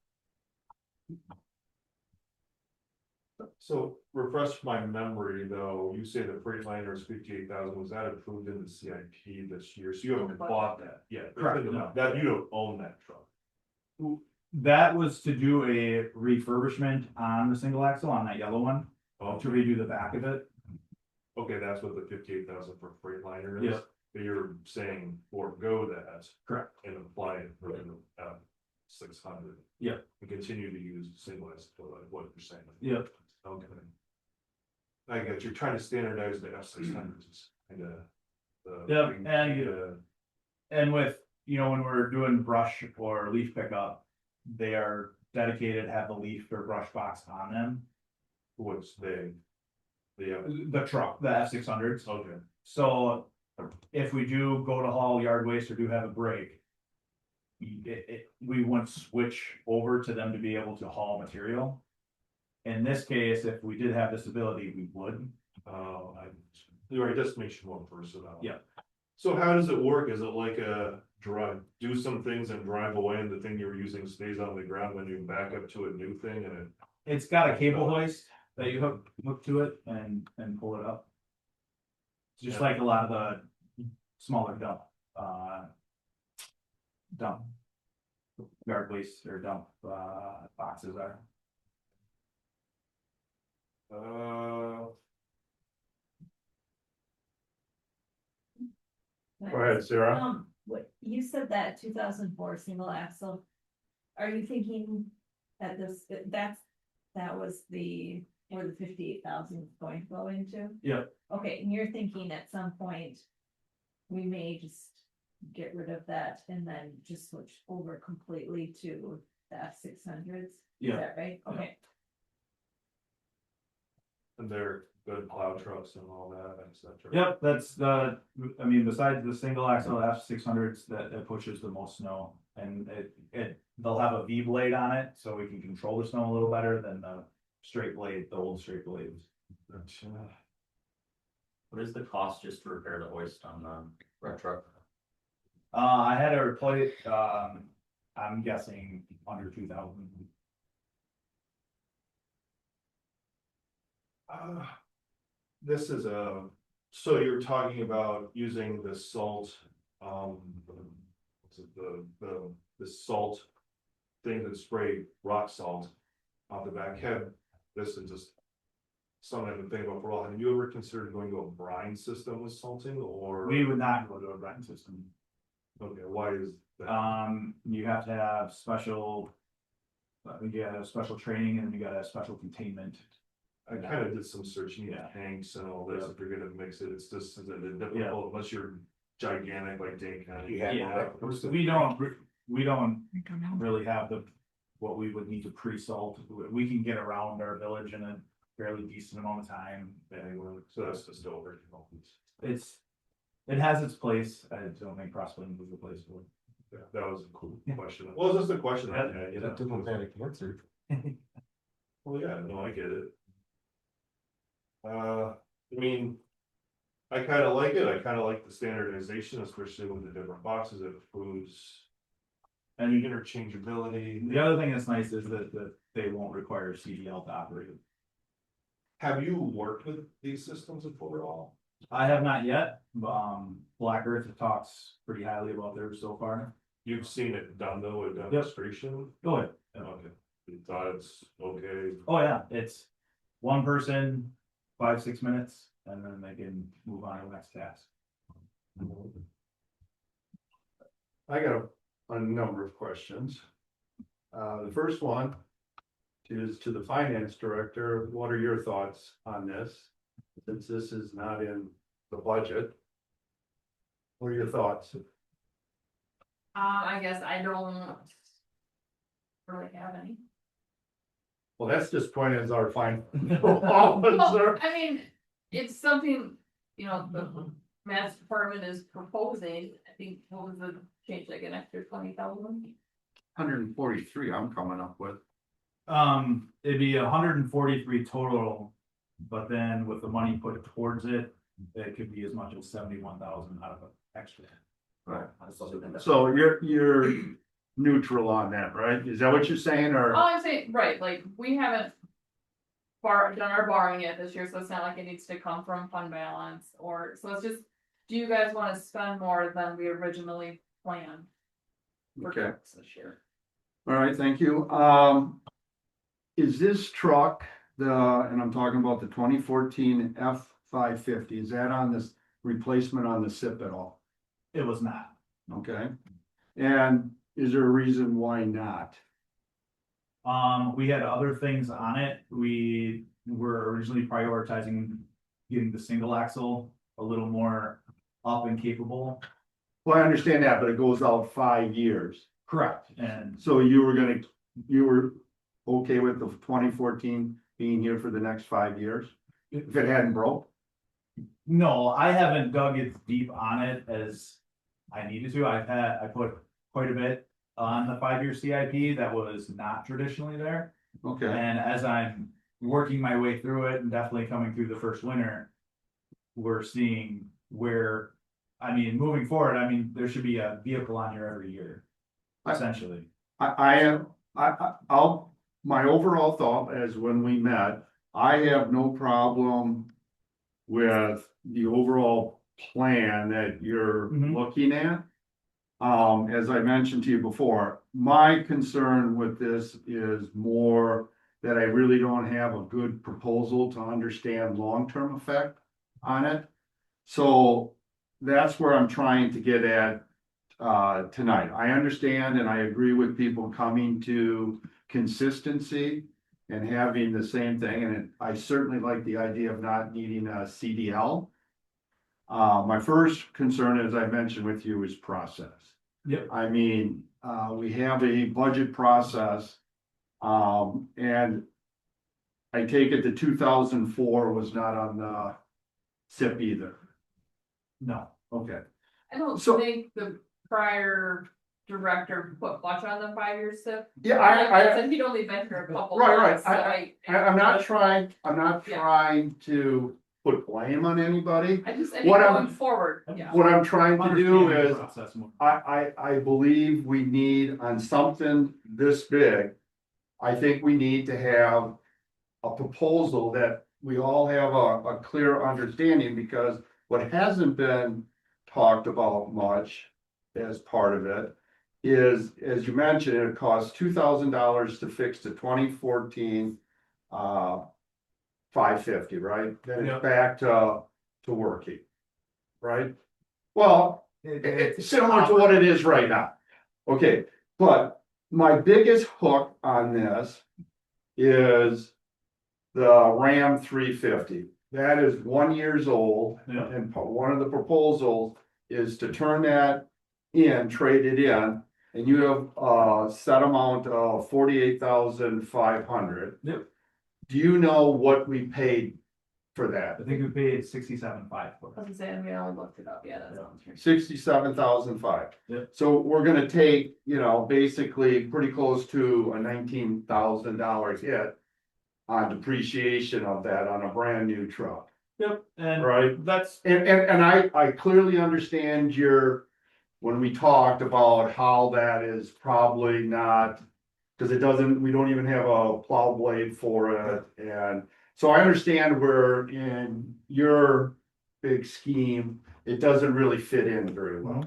So refresh my memory though, you say the Freightliner is 58,000, was that approved in the CIP this year? So you haven't bought that yet? Correct, no. That, you don't own that truck. That was to do a refurbishment on the single axle on that yellow one, to redo the back of it. Okay, that's what the 58,000 for Freightliner is. Yeah. But you're saying forego that. Correct. And apply it for the 600. Yeah. And continue to use single as what you're saying. Yeah. Okay. I got, you're trying to standardize the F600s, kind of. Yeah, and with, you know, when we're doing brush or leaf pickup, they are dedicated, have the leaf or brush box on them. What's they? The truck, the F600s. Okay. So if we do go to haul yard waste or do have a break, we wouldn't switch over to them to be able to haul material. In this case, if we did have this ability, we would. You're right, just make sure one person out. Yeah. So how does it work? Is it like a drive, do some things and drive away and the thing you're using stays on the ground when you back up to a new thing and it? It's got a cable hoist that you hook to it and pull it up. Just like a lot of the smaller dump yard waste or dump boxes are. Go ahead, Sarah. What, you said that 2004 single axle. Are you thinking that that was where the 58,000 is going to go into? Yeah. Okay, and you're thinking at some point, we may just get rid of that and then just switch over completely to the F600s? Yeah. Is that right? Okay. And they're good plow trucks and all that, et cetera. Yep, that's I mean, besides the single axle F600s that pushes the most snow, and they'll have a V blade on it, so we can control the snow a little better than the straight blade, the old straight blades. What is the cost just to repair the hoist on the red truck? I had to replace, I'm guessing under 2,000. This is so you're talking about using the salt, what's it, the salt thing that spray rock salt on the back head. This is just something I've been thinking about for a while. Have you ever considered going to a brine system with salting or? We would not go to a brine system. Okay, why is that? You have to have special, you have special training and you gotta have special containment. I kind of did some searching, Yeah. tanks and all this, if you're gonna mix it, it's just difficult Yeah. unless you're gigantic like Dane County. Yeah, we don't really have what we would need to pre-salt. We can get around our village in a fairly decent amount of time. So that's just over. It has its place. I don't think Crossland was the place for it. Yeah, that was a cool question. Well, it's just a question. Answer. Well, yeah, no, I get it. I mean, I kind of like it. I kind of like the standardization, especially with the different boxes. It proves And interchangeability. the other thing that's nice is that they won't require CDL to operate it. Have you worked with these systems before at all? I have not yet. Black Earth talks pretty highly about theirs so far. You've seen it done though, a demonstration? Go ahead. Okay, you thought it's okay? Oh, yeah, it's one person, 5-6 minutes, and then they can move on to the next task. I got a number of questions. The first one is to the finance director. What are your thoughts on this? Since this is not in the budget. What are your thoughts? I guess I don't really have any. Well, that's disappointing as our final Well, officer. I mean, it's something, you know, the mass department is proposing. I think, what was the change, like an extra 20,000? 143 I'm coming up with. It'd be 143 total, but then with the money put towards it, it could be as much as 71,000 out of extra. Right. So you're neutral on that, right? Is that what you're saying, or? All I'm saying, right, like, we haven't done our borrowing yet this year, so it's not like it needs to come from fund balance, or, so it's just, do you guys wanna spend more than we originally planned? For Okay. trucks this year? All right, thank you. Is this truck and I'm talking about the 2014 550, is that on this replacement on the SIP at all? It was not. Okay, and is there a reason why not? We had other things on it. We were originally prioritizing getting the single axle a little more up and capable. Well, I understand that, but it goes out 5 years. Correct. And So you were okay with the 2014 being here for the next 5 years? If it hadn't broke? no, I haven't dug as deep on it as I needed to. I put quite a bit on the 5-year CIP that was not traditionally there. Okay, And as I'm working my way through it and definitely coming through the first winter, we're seeing where, I mean, moving forward, I mean, there should be a vehicle on here every year, essentially. my overall thought is when we met, I have no problem with the overall plan that you're Mhm. looking at. As I mentioned to you before, my concern with this is more that I really don't have a good proposal to understand long-term effect on it. So that's where I'm trying to get at tonight. I understand and I agree with people coming to consistency and having the same thing, and I certainly like the idea of not needing a CDL. My first concern, as I mentioned with you, is process. Yep. I mean, we have a budget process, and I take it the 2004 was not on the SIP either. No. Okay, I don't So- think the prior director put much on the 5 year SIP. yeah, I, Said he'd only been here a couple Right, right. months, so I'm not trying Yeah. to put blame on anybody. I just, I think What I'm- going forward, yeah. What I'm trying to do Understand the is, process more. I believe we need on something this big. I think we need to have a proposal that we all have a clear understanding, because what hasn't been talked about much as part of it is, as you mentioned, it costs $2,000 to fix the 2014 550, right? Then Yeah. it's back to working, right? Well, it's similar to what it is right now. Okay, but my biggest hook on this is the Ram 350. That is 1 year old, Yeah. and one of the proposals is to turn that in, trade it in, and you have a set amount of 48,500. Yep. Do you know what we paid for that? I think we paid 67.5 for I it. was saying, we only looked it up, yeah, that sounds right. 67,005. Yep. So we're gonna take, basically pretty close to a $19,000 hit on depreciation of that on a brand new truck, Yep, and right? that's, And I clearly understand when we talked about how that is probably not, because we don't even have a plow blade for it, and so I understand where in your big scheme, it doesn't really fit in very well.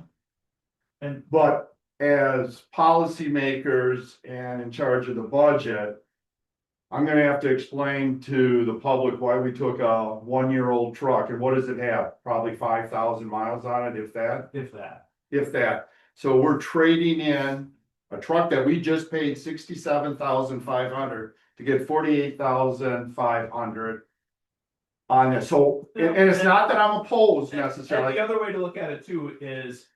And- But as policymakers and in charge of the budget, I'm gonna have to explain to the public why we took a 1 year old truck, and what does it have? Probably 5,000 miles on it, if that. if that. So we're trading in a truck that we just paid 67,500 to get 48,500 on it. So, and it's not that I'm opposed And necessarily. the other way to look at it too is,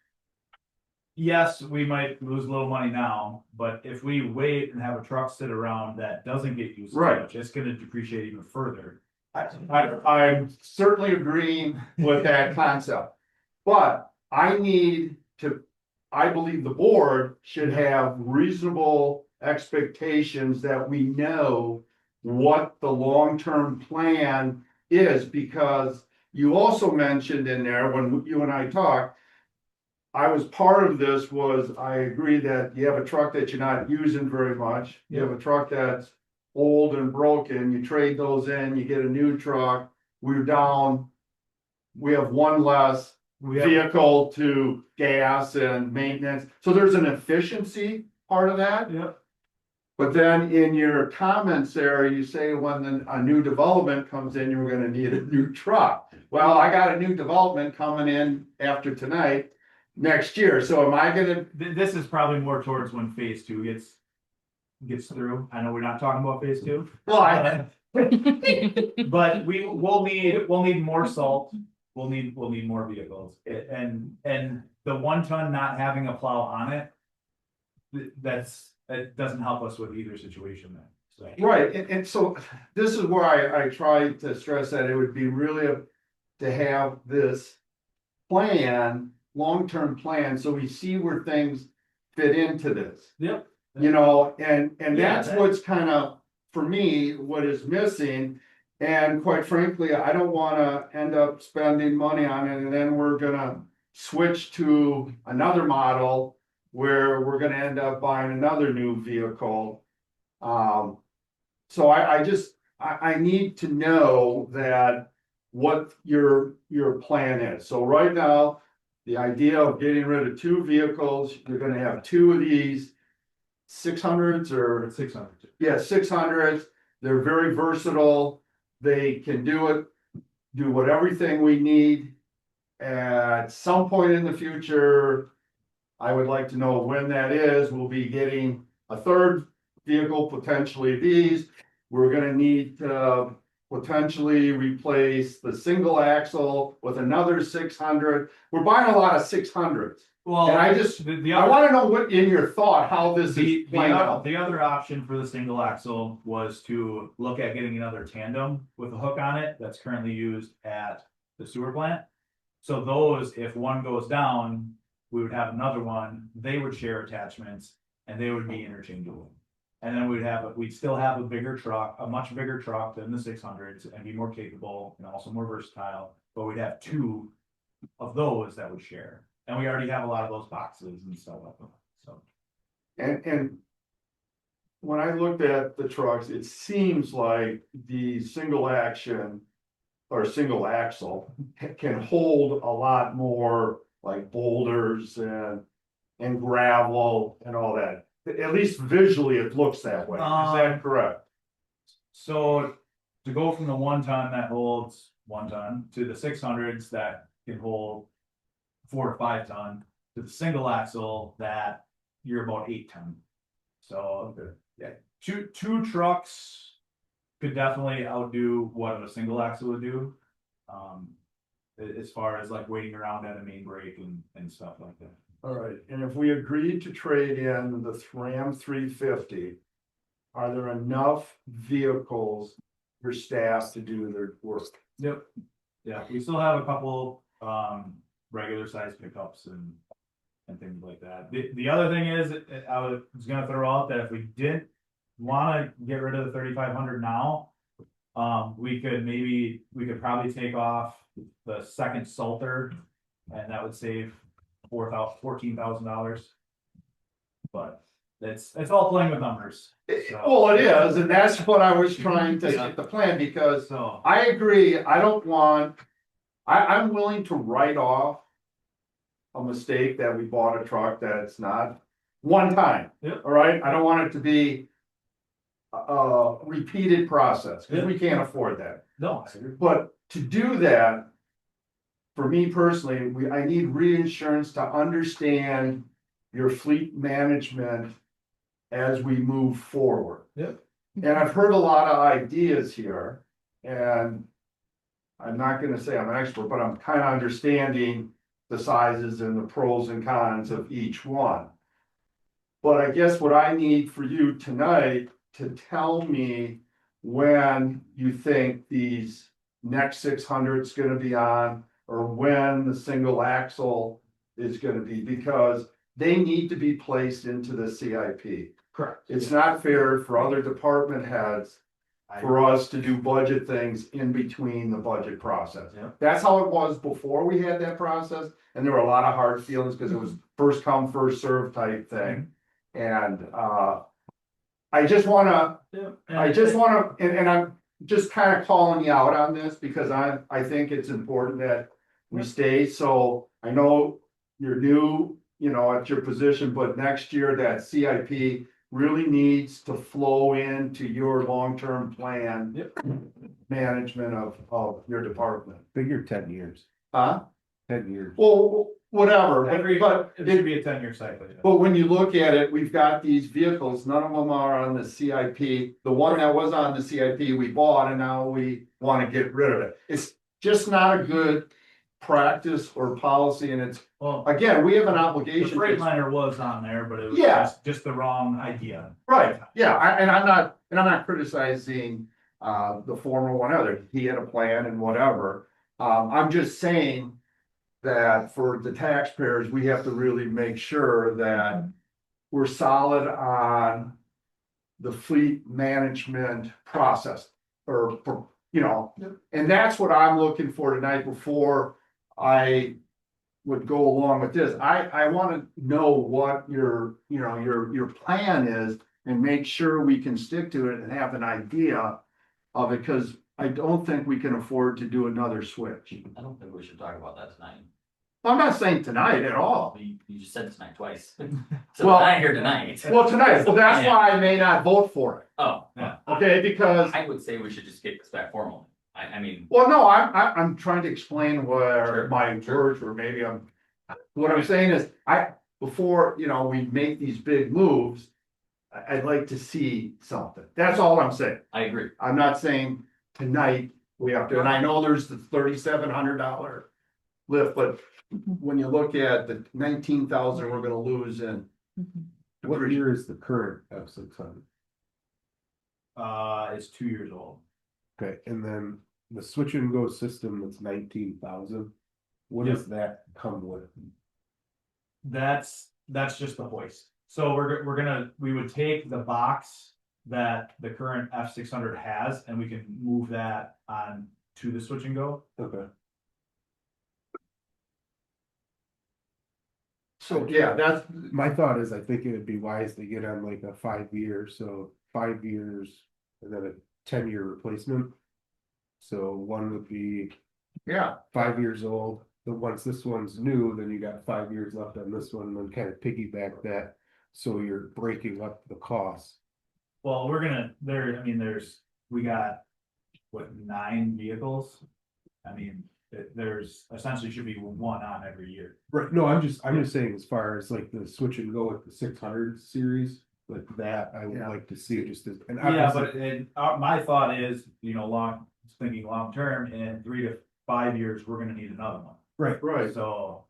yes, we might lose a little money now, but if we wait and have a truck sit around that doesn't get used as Right. much, it's gonna depreciate even further. I'm certainly agreeing with that concept. But I believe the board should have reasonable expectations that we know what the long-term plan is, because you also mentioned in there, when you and I talked, I was part of this, I agree that you have a truck that you're not using very much. You have a truck that's old and broken, you trade those in, you get a new truck, we have one less We have, vehicle to gas and maintenance, so there's an efficiency part of that. yep, But then in your comments there, you say when a new development comes in, you're gonna need a new truck. Well, I got a new development coming in after tonight, next year, so am I gonna? This is probably more towards when phase two gets through. I know we're not talking about phase two. Well, But we'll need more salt, we'll need more vehicles, and the 1 ton not having a plow on it. That doesn't help us with either situation then, so. Right, and so this is where I tried to stress that it would be really to have this plan, long-term plan, so we see where things fit into this. Yep. You know, and Yeah, that's that- what's kind of, for me, what is missing. And quite frankly, I don't wanna end up spending money on it and then we're gonna switch to another model. Where we're gonna end up buying another new vehicle. So I need to know that what your plan is. So right now, the idea of getting rid of 2 vehicles, you're gonna have 2 of these. 600s or 600. yeah, 600s, they're very versatile, they can do what everything we need. At some point in the future, I would like to know when that is, we'll be getting a 3rd vehicle, potentially these. We're gonna need to potentially replace the single axle with another 600, we're buying a lot of 600s. Well, And I just, the I other, wanna know what in your thought, how this the, is playing out. the other option for the single axle was to look at getting another tandem with a hook on it that's currently used at the sewer plant. So those, if one goes down, we would have another one, they would share attachments and they would be interchangeable. And then we'd still have a bigger truck, a much bigger truck than the 600s and be more capable and also more versatile, but we'd have 2 of those that would share. And we already have a lot of those boxes and stuff like that, so. And when I looked at the trucks, it seems like the single action or single axle can hold a lot more like boulders and gravel and all that. At least visually, it looks that way. Is that correct? So to go from the 1 ton that holds 1 ton to the 600s that can hold 4 to 5 ton to the single axle that you're about 8 ton. So yeah, two trucks could definitely outdo what a single axle would do. As far as like waiting around at a main break and stuff like that. All right, and if we agreed to trade in the Ram 350, are there enough vehicles for staff to do their work? Yep. Yeah, we still have a couple regular size pickups and things like that. The other thing is, I was gonna throw out that if we didn't wanna get rid of the 3500 now, we could probably take off the second Salter and that would save $14,000. But it's all playing with numbers. So. Well, it is, and that's what I was trying to get the plan, because So, I agree, I'm willing to write off a mistake that we bought a truck that's not one time. Yep. All right, I don't want it to be a repeated process, because we can't afford that. no, I agree. But to do that, for me personally, I need reinsurance to understand your fleet management as we move forward. Yep. And I've heard a lot of ideas here, and I'm not gonna say I'm an expert, but I'm kind of understanding the sizes and the pros and cons of each one. But I guess what I need for you tonight to tell me when you think these next 600 is gonna be on, or when the single axle is gonna be, because they need to be placed into the CIP. Correct. It's not fair for other department heads for us to do budget things in between the budget process. Yeah. That's how it was before we had that process, and there were a lot of hard feelings because it was first come, first served type thing. And I just wanna, and I'm just kind of calling you out on this because I think it's important that we stay. So I know you're new, at your position, but next year that CIP really needs to flow into your long-term plan. Management of your department. Figure 10 years, Huh? 10 years. Well, whatever, but It should be a 10-year cycle. yeah. but when you look at it, we've got these vehicles, none of them are on the CIP. The one that was on the CIP, we bought and now we wanna get rid of it. It's just not a good practice or policy and it's, Well, again, we have an the obligation. to- Freightliner was on there, but it was Yeah. just the wrong idea. Right, yeah, and I'm not criticizing the former one either, he had a plan and whatever. I'm just saying that for the taxpayers, we have to really make sure that we're solid on the fleet management process, or, you know, and that's what I'm looking for tonight before I would go along with this. I wanna know what your, you know, your plan is and make sure we can stick to it and have an idea of it, cause I don't think we can afford to do another switch. I don't think we should talk about that tonight. I'm not saying tonight at all. You just said tonight twice. So Well- we're not here tonight. Well, tonight, well, that's Yeah. why I may not vote for it, Oh, okay, because, I would say we should just kick this back formally. I mean, well, no, I'm trying to explain where Sure, my sure. words were, maybe what I'm saying is, before, you know, we make these big moves, I'd like to see something, that's all I'm saying. I agree. I'm not saying tonight we have to, and I know there's the $3,700 lift, but when you look at the 19,000 we're gonna lose in. What year is the current F600? It's 2 years old. Okay, and then the switch and go system that's 19,000. What does that come with? That's just the hoist. So we would take the box that the current F600 has and we can move that on to the switch and go. Okay. So, yeah, that's, My thought is, I think it would be wise to get on like a 5 year, so 5 years and then a 10-year replacement. So one would be yeah, 5 years old. Then once this one's new, then you got 5 years left on this one, and then kind of piggyback that. So you're breaking up the cost. Well, we got, what, 9 vehicles? I mean, there's essentially should be one on every year. Right, no, I'm just saying as far as like the switch and go with the 600 series, like that, I would Yeah. like to see it just as. And Yeah, obviously- but my thought is, thinking long term, in 3 to 5 years, we're gonna need another one. right. So,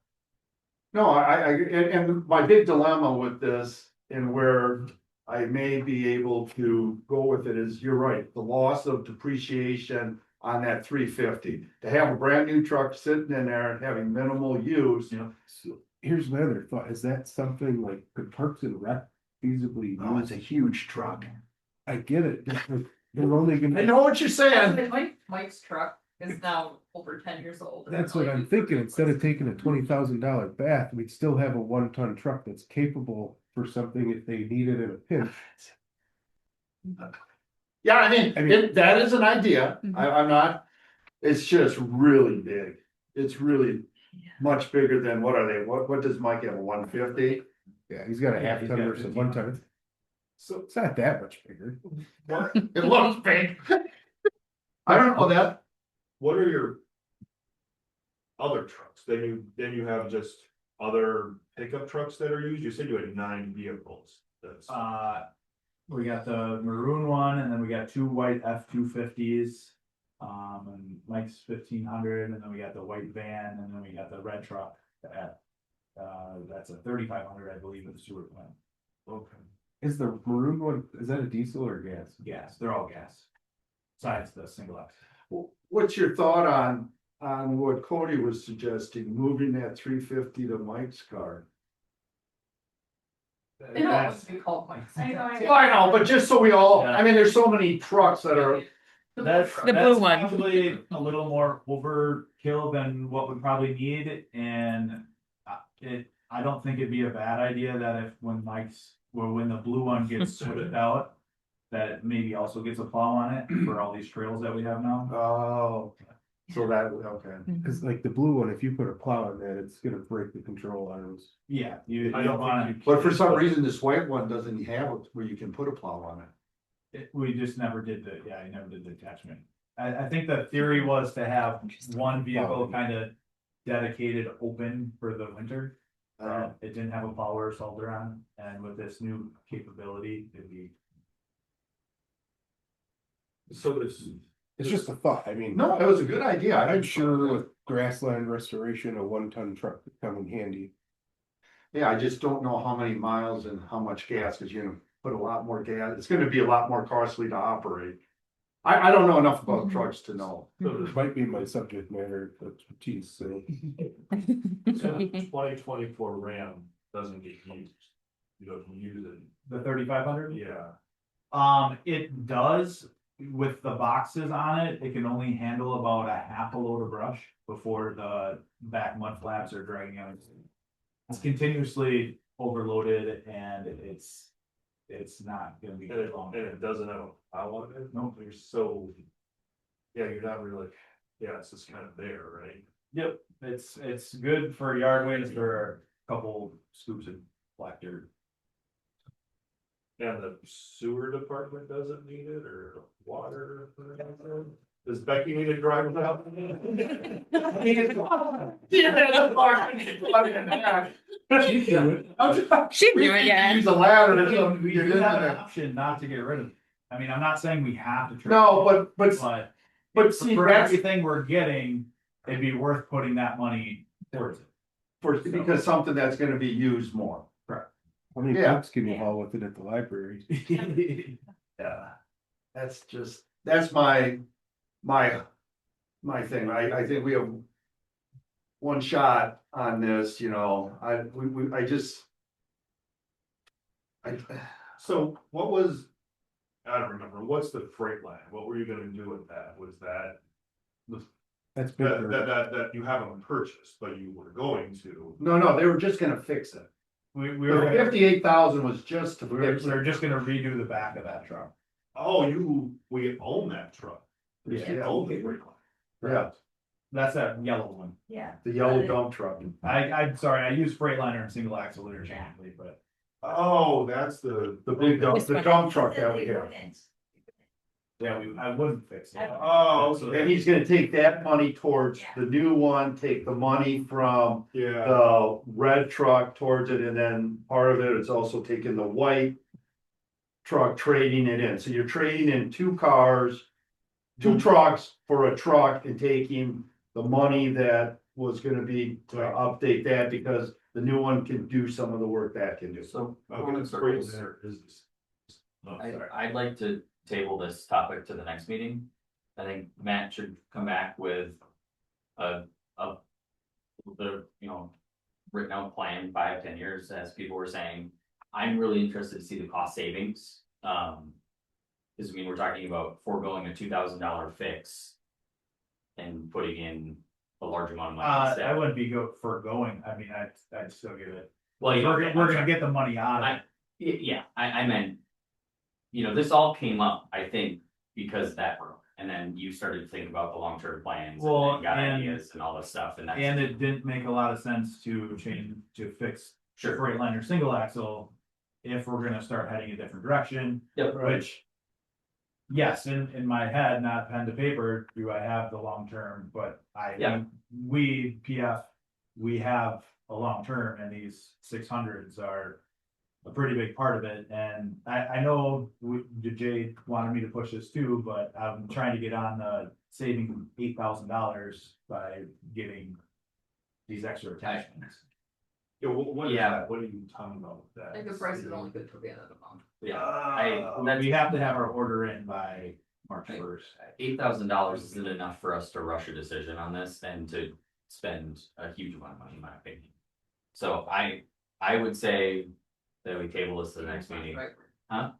No, and my big dilemma with this and where I may be able to go with it is, you're right, the loss of depreciation on that 350. To have a brand new truck sitting in there and having minimal use. So here's my other thought, is that something like could Parks and Rec feasibly? Oh, it's a huge truck. I get it, they're only gonna. I know what you're saying. Mike's truck is now over 10 years old. That's what I'm thinking, instead of taking a $20,000 bath, we'd still have a 1-ton truck that's capable for something if they need it in a pinch. Yeah, I mean, that is an idea. Mhm. I'm not, it's just really big. It's really much bigger than, what are they? What does Mike have, a 150? Yeah, he's got a Yeah, half he's ton got versus a 15. 1-ton. So It's not that much bigger. it looks big. I don't know that. What are your other trucks? Then you have just other pickup trucks that are used? You said you had 9 vehicles. That's, we got the maroon one, and then we got 2 white F-250s. And Mike's 1500, and then we got the white van, and then we got the red truck at, that's a 3500, I believe, in the sewer plant. okay. Is the maroon one, is that a diesel or gas? Gas, they're all gas. Besides the single X. What's your thought on what Cody was suggesting, moving that 350 to Mike's car? They don't want to be called Mike's. Well, I know, but just so we all, I mean, there's so many trucks that are, That's The blue one. Probably a little more overkill than what we probably need, and I don't think it'd be a bad idea that if when the blue one gets switched out, that it maybe also gets a plow on it for all these trails that we have now. oh, So that, okay. Cause like the blue one, if you put a plow on that, it's gonna break the control arms. Yeah, you I don't don't wanna, think you. But for some reason, this white one doesn't have it where you can put a plow on it. we just never did I never did the attachment. I think the theory was to have one vehicle kind of dedicated open for the winter. It didn't have a power solder on, and with this new capability, it'd be. So It's just a thought, I mean. No, it was a good idea. I'm sure with grassland restoration, a 1-ton truck would come in handy. Yeah, I just don't know how many miles and how much gas, cause you're gonna put a lot more gas, it's gonna be a lot more costly to operate. I don't know enough about trucks to know. It might be my subject matter expertise, so. twenty 24 Ram doesn't get used. You don't use it. The 3500? Yeah. It does, with the boxes on it, it can only handle about a half a load of brush before the back mud flaps are dragging out. It's continuously overloaded and it's not gonna be And long. it doesn't have a plow on it. No, you're so. Yeah, you're not really, yeah, it's just kind of there, right? Yep, it's good for yard waste for a couple scoops of black dirt. And the sewer department doesn't need it, or water? Or anything? Does Becky need to drive it out? She'd do it, yeah. Use a ladder or something. We to do get have into an that. option not to get rid of it. I mean, I'm not saying we have to. trade No, it, but But see, for that's everything we're getting, it'd be worth putting that money towards it. because something that's gonna be used more. How many Yeah. bucks can you haul with it at the library? Yeah. That's my thing. I think we have one shot on this, you know, I just. So what was, I don't remember, what's the freight line? What were you gonna do with that? Was that? That's big. That you haven't purchased, but you were going to. No, they were just gonna fix it. We The were, 58,000 was just to we were fix we were it. just gonna redo the back of that truck. Oh, we own that truck. We Yeah. own the freight line. Yeah, That's that yellow one. Yeah. the yellow dump truck. I'm sorry, I use Freightliner and single axle interchangeably, but. Oh, that's the. The big dump, the dump truck that we have. Yeah, I wouldn't fix it. Oh, okay. And he's gonna take that money towards the new one, take the money from Yeah, the red truck towards it, and then part of it is also taking the white truck, trading it in. So you're trading in two cars, two trucks for a truck, and taking the money that was gonna be to update that, because the new one can do some of the work that can do. So. okay, freight there is this. Oh, sorry. I'd like to table this topic to the next meeting. I think Matt should come back with a written out plan, 5-10 years, as people were saying. I'm really interested to see the cost savings. Because I mean, we're talking about foregoing a $2,000 fix and putting in a large amount of money I instead. wouldn't be foregoing, I mean, I'd still give it. Well, you know, We're gonna get the money out of it. Yeah, I meant, this all came up, I think, because that broke. And then you started to think about the long-term plans and Well, then got and- ideas and all this stuff, and that's. And it didn't make a lot of sense to fix Sure. Freightliner single axle if we're gonna start heading a different direction, Yep. which. Yes, in my head, not pen to paper, do I have the long term, but Yeah. we PF, we have a long term and these 600s are. A pretty big part of it, and I know Jay wanted me to push this too, but I'm trying to get on the saving $8,000 by getting. These extra attachments. Yeah, what is Yeah. that? What are you talking about with that? I think the price is only good for the end of the month. Yeah, We have to have our order in by March 1st. $8,000 isn't enough for us to rush a decision on this and to spend a huge amount of money, in my opinion. So I would say that we table this to the next meeting. Huh?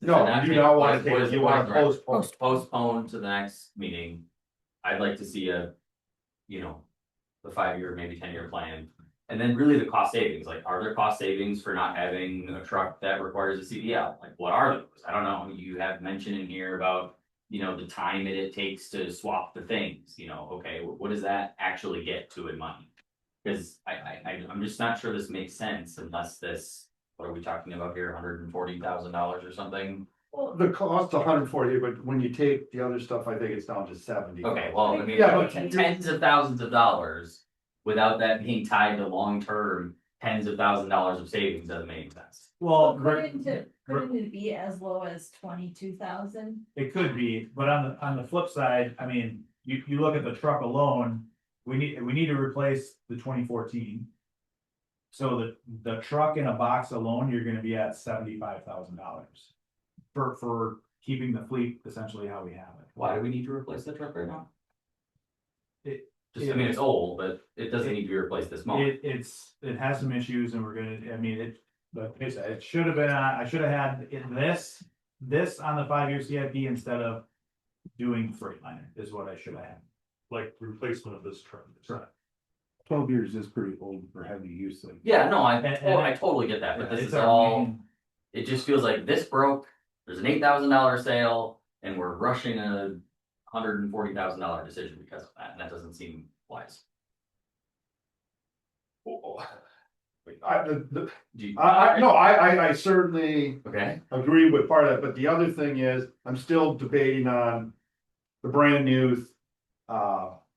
No, you do not want to What take, is you the want to board's postpone. Postpone to the next meeting. I'd like to see the 5-year, maybe 10-year plan. And then really the cost savings, like, are there cost savings for not having a truck that requires a CDL? Like, what are those? I don't know. You have mentioned in here about, you know, the time it takes to swap the things, you know, okay, what does that actually get to in money? Cause I'm just not sure this makes sense unless this, what are we talking about here, $140,000 or something? Well, the cost $140, but when you take the other stuff, I think it's down to 70. Okay, well, I mean, Yeah, but- tens of thousands of dollars, without that being tied to long-term, tens of $1,000s of savings doesn't make sense. Well, Couldn't it be as low as 22,000? it could be, but on the flip side, I mean, you look at the truck alone, we need to replace the 2014. So the truck in a box alone, you're gonna be at $75,000. For keeping the fleet essentially how we have it. Why do we need to replace the truck right now? It- Just, I mean, it's old, but it doesn't need to be replaced this moment. It has some issues and we're gonna, I mean, but it should have been, I should have had this on the 5-year CIP instead of doing Freightliner is what I should have had. Like replacement of this truck. Right. 12 years is pretty old for heavy use. Like, Yeah, no, And- I totally get that, but this It's is our all, main- it just feels like this broke, there's an $8,000 sale, and we're rushing a $140,000 decision because of that, and that doesn't seem wise. Do you- I certainly Okay, agree with part of it, but the other thing is, I'm still debating on the brand new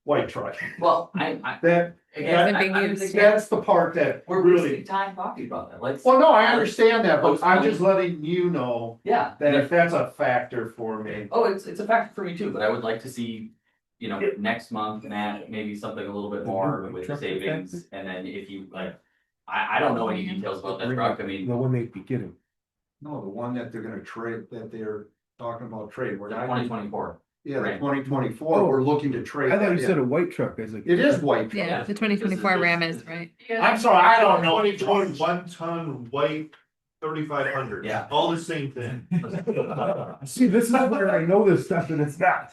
white truck. well, I, That, again, Hasn't been I'm used thinking, that's the part that we're really, wasting time talking about that, like, well, no, I understand that, but I'm just letting you know yeah. that if that's a factor for me. Oh, it's a factor for me too, but I would like to see, you know, next month, Matt, maybe something a little bit more with the savings, and then if you like. I don't know any details about that truck, I mean, the one they'd be getting. No, the one that they're gonna trade, that they're talking about trade, we're not. 2024. Yeah, the Ram. 2024, we're looking to trade. I thought you that, said yeah. a white truck. I was like, It is white. Yeah, the 2024 Ram is, right? I'm sorry, I don't know. 2021 ton white 3,500. Yeah. All the same thing. See, this is where I know this stuff and it's not.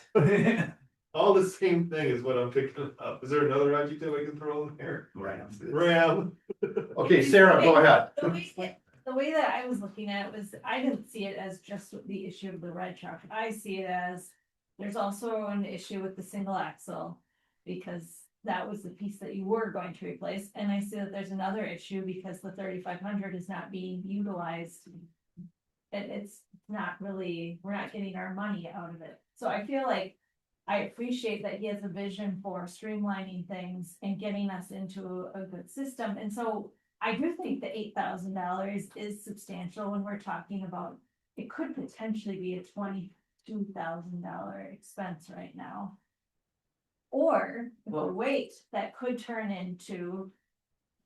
All the same thing is what I'm picking up. Is there another adjective I can throw in there? Ram. Okay, Sarah, go ahead. The way that I was looking at it was, I didn't see it as just the issue of the red truck. I see it as, there's also an issue with the single axle. Because that was the piece that you were going to replace, and I see that there's another issue because the 3,500 is not being utilized. And it's not really, we're not getting our money out of it, so I feel like. I appreciate that he has a vision for streamlining things and getting us into a good system, and so. I do think the $8,000 is substantial when we're talking about, it could potentially be a $22,000 expense right now. Or if we wait, that could turn into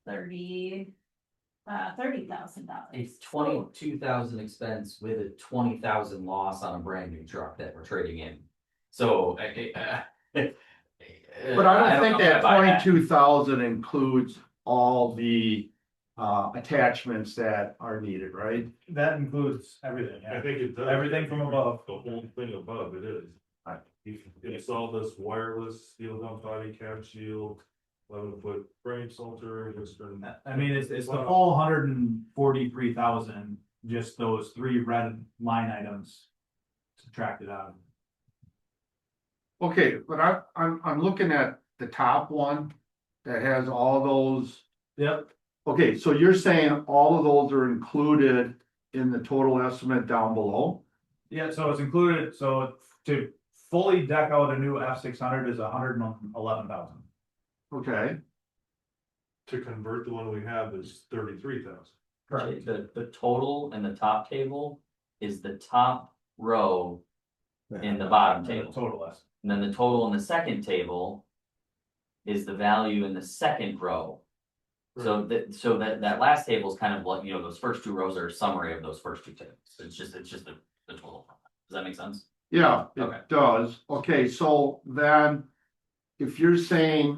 $30,000. It's 22,000 expense with a 20,000 loss on a brand new truck that we're trading in. So, But I don't think know if that I buy that. 22,000 includes all the attachments that are needed, right? That includes everything, I yeah. think it does. Everything from above. The whole thing above, it is. It's all this wireless steel dump body cab shield, 11-foot frame salter, Western. I mean, it's the full 143,000, just those 3 red line items subtracted out. Okay, but I'm looking at the top one that has all those. Yep. Okay, so you're saying all of those are included in the total estimate down below? Yeah, so it's included, so to fully deck out a new F600 is 111,000. Okay, To convert the one we have is 33,000. Right, the total in the top table is the top row in the bottom table. Total estimate. And then the total in the second table is the value in the second row. So that last table is kind of like, you know, those first 2 rows are a summary of those first 2 tables. It's just the total. Does that make sense? yeah, Okay. it does. Okay, so then if you're saying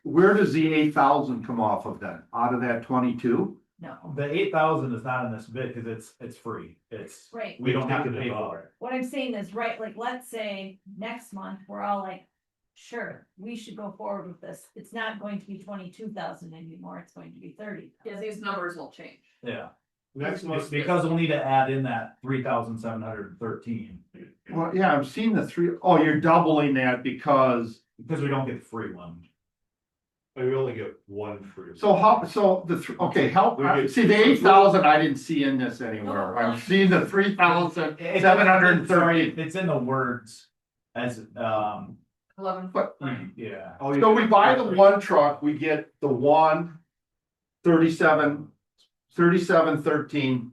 where does the 8,000 come off of then? Out of that 22? No, The 8,000 is not in this bid because it's free. It's, right, we don't have to Taking it pay off. for it. what I'm saying is, right, like, let's say next month, we're all like. Sure, we should go forward with this, it's not going to be 22,000 anymore, it's going to be 30. Yeah, these numbers will change. Yeah. Next month. Because we'll need to add in that 3,713, Well, yeah, I've seen the three. Oh, you're doubling that because, because we don't get the free one. We only get one free. so how, so okay, help, We get- see, the 8,000 I didn't see in this anywhere. I'm seeing the 3,730. Sorry, it's in the words as, 11. But, yeah. so we buy the one truck, we get the one 3713.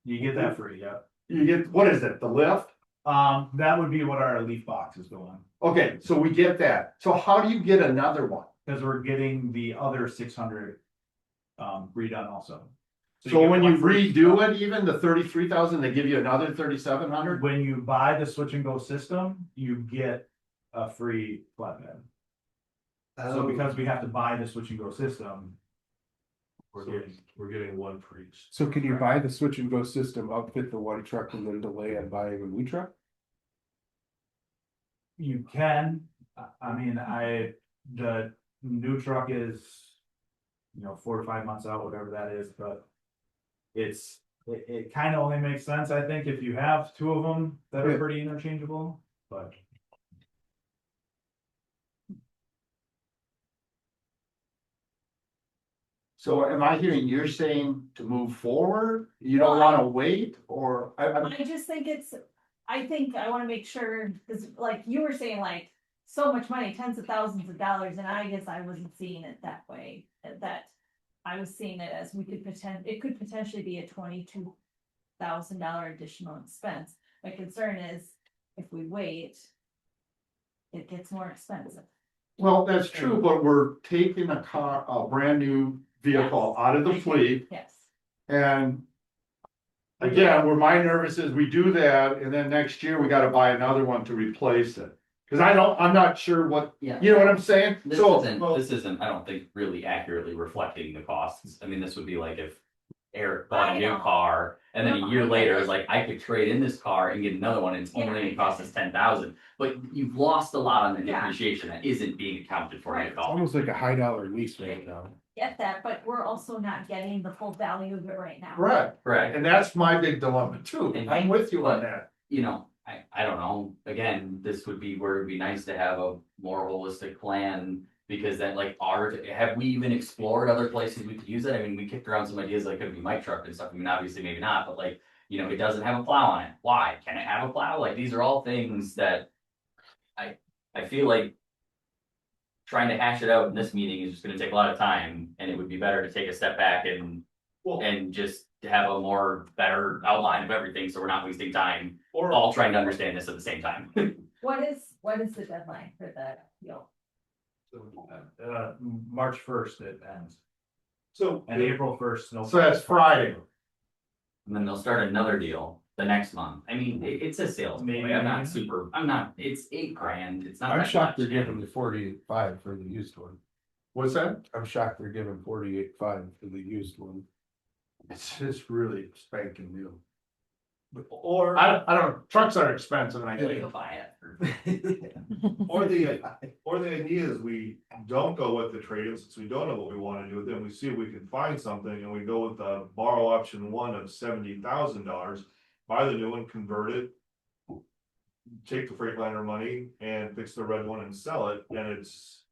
You get that free, yeah. You get, what is it, the lift? That would be what our leaf box is going, Okay, so we get that. So how do you get another one? because we're getting the other 600 redone also. So get when you one free redo truck. it, even the 33,000, they give you another 3,700? When you buy the switch and go system, you get a free flatbed. So because we have to buy the switch and go system. We're getting one for each. So can you buy the switch and go system, outfit the one truck and then delay on buying a new truck? You can, I mean, the new truck is, 4 to 5 months out, whatever that is, but. It kind of only makes sense, I think, if you have two of them that are Yeah. pretty interchangeable, but. So am I hearing you're saying to move forward? You don't Well, wanna wait or I just think I think I wanna make sure, cause like you were saying, like, so much money, tens of thousands of dollars, and I guess I wasn't seeing it that way. That I was seeing it as it could potentially be a $22,000 additional expense. My concern is if we wait, it gets more expensive. well, that's true, but we're taking a brand new vehicle out of the fleet Yes. and. Again, where my nervous is we do that and then next year we gotta buy another one to replace it. Cause I'm not sure what, Yeah. you know what I'm saying? This So, isn't, I don't think, really accurately reflecting the costs. I mean, this would be like if Eric bought I a new know. car and then No, a year I get later it. is like, I could trade in this car and get another one and it's Yeah, only I gonna get cost us 10,000. But you've lost a lot on the Yeah. depreciation that isn't being accounted for in the Right. It's cost. almost like a high dollar lease right now. Get that, but we're also not getting the full value of it right now. correct, Correct. and that's my big dilemma too. And- I'm with you on that. You know, I don't know, again, this would be where it'd be nice to have a more holistic plan. Because then like have we even explored other places we could use it? I mean, we kicked around some ideas like could be mic truck and stuff. I mean, obviously maybe not, but like, it doesn't have a plow on it. Why? Can it have a plow? Like, these are all things that I feel like trying to hash it out in this meeting is just gonna take a lot of time and it would be better to take a step back and just have a more better outline of everything. So we're not wasting time Or all trying to understand this at the same time. What is the deadline for the deal? March 1st it ends, so. and April 1st. So that's Friday. And then they'll start another deal the next month. I mean, it's a sales. Maybe. It's $8,000. It's not. I'm that shocked they're much. giving the 48.5 for the used one. What's that? I'm shocked they're giving 48.5 for the used one. It's really spanking new. Or, I don't, trucks are expensive and I You'll think. buy it. or the idea is we don't go with the trade-in since we don't know what we wanna do with it. And we see if we can find something and we go with the borrow option one of $70,000. Buy the new one, convert it. Take the Freightliner money and fix the red one and sell it, and it's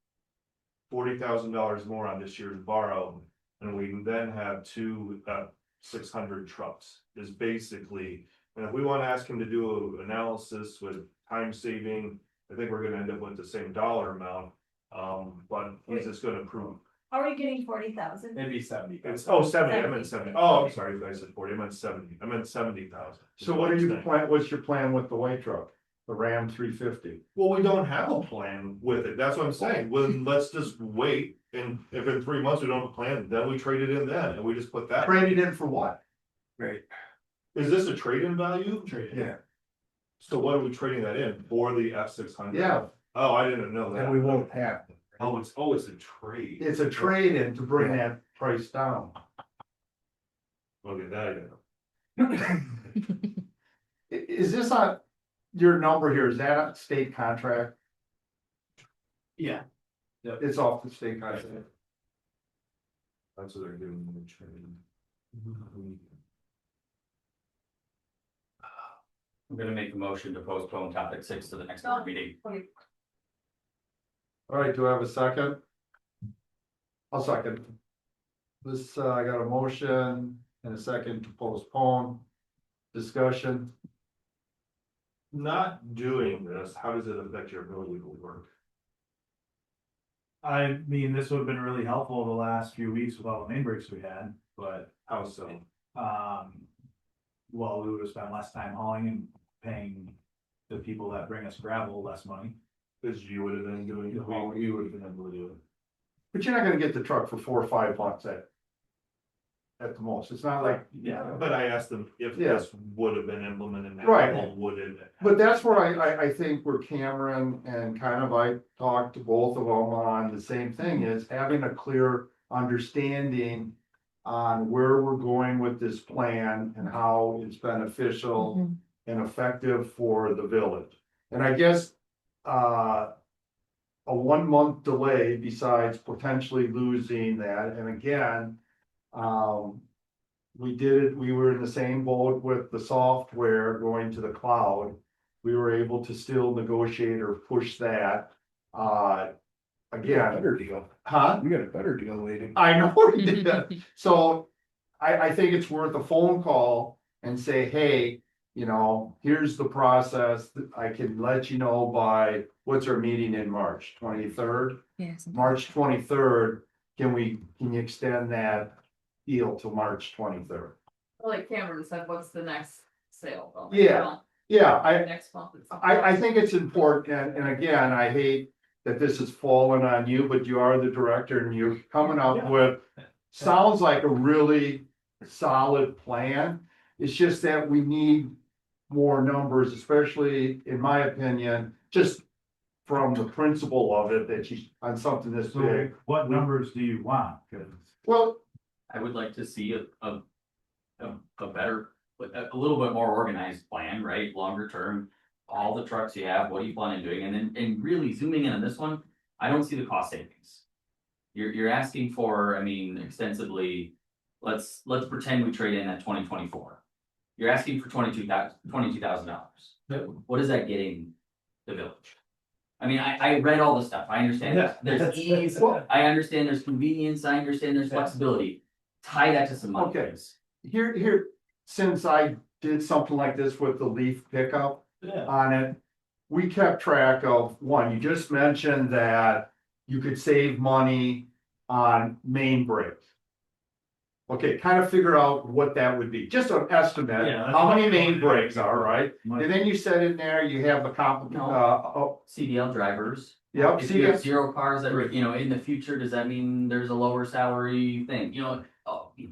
$40,000 more on this year's borrow. And we then have two 600 trucks is basically, and if we wanna ask him to do an analysis with time saving. I think we're gonna end up with the same dollar amount, but he's just gonna prove. How are you getting 40,000? Maybe 70. It's, 70, I meant 70. Oh, I'm sorry, I said 40, I meant 70, I meant 70,000. So what's your plan with the white truck? The Ram 350? Well, we don't have a plan with it, that's what I'm saying, well, let's just wait, and if in 3 months we don't have a plan, then we trade it in then, and we just put that. Traded in for what? Right. Is this a trade-in value? Yeah. So what are we trading that in, for the F600? Yeah, Oh, I didn't know that. And we won't have. them. Oh, it's a trade. it's a trade-in to bring that price down. Okay, that I know. Is this on, your number here, is that a state contract? Yeah. It's off the state contract. That's what they're doing in the trade. I'm gonna make a motion to postpone topic 6 to the next board meeting. Okay. All right, do I have a second? I'll second. This, I got a motion and a second to postpone. Discussion. Not doing this, how does it affect your ability to work? I mean, this would have been really helpful the last few weeks with all the main breaks we had, but, How so? well, we would have spent less time hauling and paying the people that bring us gravel less money. Cause you would have been doing, you would have been able to do it. But you're not gonna get the truck for 4 or 5 months at the most. It's not like. Yeah, but I asked them if Yeah. this would have been implemented now, Right. would it? But that's where I think where Cameron and kind of I talked to both of them on the same thing is having a clear understanding on where we're going with this plan and how it's beneficial and effective for the village. And I guess, a 1 month delay besides potentially losing that, and again, we were in the same boat with the software going to the cloud. We were able to still negotiate or push that, again, Better deal. huh? We got a better deal waiting. I know we did. So I think it's worth a phone call and say, hey, you know, here's the process. I can let you know by, what's our meeting in March, 23rd? Yes. March 23rd, can you extend that deal to March 23rd? Like Cameron said, what's the next sale? Well, Yeah. Yeah, Next month. it's- I think it's important, and again, I hate that this has fallen on you, but you are the director and you're coming up with. Sounds like a really solid plan. It's just that we need more numbers, especially in my opinion, just from the principle of it, that you, on something this So big. what numbers do you want? 'Cause Well, I would like to see a better, a little bit more organized plan, right, longer term. All the trucks you have, what do you plan on doing, and then, and really zooming in on this one, I don't see the cost savings. You're asking for, I mean, extensively, let's pretend we trade in at 2024. You're asking for $22,000. What is that getting the village? I mean, I read all the stuff, I understand, there's ease, I understand there's convenience, I understand there's flexibility. Tie that to some money. Okay. Here, since I did something like this with the leaf pickup on it, we kept track of, one, you just mentioned that you could save money on main brakes. Okay, kind of figure out what that would be, just an estimate, Yeah, that's how many what- main brakes are, right? my- And then you said in there, you have a CDL drivers. yep, If you have see, 0 cars that are, you know, in the future, does that mean there's a lower salary thing, you know?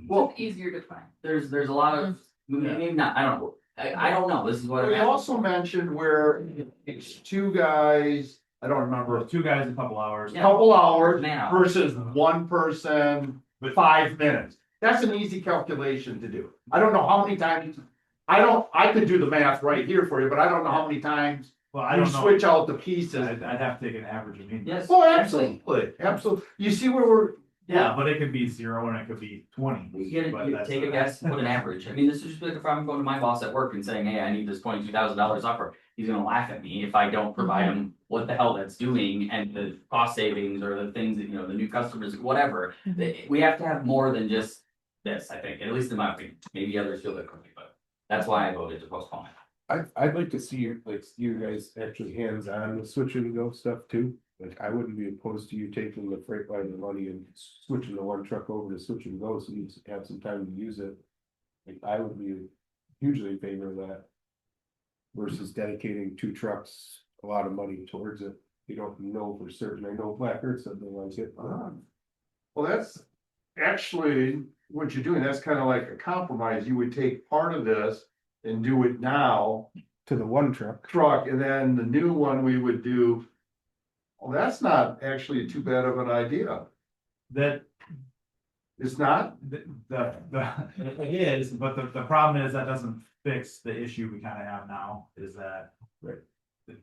well, It's easier to find. There's a lot of, maybe not, I don't know, I don't know, this is what. we also mentioned where it's 2 guys, I don't remember, 2 guys, a couple hours. Yeah. couple hours Man. versus 1 person, 5 minutes. That's an easy calculation to do. I don't know how many times, I could do the math right here for you, but I don't know how many times Well, I you don't know. switch out the pieces. I'd have to take an average of mean. Yes. Oh, absolutely, absolutely. You see where we're, Yeah, but it could be 0 and it could be 20. You get but it, you that's take a the- guess, put an average, I mean, this is just like if I'm going to my boss at work and saying, hey, I need this $22,000 offer. He's gonna laugh at me if I don't provide him what the hell that's doing and the cost savings or the things that, you know, the new customers, whatever. We have to have more than just this, I think, at least in my opinion, maybe others feel differently, but that's why I voted to postpone it. I'd like to see you, like, you guys actually hands-on with switch and go stuff too. Like, I wouldn't be opposed to you taking the freight line money and switching the one truck over to switch and go, so you have some time to use it. Like, I would be hugely in favor of that. Versus dedicating 2 trucks, a lot of money towards it. You don't know for certain. I know Black Earth said they like it. well, that's actually what you're doing. That's kind of like a compromise. You would take part of this and do it now, To the one truck. truck, and then the new one we would do. Well, that's not actually too bad of an idea. That, It's not? it is, but the problem is that doesn't fix the issue we kind of have now, is that.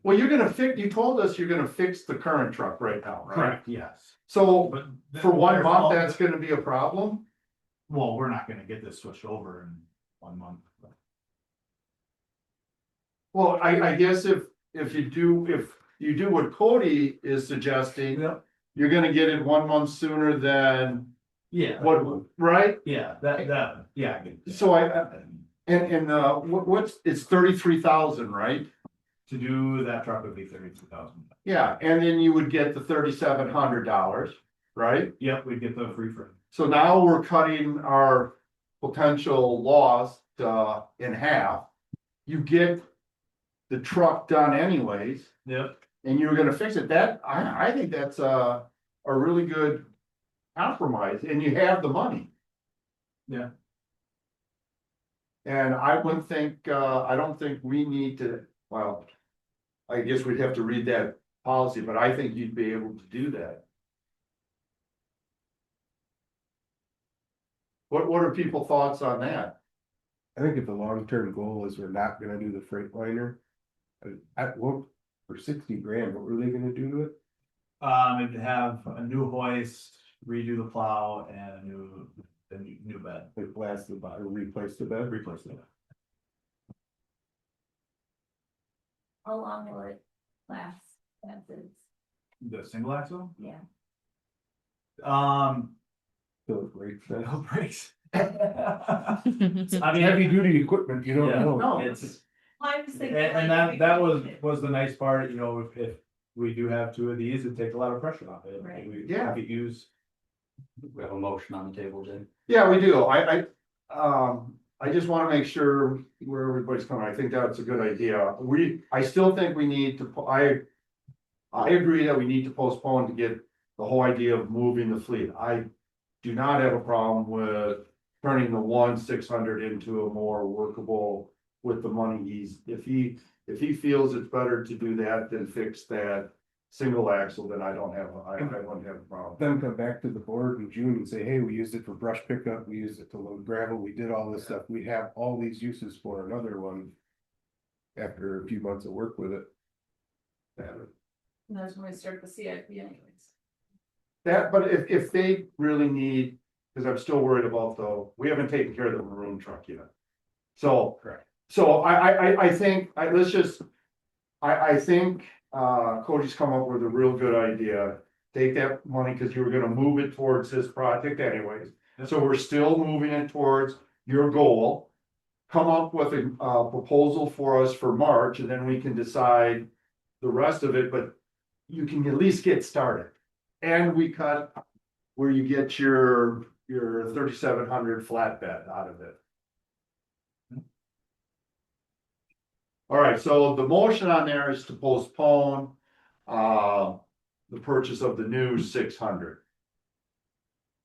Well, you're gonna fix, you told us you're gonna fix the current truck right now, right? Correct, yes. So But for 1 there's month, all- that's gonna be a problem? well, we're not gonna get this switched over in 1 month. Well, I guess if you do what Cody is suggesting, you're gonna get it 1 month sooner than Yeah. what, right? Yeah, yeah, I get it. So what's, it's 33,000, right? To do that truck would be 32,000. Yeah, and then you would get the $3,700, right? Yep, we'd get the free frame. So now we're cutting our potential loss in half. You get the truck done anyways, Yep. and you're gonna fix it. That, I think that's a really good compromise, and you have the money. Yeah. And I wouldn't think, I don't think we need to, well, I guess we'd have to read that policy, but I think you'd be able to do that. What are people's thoughts on that? I think if the long-term goal is we're not gonna do the Freightliner. Well, for 60 grand, what were they gonna do to it? It'd have a new hoist, redo the plow and a new bed. Like blast the body, replace the bed? Replace it. How long will it last? As it's, The single axle? yeah. So it breaks then. No brakes. I It's mean, heavy duty equipment, you don't Yeah. know. No, it's, Well, I was thinking. and like, that was the nice part, you know, if we do have two of these, it takes a lot of pressure off it. Right. We Yeah. could use. We have a motion on the table, Jay. Yeah, we do. I just wanna make sure where everybody's coming. I think that's a good idea. I still think we need to, I agree that we need to postpone to get the whole idea of moving the fleet. I do not have a problem with turning the 1,600 into a more workable with the money if he feels it's better to do that than fix that single axle, then I wouldn't have a problem. Then come back to the board in June and say, hey, we used it for brush pickup, we used it to load gravel, we did all this stuff, we have all these uses for another one. After a few months of work with it. And that's when we start the CIP anyways. But if they really need, because I'm still worried about we haven't taken care of the maroon truck yet. So. Correct. So I think, I think, Cody's come up with a real good idea. Take that money, because you were gonna move it towards this project anyways. So we're still moving it towards your goal. Come up with a proposal for us for March, and then we can decide the rest of it, but you can at least get started. And we cut where you get your 3,700 flatbed out of it. All right, so the motion on there is to postpone the purchase of the new 600.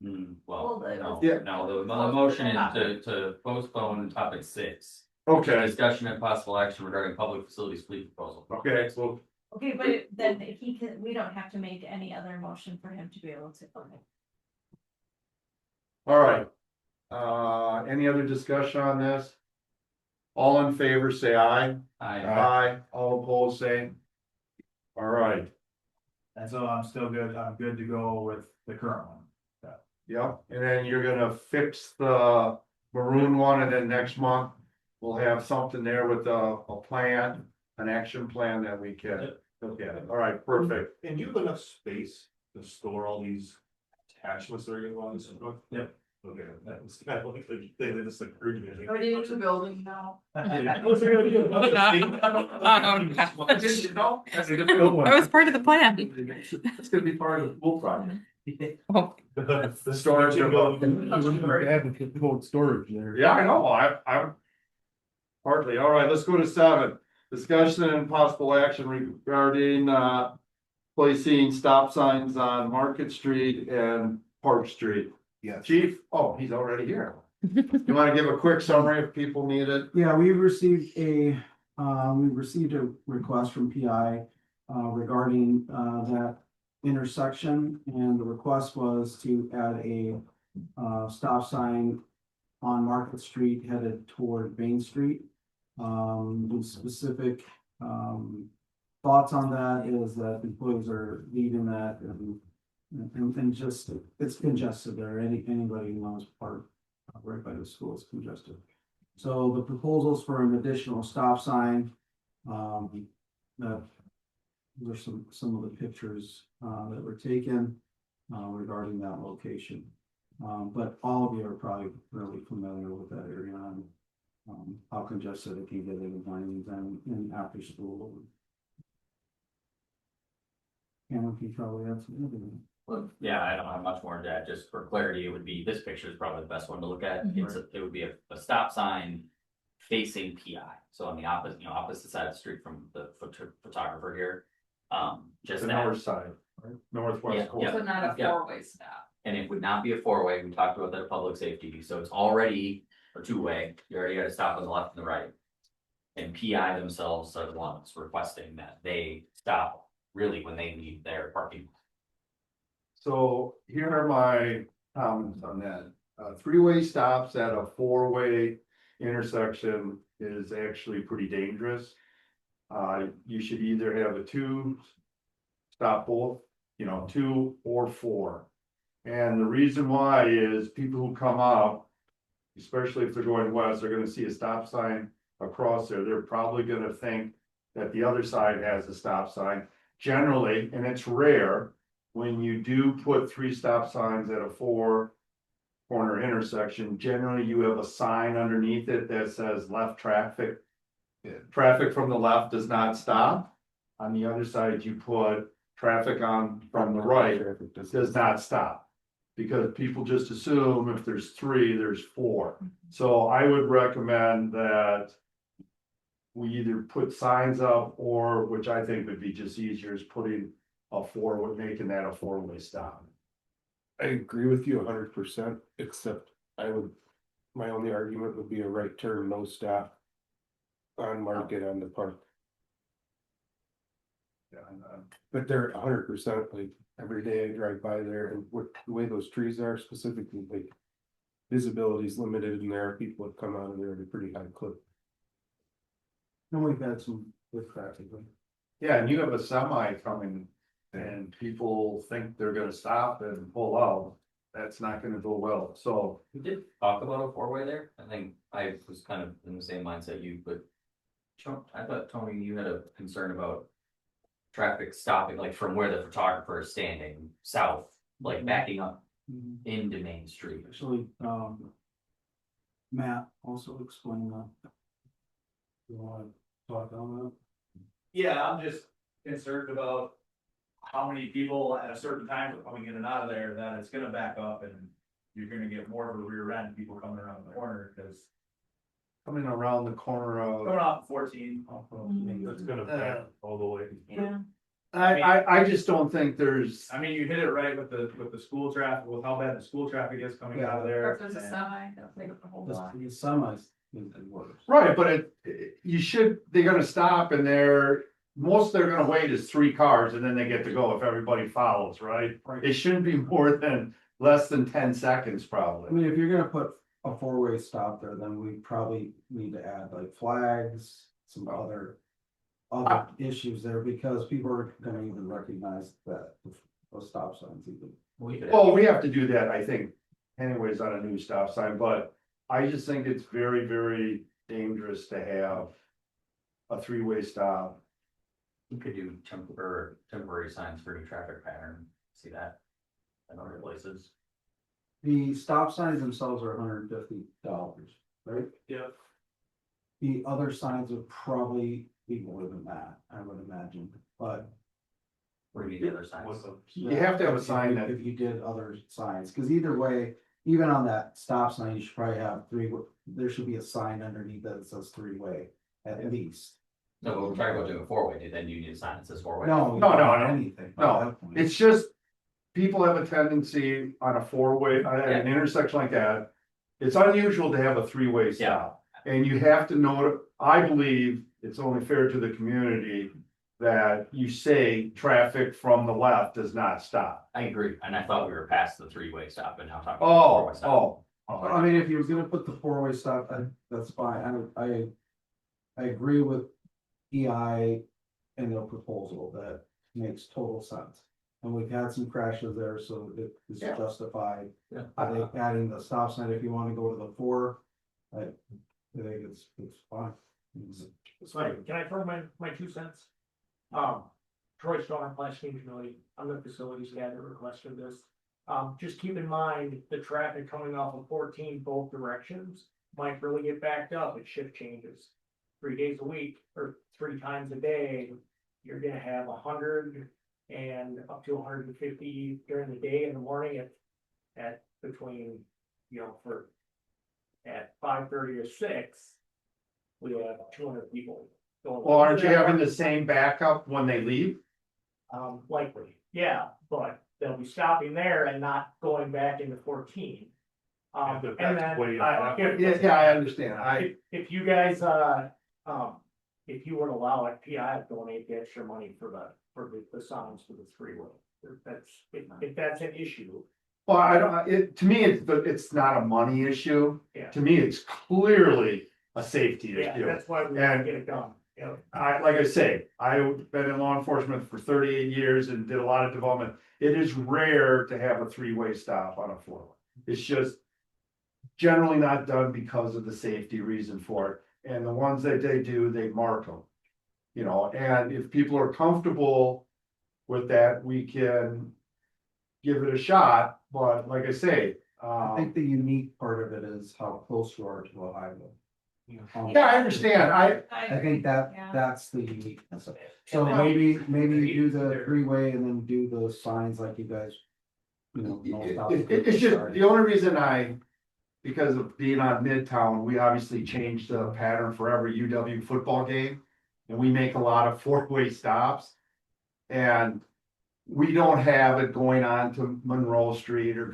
Well, Well, no, Yeah. no, the motion is to postpone topic 6. Okay, Discussion and possible action regarding public facilities fleet proposal. okay, so Okay, but then he can, we don't have to make any other motion for him to be able to. all right. Any other discussion on this? All in favor, say aye. Aye. All opposed, say. All right, And so I'm still good, I'm good to go with the current one. yep, and then you're gonna fix the maroon one, and then next month we'll have something there with a plan, an action plan that we can look at. All right, perfect. And you have enough space to store all these attachments that are gonna go on this truck? Yep. Okay, that was kind of like the thing that just occurred to me. Already into the building now. That was part of the plan. It's gonna be part of the pool project. Oh, The storage of- Add cold storage there. Yeah, I know, I'm. Partly, all right, let's go to 7, discussion and possible action regarding, placing stop signs on Market Street and Park Street. Yes. Chief, oh, he's already here. You wanna give a quick summary if people need it? Yeah, we received a request from PI regarding that intersection, and the request was to add a stop sign on Market Street headed toward Main Street. The specific thoughts on that is that employees are leaving that and just, it's congested there, anybody who knows right by the school is congested. So the proposals for an additional stop sign, that there's some of the pictures, that were taken, regarding that location. But all of you are probably really familiar with that area and, how congested it can get in the mornings and after school. And we can probably have some. Well, yeah, I don't have much more to add, just for clarity, it would be, this picture is probably the best one to look at, it would be a stop sign facing PI, so on the opposite, opposite side of the street from the photographer here. Just The that, north side, right? Northwest Yeah, corner. So not a Yeah. four-way stop. and it would not be a four-way, we talked about that at public safety, so it's already a two-way, you already gotta stop on the left and the right. And PI themselves are the ones requesting that they stop really when they need their parking. So here are my comments on that. Three-way stops at a four-way intersection is actually pretty dangerous. You should either have a two stop both, two or four. And the reason why is people who come up, especially if they're going west, they're gonna see a stop sign across there. They're probably gonna think that the other side has a stop sign. Generally, and it's rare, when you do put three stop signs at a four corner intersection, generally you have a sign underneath it that says left traffic. Traffic from the left does not stop. On the other side, you put traffic on from the right does not stop. Because people just assume if there's three, there's four. So I would recommend that we either put signs up or, which I think would be just easier, is putting making that a four-way stop. I agree with you 100%, except my only argument would be a right turn, no stop. On Market on the park. Yeah, But they're 100%, like, every day I drive by there and the way those trees are specifically, like. Visibility is limited and there are people that come out of there at a pretty high clip. And we've had some with traffic. Yeah, and you have a semi coming and people think they're gonna stop and pull out. That's not gonna go well, so. We did talk about a four-way there, I think I was kind of in the same mindset you, but. I thought, Tony, you had a concern about. Traffic stopping, like from where the photographer is standing, south, like backing up into Main Street. Actually, Matt also explained that. You wanna talk on that? Yeah, I'm just concerned about how many people at a certain time are coming in and out of there, that it's gonna back up and you're gonna get more of a rear end people coming around the corner, because Coming around the corner going of. off 14. That's gonna back all the way. Yeah. I just don't think there's. I mean, you hit it right with the school traffic, with how bad the school traffic is coming out of Or there. if there's a semi, that'll take up the whole block. The semis is worse. Right, but they're gonna stop and most they're gonna wait is three cars and then they get to go if everybody follows, right? Right. It shouldn't be less than 10 seconds I probably. mean, if you're gonna put a four-way stop there, then we probably need to add like flags, some other issues there, because people are gonna even recognize that those stop signs even. Well, we have to do that, I think, anyways, on a new stop sign, but I just think it's very, very dangerous to have a three-way stop. You could do temporary signs for new traffic pattern, see that in other places. The stop signs themselves are $150, right? Yeah. The other signs would probably be more than that, I would imagine, but. Where do you need the other signs? You have to have a sign that. If you did other signs, cause either way, even on that stop sign, you should probably have there should be a sign underneath that says three-way at least. No, but we're talking about doing a four-way, then you need a sign that says four-way. No. No, Anything. by No, that point. it's just, people have a tendency on a four-way, at an intersection like that. It's unusual to have a three-way stop. And you have to know, I believe it's only fair to the community that you say traffic from the left does not stop. I agree, and I thought we were past the three-way stop and now talking about four-way stop. I mean, if you were gonna put the four-way stop, that's fine, I agree with EI and their proposal, that makes total sense. And we've had some crashes there, so it is Yeah. justified. Yeah. I think adding the stop sign, if you wanna go to the 4, I think it's fine. It's fine. Can I throw my 2 cents? Troy Strong, Class Community, I'm the facilities guy that requested this. Just keep in mind, the traffic coming off of 14 both directions might really get backed up at shift changes. 3 days a week or 3 times a day, you're gonna have 100 and up to 150 during the day in the morning at between, at 5:30 or 6. We have 200 people going. Well, aren't you having the same backup when they leave? Likely, yeah, but they'll be stopping there and not going back into 14. Yeah, but And that's then, way if, I understand. if you guys, if you would allow it, PI would donate the extra money for the signs for the 3-way. If that's an issue. Well, I don't, to me, it's not a money issue. Yeah. To me, it's clearly a safety Yeah, issue. that's why we And- get it done, Like I say, I've been in law enforcement for 38 years and did a lot of development. It is rare to have a 3-way stop on a 4-way. It's just generally not done because of the safety reason for it. And the ones that they do, they mark them. And if people are comfortable with that, we can give it a shot. But like I say, I think the unique part of it is how close you are to a highway. yeah, I understand. I think that's the uniqueness of it. So maybe you do the 3-way and then do those signs like you guys. It's just, the only reason because of being on Midtown, we obviously changed the pattern for every UW football game. And we make a lot of 4-way stops. And we don't have it going on to Monroe Street or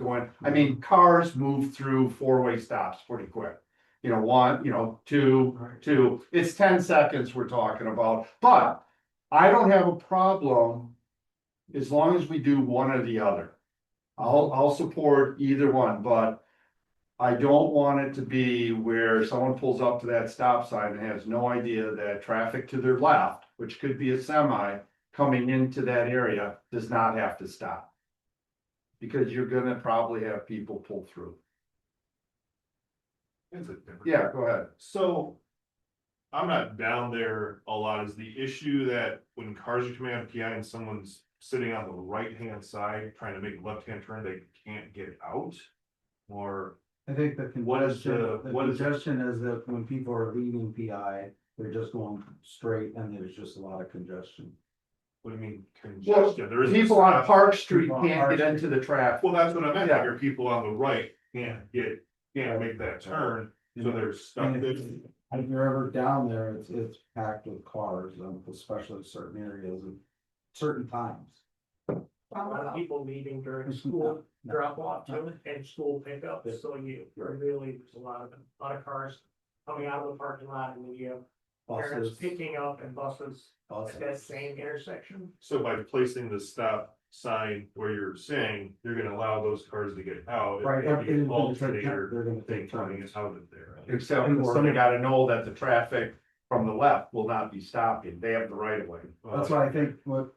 cars move through 4-way stops pretty quick. 1, 2, it's 10 seconds we're talking about, but I don't have a problem. As long as we do one or the other. I'll support either one, but I don't want it to be where someone pulls up to that stop sign and has no idea that traffic to their left, which could be a semi coming into that area, does not have to stop. Because you're gonna probably have people pull through. Yeah, go ahead. So. I'm not down there a lot. Is the issue that when cars are coming out of PI and someone's sitting on the right-hand side trying to make a left-hand turn, they can't get out? Or I think the What is congestion is that when people are leaving PI, they're just going straight and there's just a lot of congestion. what do you mean Well, congestion? There isn't people on stop. Park Street People on can't Park get into the traffic. Well, that's what I meant. Yeah. Your people on the right can't make that turn, so they're stuck. If you're ever down there, it's packed with cars, especially certain areas and certain times. A lot of people leaving during school drop off too, and school pickup, so you're really, there's a lot of cars coming out of the parking lot, and then you have parents Buses. picking up and buses at that same intersection. So by placing the stop sign where you're saying, you're gonna allow those cars to get out. Right, It'll be an they're alternator gonna thing take coming turns. out of there. Except for they gotta know that the traffic from the left will not be stopping. They have the right of way. That's why I think what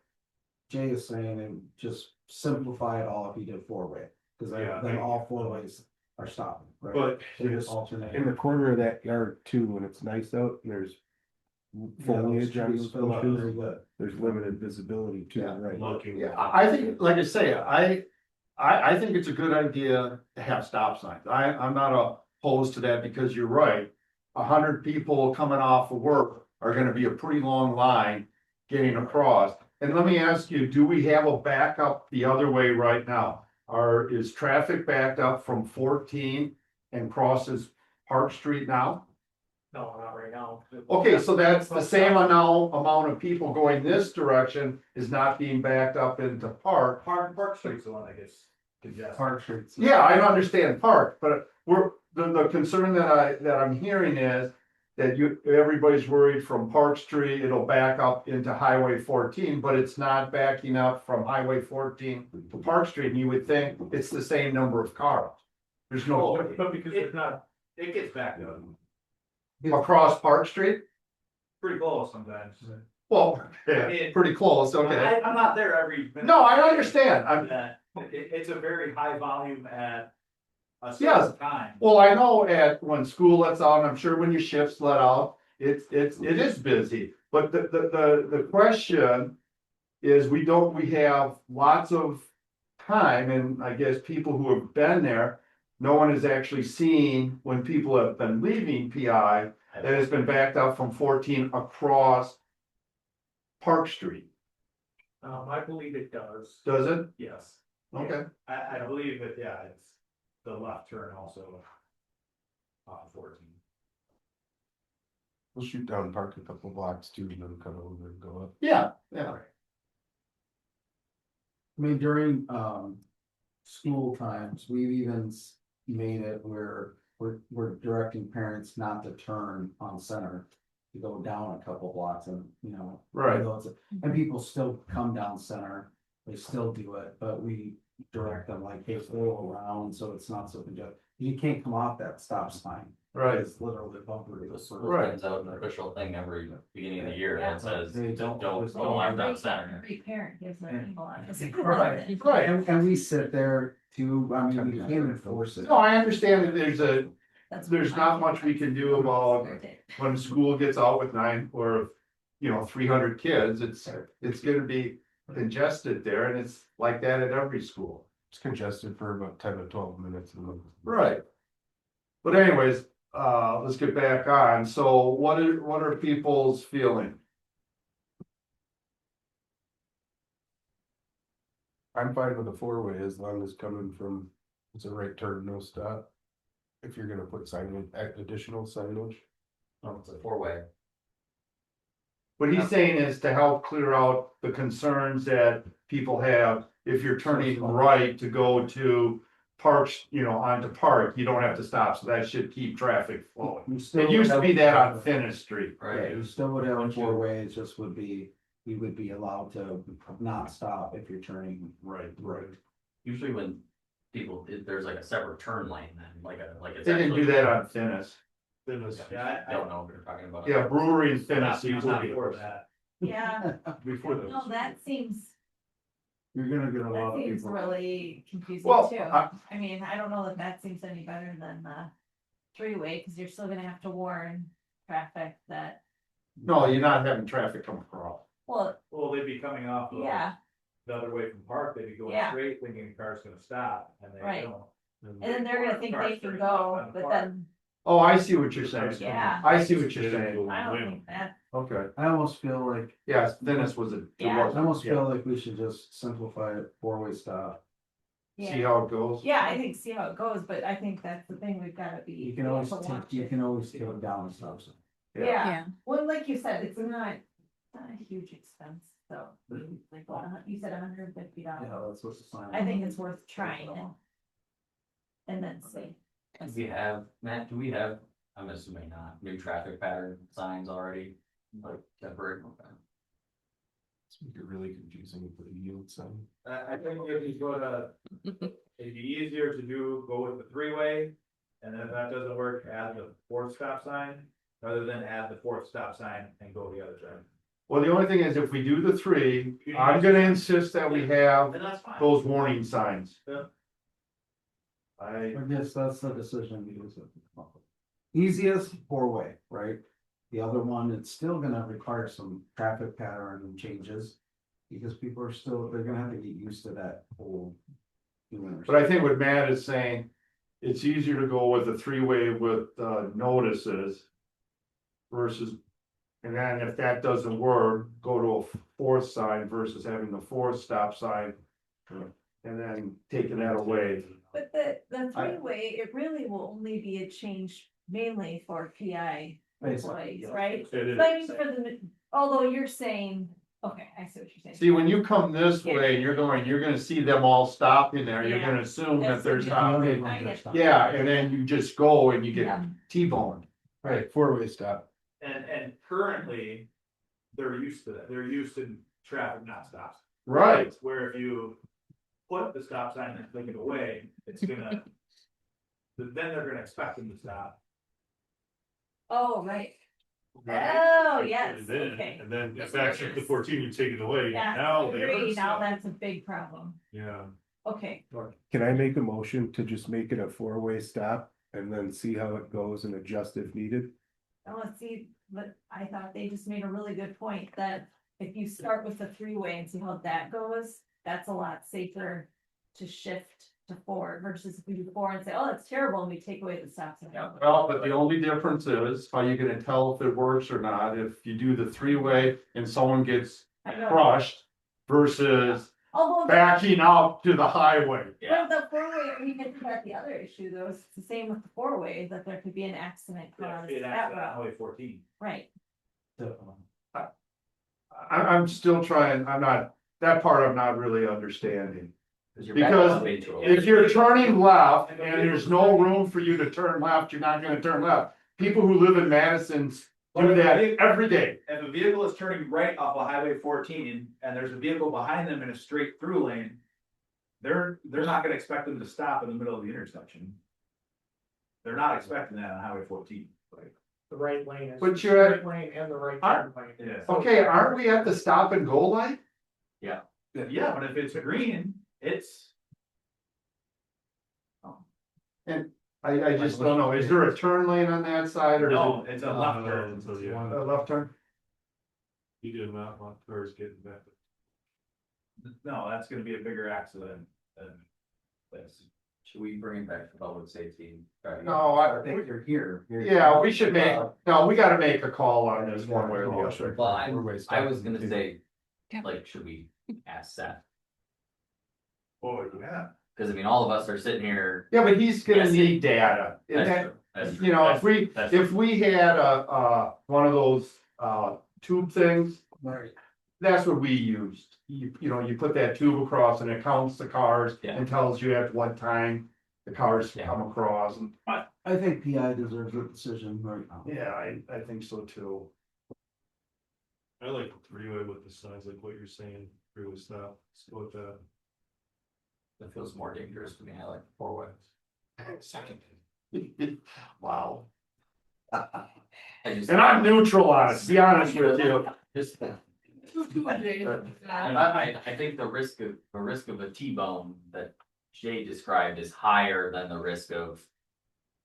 Jay is saying, and just simplify it all if you did 4-way, because Yeah, then all 4 ways are stopping, right? But So just alternate. In the corner of that yard too, when it's nice out, and there's foliage on those bushes, there's limited visibility too, right? looking. Yeah, I think, like I say, I think it's a good idea to have stop signs. I'm not opposed to that because you're right. 100 people coming off of work are gonna be a pretty long line getting across. And let me ask you, do we have a backup the other way right now? Is traffic backed up from 14 and crosses Park Street now? No, not right now. Okay, so that's the same amount of people going this direction is not being backed up into Park. Park Street's the one that gets congested. Park Streets. Yeah, I understand Park, but the concern that I'm hearing is that everybody's worried from Park Street, it'll back up into Highway 14, but it's not backing up from Highway 14 to Park Street, and you would think it's the same number of cars. There's no, But because it's not, It gets back up, across Park Street? pretty close sometimes. Well, yeah, pretty close, okay. I'm not there every minute. No, I understand. It's a very high volume at a Yes. certain time. Well, I know when school lets out, and I'm sure when your shifts let out, it is busy. But the question is, we have lots of time, and I guess people who have been there, no one has actually seen when people have been leaving PI, that has been backed up from 14 across Park Street. I believe it does. Does it? Yes. Okay. I believe that, yeah, it's the left turn also. On 14. We'll shoot down, park a couple blocks too, and then come over and go up. Yeah. I mean, during, school times, we've even made it where we're directing parents not to turn on Center. To go down a couple blocks and, Right. And people still come down Center, they still do it, but we direct them like, hey, go around, so it's not so congested. You can't come off that stop sign. Right. It's literally bumper. The school Right. sends out an official thing every beginning of the year Yeah. that says, They don't don't- walk down Center. Every parent gives their email on it. Right, and we sit there too, I mean, we can't enforce it. No, I understand that That's there's what not my much we can do about when school gets out with 9 or, 300 kids, it's gonna be congested there, and it's like that at every school. It's congested for about 10 to 12 minutes. Right. But anyways, let's get back on. So what are people's feeling? I'm fine with the four-way as long as coming from, it's a right turn, no stop. If you're gonna put signage, additional signage. No, it's a 4-way. What he's saying is to help clear out the concerns that people have, if you're turning right to go to Parks, onto Park, you don't have to stop, so that should keep traffic flowing. It used to be that on Finnis Street. Yeah, you still would have four ways, just would be, we would be allowed to not stop if you're turning. Right. Usually when people, there's like a separate turn lane then, like it's. They didn't do actually- that on Finnis. Yeah, I don't know what you're talking about. Yeah, Brewery and Finnis Not used to be. before that. Yeah, Before those. no, that seems, You're gonna get a that lot of seems people. really confusing Well, too. I mean, I don't know if that seems any better than the three-way, cause you're still gonna have to warn traffic that, No, you're not having traffic come across. well, Well, they'd be coming off of yeah, the other way from Park, they'd be going Yeah. straight, thinking the car's gonna stop, and they Right. don't. and then they're gonna think they can go, but then, Oh, I see what you're saying. Yeah. I see what you're saying. I don't think that, Okay. I almost feel like, Yes, Finnis was Yeah. I almost feel like we should just simplify it, four-way stop. See yeah, how it goes? yeah, I think, see how it goes, but I think that's the thing, we've gotta be. You can always, careful watch you it. can always take it down and stop sign. Yeah, well, like you said, it's not a huge expense, so, like, you said $150. Yeah, that's what's the sign. I think it's worth trying it. And then see. Do we have, Matt, do we have, I'm assuming not, new traffic pattern signs already, like temporary? It's make it really confusing with the yield sign. I think if you go to, it'd be easier to go with the three-way, and then if that doesn't work, add the fourth stop sign, rather than add the fourth stop sign and go the other side. Well, the only thing is, if we do the 3, I'm gonna insist that we have And that's fine. those warning signs. Yeah. I, I guess that's the decision we use. Easiest four-way, right? The other one, it's still gonna require some traffic pattern changes. Because people are still, they're gonna have to get used to that whole. but I think what Matt is saying, it's easier to go with a 3-way with notices versus, and then if that doesn't work, go to a 4th sign versus having the 4th stop sign. And then taking that away. But the three-way, it really will only be a change mainly for PI employees, right? It is. But I mean, for the, although you're saying, okay, I see what you're saying. See, when you come this way, you're gonna see them all stopping there, you're Yeah. gonna assume that That's they're the stopping. I get that. Yeah, and then you just go and you get Yeah. T-boned. Right, four-way stop. And currently, they're used to that, they're used to traffic not stops. Right. Where if you put the stop sign and take it away, it's gonna, then they're gonna expect them to stop. Oh, right. Oh, yes, okay. And then if that's the 14, you take it away, Yeah, now I they. agree, now that's a big problem. Yeah. Okay, Can I make a motion to just make it a four-way stop and then see how it goes and adjust if needed? now let's see, but I thought they just made a really good point that if you start with the three-way and see how that goes, that's a lot safer to shift to four versus if we do four and say, oh, that's terrible, and we take away the stop sign. Well, but the only difference is, how you gonna tell if it works or not, if you do the three-way and someone gets I know. crushed versus Although. backing out to the highway. Well, the four-way, we can think about the other issue though, it's the same with the four-way, that there could be an accident caused that route, Highway 14. right? I'm still trying, that part I'm not really understanding. Cause you're backing Because up into if it. you're turning left and there's no room for you to turn left, you're not gonna turn left. People who live in Madison's do that every day. If a vehicle is turning right off of Highway 14 and there's a vehicle behind them in a straight through lane. They're not gonna expect them to stop in the middle of the intersection. They're not expecting that on Highway 14. The right lane is. But you're at- the right lane and the right Aren't- turn lane. Yeah. Okay, aren't we at the stop and go light? Yeah, but if it's green, it's. I just don't know. Is there a turn lane on that side or? is No, it- it's a left turn. A left turn? You do not want cars getting back. No, that's gonna be a bigger accident than this. Should we bring it back to public safety? No, I think you're here. Yeah, we should make, no, we gotta make a call on this one way or the other. Well, I Four-way was gonna stop. say, Yeah. like, should we ask Seth? Oh, yeah. Cause I mean, all of us are sitting here. Yeah, but he's gonna Yes. need data. And That's that, true. That's you know, true. if we had one of those, tube things. Right. That's what we used. You know, you put that tube across and it counts the cars Yeah. and tells you at what time the cars Yeah. come across and. I think PI deserves a decision right now. Yeah, I think so too. I like the three-way with the signs, like what you're saying, three-way stop, let's go with that. That feels more dangerous to me. I like four ways. Second. Wow. I just. And I'm neutral on it, to be honest with you. Just. I think the risk of a T-bone that Jay described is higher than the risk of.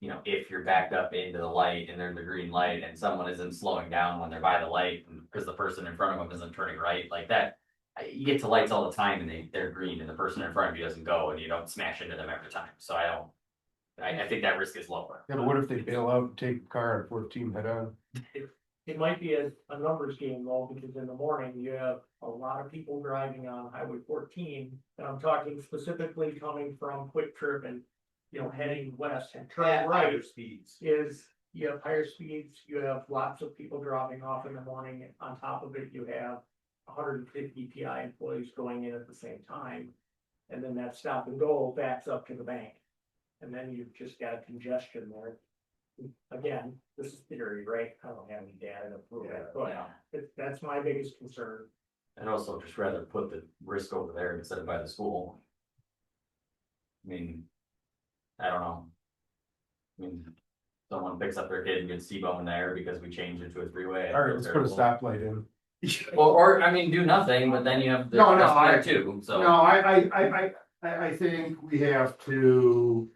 You know, if you're backed up into the light and there's the green light and someone isn't slowing down when they're by the light because the person in front of them isn't turning right like that. You get to lights all the time and they're green and the person in front of you doesn't go and you don't smash into them every time. So I think that risk is lower. Yeah, but what if they bail out and take a car on 14 head on? It might be a numbers game though, because in the morning you have a lot of people driving on Highway 14. And I'm talking specifically coming from Quick Trip and, you know, heading west and turning right speeds. is you have higher speeds, you have lots of people dropping off in the morning. On top of it, you have 150 PI employees going in at the same time. And then that stop and go backs up to the bank. And then you've just got congestion there. Again, this is theory, right? I don't have any data to prove it, but that's my biggest concern. I'd also just rather put the risk over there instead of by the school. I mean, I don't know. I mean, someone picks up their kid and gets T-bone there because we changed it to a three-way. I All right, feel let's put a terrible. stoplight in. Well, or, I mean, do nothing, but then you have the No, rest I- there too, so. No, I think we have to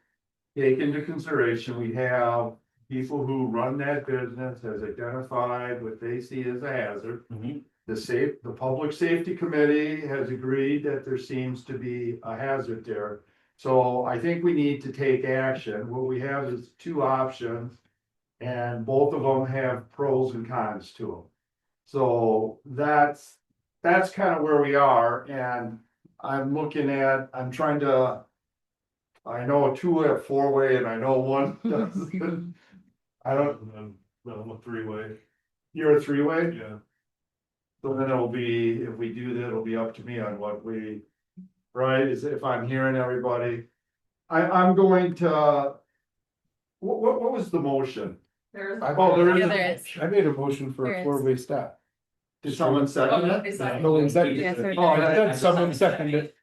take into consideration, we have people who run that business has identified what they see as a hazard. Mhm. The Public Safety Committee has agreed that there seems to be a hazard there. So I think we need to take action. What we have is two options. And both of them have pros and cons to them. So that's kind of where we are and I'm trying to. I know two have four-way and I know one doesn't. I don't, I'm a three-way, you're a three-way? yeah. So then it'll be, if we do that, it'll be up to me on what we, right, is if I'm hearing everybody. I'm going to. What was the motion? There's. Oh, there is. Yeah, there is. I made a motion for There a is. four-way stop. Did someone second Oh, it? is that- No one seconded Yeah, it. so it Oh, died. I said someone seconded it.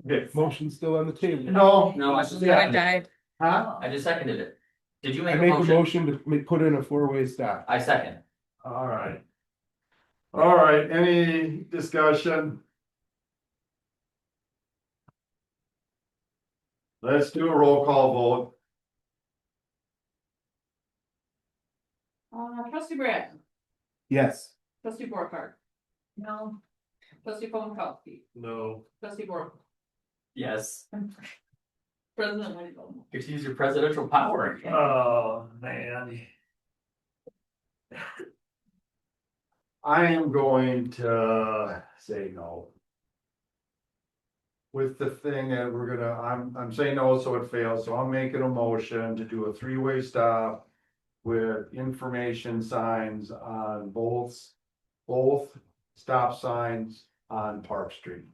Okay. Motion's still on the table. No, I just So it seconded it. died. Huh? I just seconded it. Did you I make a make a motion? motion to put in a four-way stop. I second. All right. All right, any discussion? Let's do a roll call vote. Trustee Brad, Yes. trustee Borcar, No, trustee Paul Mikowski, No. trustee Borcar, Yes, president Lightfoot. get to use your presidential power. Oh, man. I am going to say no. With the thing that we're gonna, I'm saying no, so it fails, so I'm making a motion to do a three-way stop. With information signs on both stop signs on Park Street.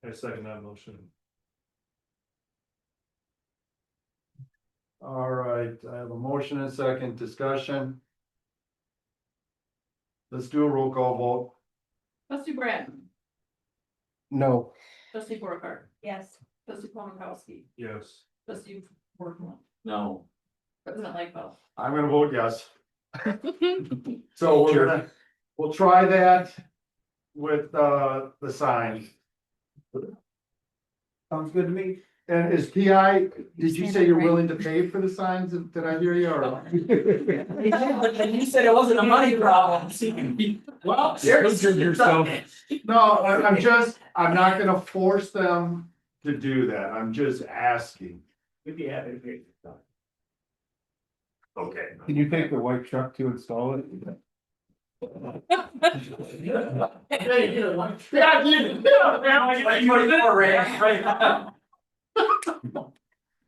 I second that motion. All right, I have a motion and second discussion. Let's do a roll call vote. Trustee Brad, No. trustee Borcar, yes. trustee Paul Mikowski, Yes. trustee Borcar, No. president Lightfoot. I'm gonna vote yes. So we'll try that with the sign. Sounds good to me. And is PI, did you say you're willing to pay for the signs? Did I hear you or? You said it wasn't a money problem. Well, yourself. No, I'm not gonna force them to do that. I'm just asking. We'd be happy to pay. Okay. Can you take the white truck to install it?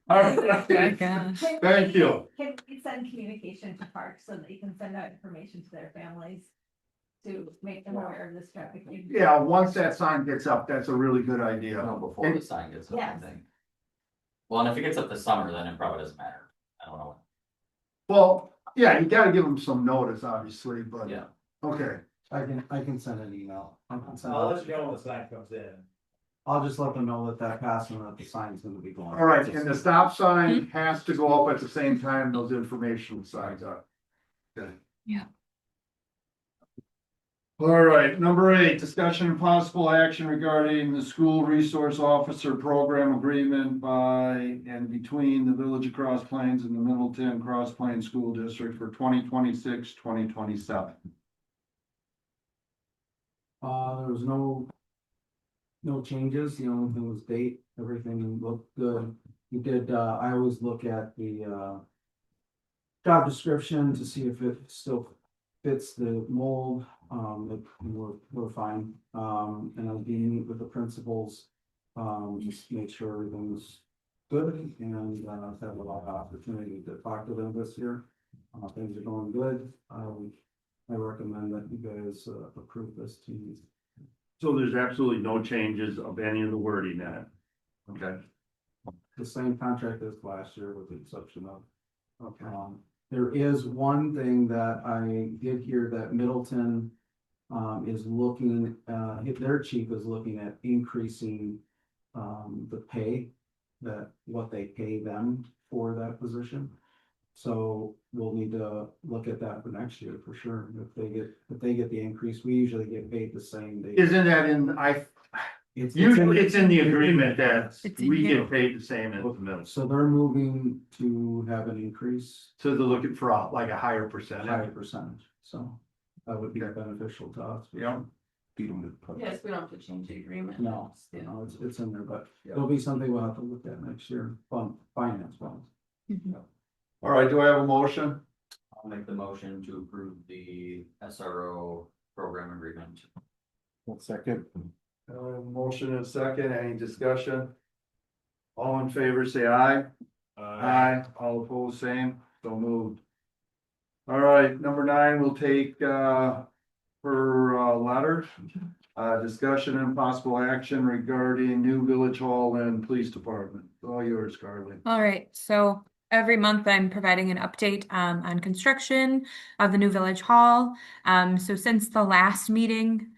All right, Gosh. thank you. Can we send communication to parks so that you can send out information to their families? To make them aware of this trafficking? Yeah, once that sign gets up, that's a really good idea. No, before the sign gets up, I Yes. think. Well, and if it gets up this summer, then it probably doesn't matter. I don't know. Well, yeah, you gotta give them some notice, obviously, but. Yeah. Okay, I can send an email. I can send I'll out- let you know when the sign comes in. I'll just let them know that passed and that the sign's gonna be going. all right, and the stop sign has to go up at the same time those informational signs are. Okay. Yeah. All right, number 8, discussion and possible action regarding the school resource officer program agreement by and between the Village of Cross Plains and the Middleton Cross Plains School District for 2026-2027. There was no changes, the only thing was date, everything looked good. We did, I always look at the job description to see if it still fits the mold, we're fine. And I'll be meet with the principals, just make sure everything's good and, I've had a lot of opportunity to talk to them this year. Things are going good. I recommend that you guys, approve this to you. So there's absolutely no changes of any of the wording in it. Okay. The same contract as last year with the exception of. There is one thing that I did hear that Middleton is looking, their chief is looking at increasing the pay, that what they pay them for that position. So we'll need to look at that for next year for sure. If they get the increase, we usually get paid the same. Isn't that usually it's in the agreement that It's in we here. get paid the same as the middle. So they're moving to have an increase, So they're looking for like a higher a percentage. higher percentage, so that would be beneficial to us. Yeah. Beat them to the punch. Yes, we don't have to change the agreement. No, Yeah. no, it's in there, but it'll be something we'll have to look at next year, finance wise. All right, do I have a motion? I'll make the motion to approve the SRO program agreement. 1 second. Motion and second, any discussion? All in favor, say aye. Aye. All opposed, same, so moved. All right, number 9, we'll take for letter. Discussion and possible action regarding new village hall and police department. All yours, Carly. All right, so every month I'm providing an update on construction of the new village hall. So since the last meeting,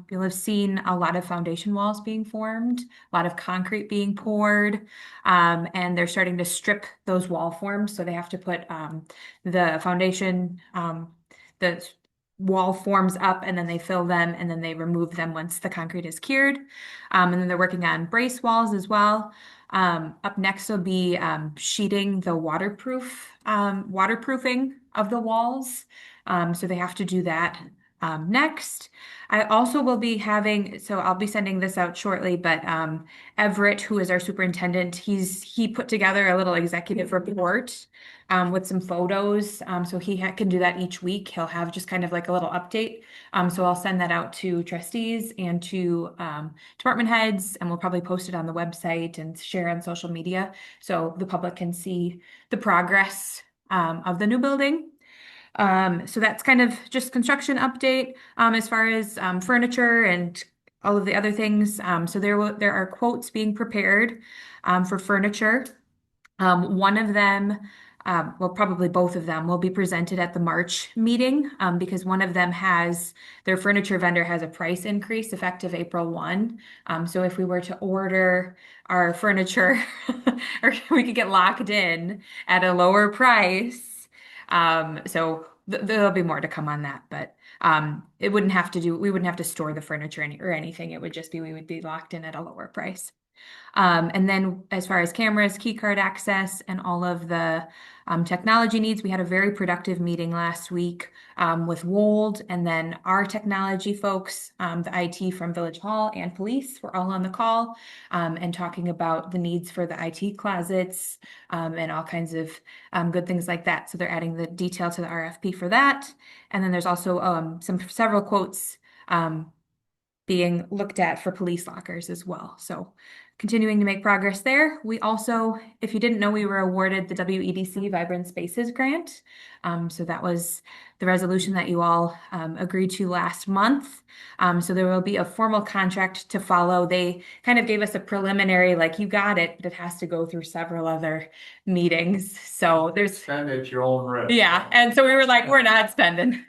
you'll have seen a lot of foundation walls being formed, a lot of concrete being poured, and they're starting to strip those wall forms. So they have to put the foundation, the wall forms up and then they fill them and then they remove them once the concrete is cured. And then they're working on brace walls as well. Up next will be sheeting the waterproofing of the walls. So they have to do that next. I also will be having, so I'll be sending this out shortly, but Everett, who is our superintendent, he put together a little executive report with some photos. So he can do that each week. He'll have just kind of like a little update. So I'll send that out to trustees and to department heads, and we'll probably post it on the website and share on social media so the public can see the progress of the new building. So that's kind of just construction update as far as furniture and all of the other things. So there are quotes being prepared for furniture. One of them, well, probably both of them will be presented at the March meeting because one of them their furniture vendor has a price increase effective April 1. So if we were to order our furniture, or we could get locked in at a lower price. So there'll be more to come on that, but we wouldn't have to store the furniture or anything. It would just be, we would be locked in at a lower price. And then as far as cameras, key card access, and all of the technology needs, we had a very productive meeting last week with Wold, and then our technology folks, the IT from Village Hall and police were all on the call and talking about the needs for the IT closets and all kinds of good things like that. So they're adding the detail to the RFP for that. And then there's also several quotes being looked at for police lockers as well. So continuing to make progress there. We also, if you didn't know, we were awarded the WEDC Vibrant Spaces grant. So that was the resolution that you all agreed to last month. So there will be a formal contract to follow. They kind of gave us a preliminary, like, you got it, but it has to go through several other meetings. So there's Spend at your own risk. Yeah, and so we were like, we're not spending.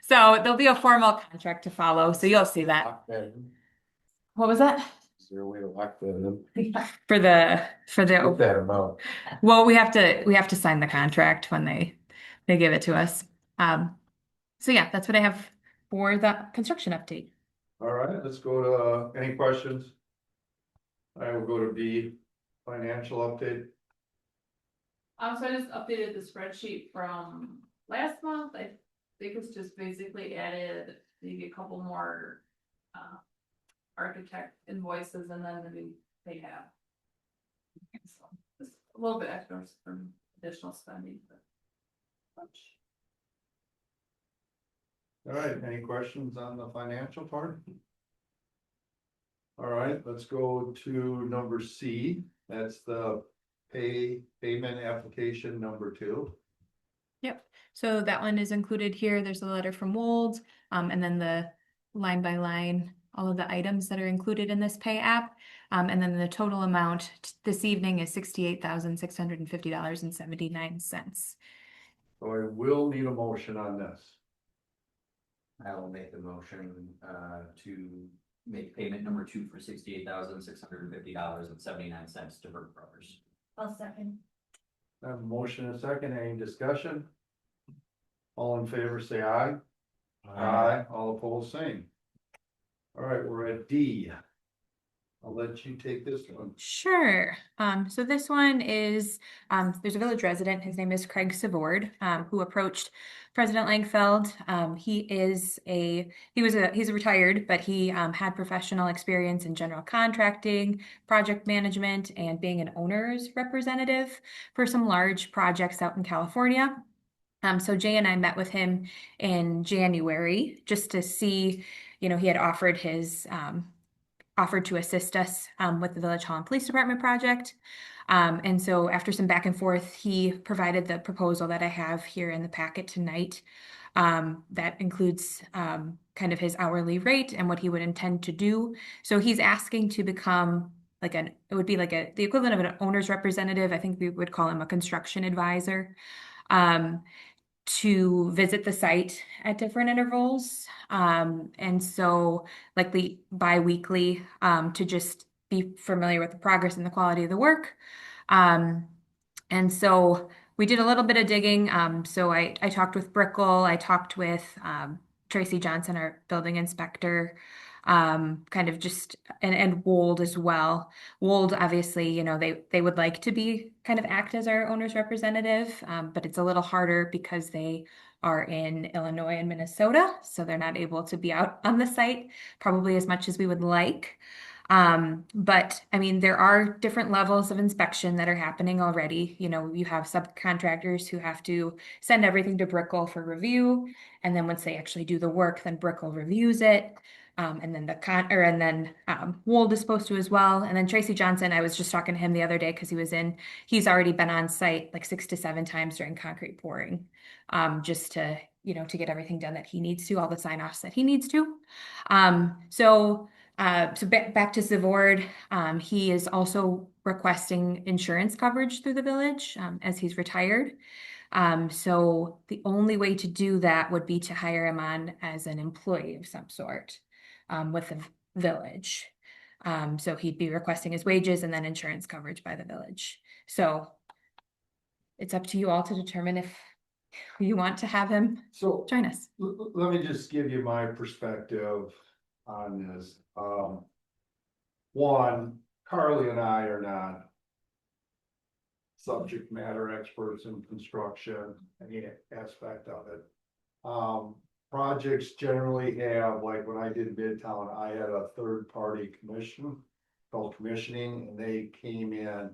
So there'll be a formal contract to follow. So you'll see that. What was that? Is there a way to lock that in? For the Get that amount. well, we have to sign the contract when they give it to us. So yeah, that's what I have for the construction update. All right, let's go to any questions? I will go to B, financial update. So I just updated the spreadsheet from last month. I think it's just basically added maybe a couple more architect invoices and then they have. So just a little bit extra from additional spending, but much. All right, any questions on the financial part? All right, let's go to number C. That's the payment application number 2. Yep. So that one is included here. There's a letter from Wold, and then the line by line, all of the items that are included in this pay app. And then the total amount this evening is $68,650.79. So I will need a motion on this. I will make the motion to make payment number 2 for $68,650.79 to Burke Brothers. I'll second. I have a motion and a second. Any discussion? All in favor, say aye. Aye. All opposed, same. All right, we're at D. I'll let you take this one. Sure. So this one is, there's a village resident, his name is Craig Savord, who approached President Langfeld. He's retired, but he had professional experience in general contracting, project management, and being an owner's representative for some large projects out in California. So Jay and I met with him in January just to see, he had offered to assist us with the Village Hall and Police Department project. And so after some back and forth, he provided the proposal that I have here in the packet tonight. That includes kind of his hourly rate and what he would intend to do. So he's asking to become the equivalent of an owner's representative. I think we would call him a construction advisor. To visit the site at different intervals. And so likely bi-weekly to just be familiar with the progress and the quality of the work. And so we did a little bit of digging. So I talked with Brickell, I talked with Tracy Johnson, our building inspector, kind of just and Wold as well. Wold, obviously, you know, they would like to be kind of act as our owner's representative, but it's a little harder because they are in Illinois and Minnesota, so they're not able to be out on the site probably as much as we would like. But I mean, there are different levels of inspection that are happening already. You know, you have subcontractors who have to send everything to Brickell for review. And then once they actually do the work, then Brickell reviews it. And then Wold is supposed to as well. And then Tracy Johnson, I was just talking to him the other day because he's already been on site like 6 to 7 times during concrete pouring. Just to, you know, to get everything done that he needs to, all the sign-offs that he needs to. So back to Zavord, he is also requesting insurance coverage through the village as he's retired. So the only way to do that would be to hire him on as an employee of some sort with the village. So he'd be requesting his wages and then insurance coverage by the village. So it's up to you all to determine if you want to have him So join us. let me just give you my perspective on this. One, Carly and I are not subject matter experts in construction, any aspect of it. Projects generally have, like when I did Midtown, I had a third party commission called commissioning, and they came in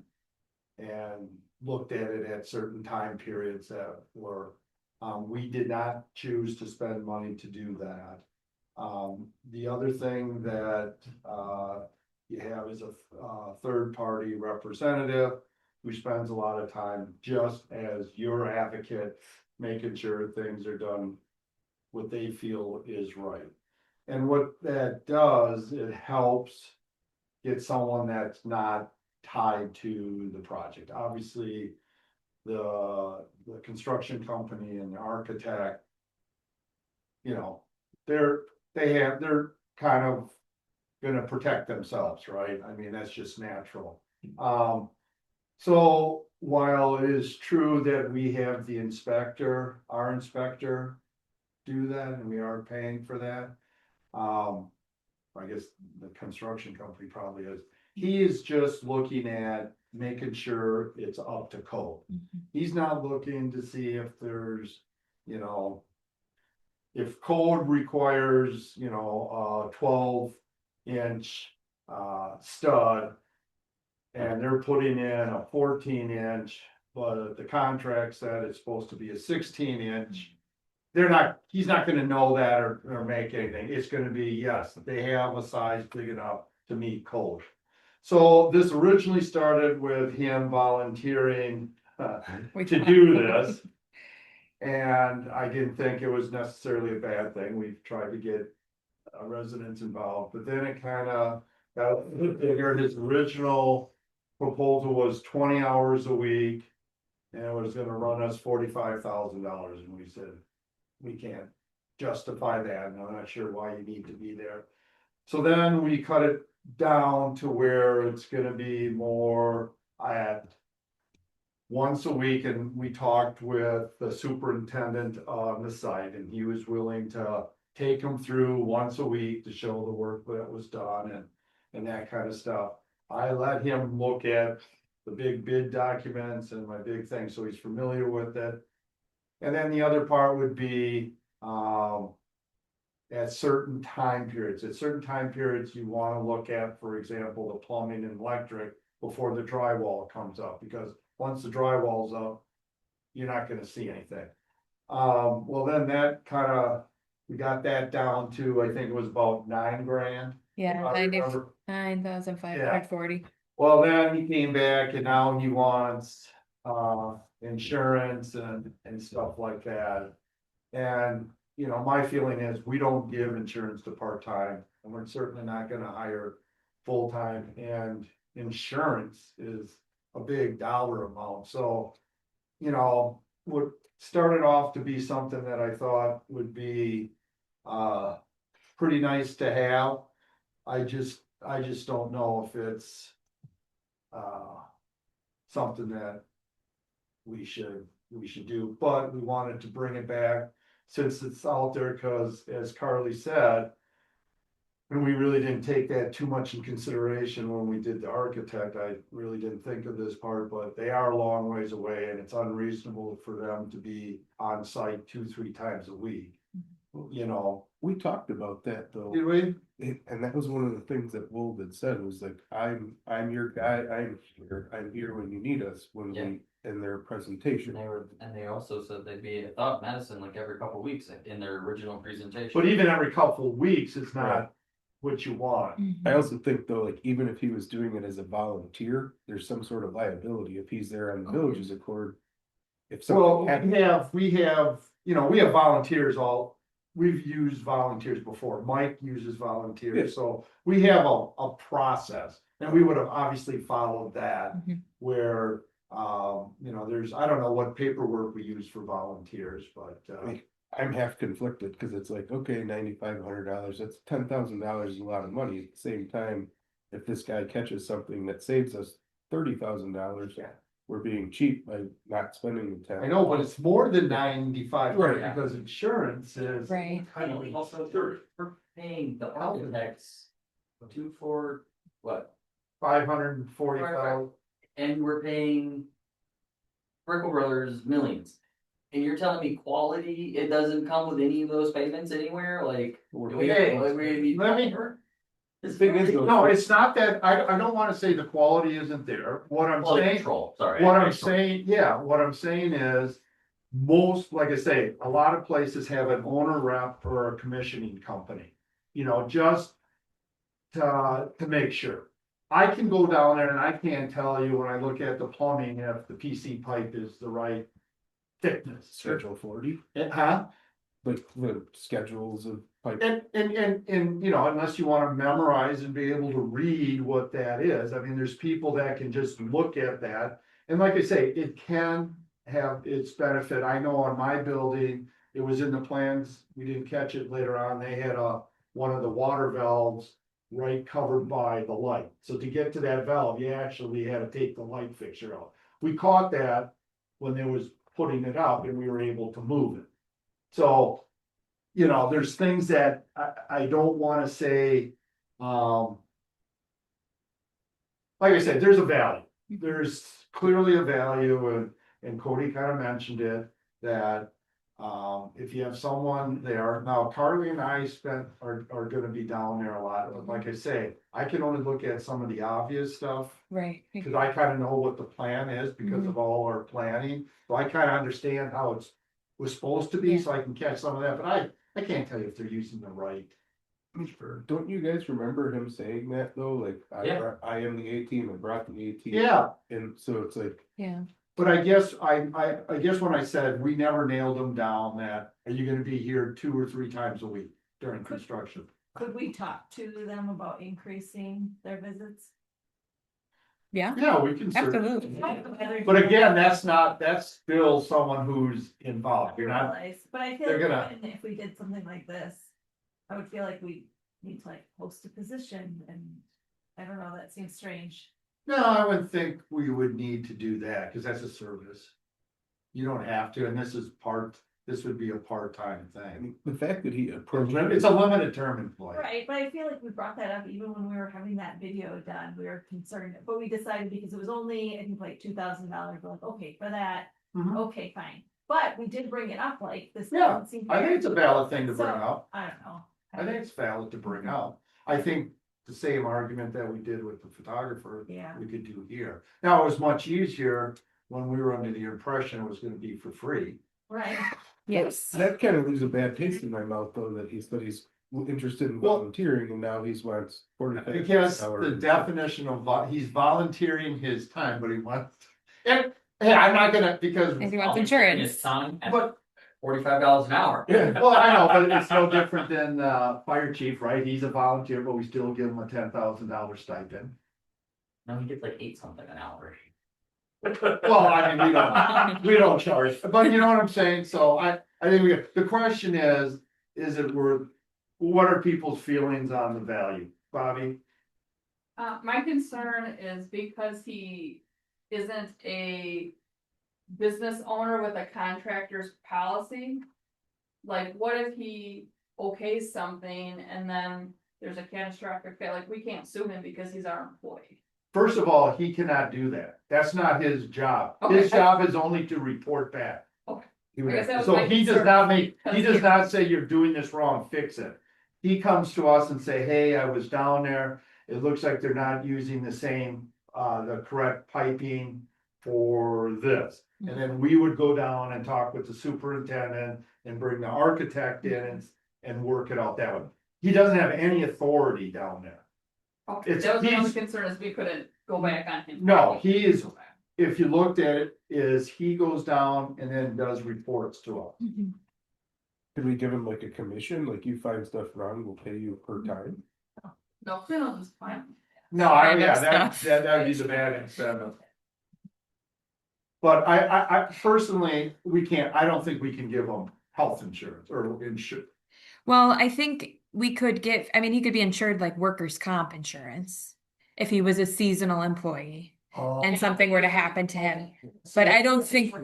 and looked at it at certain time periods that were, we did not choose to spend money to do that. The other thing that, you have is a third party representative who spends a lot of time just as your advocate, making sure things are done what they feel is right. And what that does, it helps get someone that's not tied to the project. Obviously, the construction company and the architect, you know, they're kind of gonna protect themselves, right? I mean, that's just natural. So while it is true that we have the inspector, our inspector do that, and we are paying for that. I guess the construction company probably is. He is just looking at making sure it's up to code. He's not looking to see if there's, you know, if code requires, you know, 12-inch stud, and they're putting in a 14-inch, but the contract said it's supposed to be a 16-inch. He's not gonna know that or make anything. It's gonna be, yes, they have a size big enough to meet code. So this originally started with him volunteering to do this. And I didn't think it was necessarily a bad thing. We've tried to get residents involved, but then it kind of got bigger. His original proposal was 20 hours a week, and it was gonna run us $45,000, and we said, we can't justify that, and I'm not sure why you need to be there. So then we cut it down to where it's gonna be more at once a week, and we talked with the superintendent on the site, and he was willing to take them through once a week to show the work that was done and that kind of stuff. I let him look at the big bid documents and my big thing, so he's familiar with it. And then the other part would be, at certain time periods, you wanna look at, for example, the plumbing and electric before the drywall comes up, because once the drywall's up, you're not gonna see anything. Well, then that we got that down to, I think it was about $9,000. Yeah, I remember. 9,540. Well, then he came back and now he wants, insurance and stuff like that. And, you know, my feeling is we don't give insurance to part-time, and we're certainly not gonna hire full-time, and insurance is a big dollar amount, so. You know, what started off to be something that I thought would be, pretty nice to have. I just don't know if it's, something that we should do, but we wanted to bring it back since it's out there, cause as Carly said. And we really didn't take that too much in consideration when we did the architect. I really didn't think of this part, but they are a long ways away and it's unreasonable for them to be on site 2-3 times a week. You know, We talked about that though. did we? And that was one of the things that Wolf had said was like, I'm your guy, I'm here when you need us, when Yeah. we, in their presentation. And they also said they'd be at Thought Medicine like every couple weeks in their original presentation. But even every couple of weeks, it's not what you want. I also think though, like, even if he was doing it as a volunteer, there's some sort of liability if he's there on the village's accord. If Well, something happened. we have, you know, we have volunteers we've used volunteers before. Mike uses volunteers, Yeah. so we have a process. And we would have obviously followed that where, you know, I don't know what paperwork we use for volunteers, but, I'm half conflicted, cause it's like, okay, $9,500, that's $10,000 is a lot of money. At the same time, if this guy catches something that saves us $30,000, we're being cheap by not spending the I town. know, but it's more than 95, Right. because insurance is. Right. And also, we're paying the architects for what? 540,000. And we're paying Brickell Brothers millions. And you're telling me quality, it doesn't come with any of those payments anywhere, like? We're do we- paying- like, we- Let me- It's thing is, though, No, it's not that, I don't wanna say the quality isn't there. What I'm Quality saying. control, sorry. What I'm saying, yeah, what I'm saying is, most, like I say, a lot of places have an owner rep or a commissioning company. You know, just to make sure. I can go down there and I can't tell you when I look at the plumbing if the PC pipe is the right thickness. Schedule 40, Huh? like the schedules of pipe. And, you know, unless you wanna memorize and be able to read what that is, I mean, there's people that can just look at that. And like I say, it can have its benefit, I know on my building, it was in the plans, we didn't catch it later on, they had one of the water valves. Right covered by the light, so to get to that valve, you actually had to take the light fixture out. We caught that when they was putting it up and we were able to move it. So, you know, there's things that I don't wanna say, like I said, there's a value. There's clearly a value and Cody kind of mentioned it, that. If you have someone there, now Carly and I are gonna be down there a lot, but like I say, I can only look at some of the obvious stuff. Right. Cause I kinda know what the plan is because of all our planning, so I kinda understand how was supposed to be, so I can catch some of that, but I can't tell you if they're using the right. Don't you guys remember him saying that though? Like, Yeah. I am the A team, I brought the A team. Yeah, And so it's like, Yeah. but I guess I guess when I said we never nailed them down that, are you gonna be here 2 or 3 times a week during construction? Could we talk to them about increasing their visits? Yeah, Yeah, we can certainly. absolutely. But again, that's still someone who's involved, you're not, But I feel they're like gonna- even if we did something like this, I would feel like we need to like post a position and I don't know, that seems strange. no, I would think we would need to do that, cause that's a service. You don't have to, and this would be a part-time I thing. mean, the fact that he approached. It's a limited term employee. Right, but I feel like we brought that up even when we were having that video done, we were concerned, but we decided because it was only, I think like $2,000, we're like, okay, for that, Mhm. okay, fine. But we did bring it up, like this. Yeah, doesn't seem I think fair. it's a valid thing to bring So, up. I don't know. I think it's valid to bring up. I think the same argument that we did with the photographer, Yeah. we could do here. Now, it was much easier when we were under the impression it was gonna be for free. Right. Yes. That kind of leaves a bad taste in my mouth though, that he's interested in Well- volunteering and now he's wants Because 45 the hours. definition of he's volunteering his time, but he wants, and, hey, I'm not gonna, because, And he wants It's insurance. time at but, $45 an hour. well, I know, but it's no different than, fire chief, right? He's a volunteer, but we still give him a $10,000 stipend. No, he gets like 8 something an hour. Well, I mean, we don't charge, but you know what I'm saying, so I think the question is it worth, what are people's feelings on the value, Bobby? My concern is because he isn't a business owner with a contractor's policy. Like, what if he okays something and then there's a catastrophic fail, like, we can't sue him because he's our employee. First of all, he cannot do that. That's not his job. His Okay. job is only to report back. He would I guess have that was So my he does concern. not make, he does not say you're doing this wrong, fix it. He comes to us and say, hey, I was down there, it looks like they're not using the same, the correct piping for this. And then we would go down and talk with the superintendent and bring the architect in and work it out that way. He doesn't have any authority down there. Okay, It's- that was the only he's- concern, is we couldn't go back on him. No, he is, if you looked at it, is he goes down and then does reports to us. Could we give him like a commission, like you find stuff wrong, we'll pay you per time? No, no, it's fine. No, Random yeah, stuff. that'd be the bad incentive. But I personally, we can't, I don't think we can give them health insurance or insure. Well, I think we could give, I mean, he could be insured like workers' comp insurance if he was a seasonal employee and something were to happen to him. But I don't think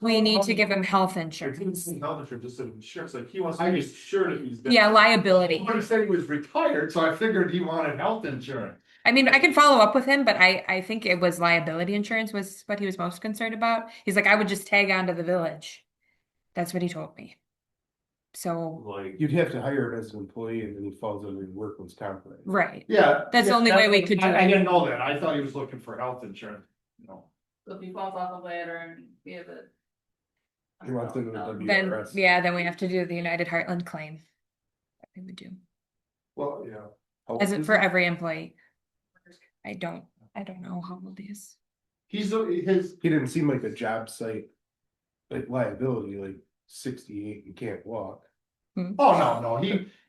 we need to give him health insurance. Health insurance, just an insurance, like he wants to be sure that he's. Yeah, liability. He said he was retired, so I figured he wanted health insurance. I mean, I can follow up with him, but I think it was liability insurance was what he was most concerned about. He's like, I would just tag on to the village. That's what he told me. So, Like. You'd have to hire him as an employee and then he falls under the workman's comp. Right? right. Yeah. That's the only way we could do I it. didn't know that. I thought he was looking for health insurance. No. So if he falls off a ladder and we have it. He wants to know the Then, WRS. yeah, then we have to do the United Heartland claim. That we would do. Well, yeah. How As old it is for he? every employee. I don't know how old he is. He's, his, He didn't seem like a job site. Like liability, like 68 and can't walk. oh, no,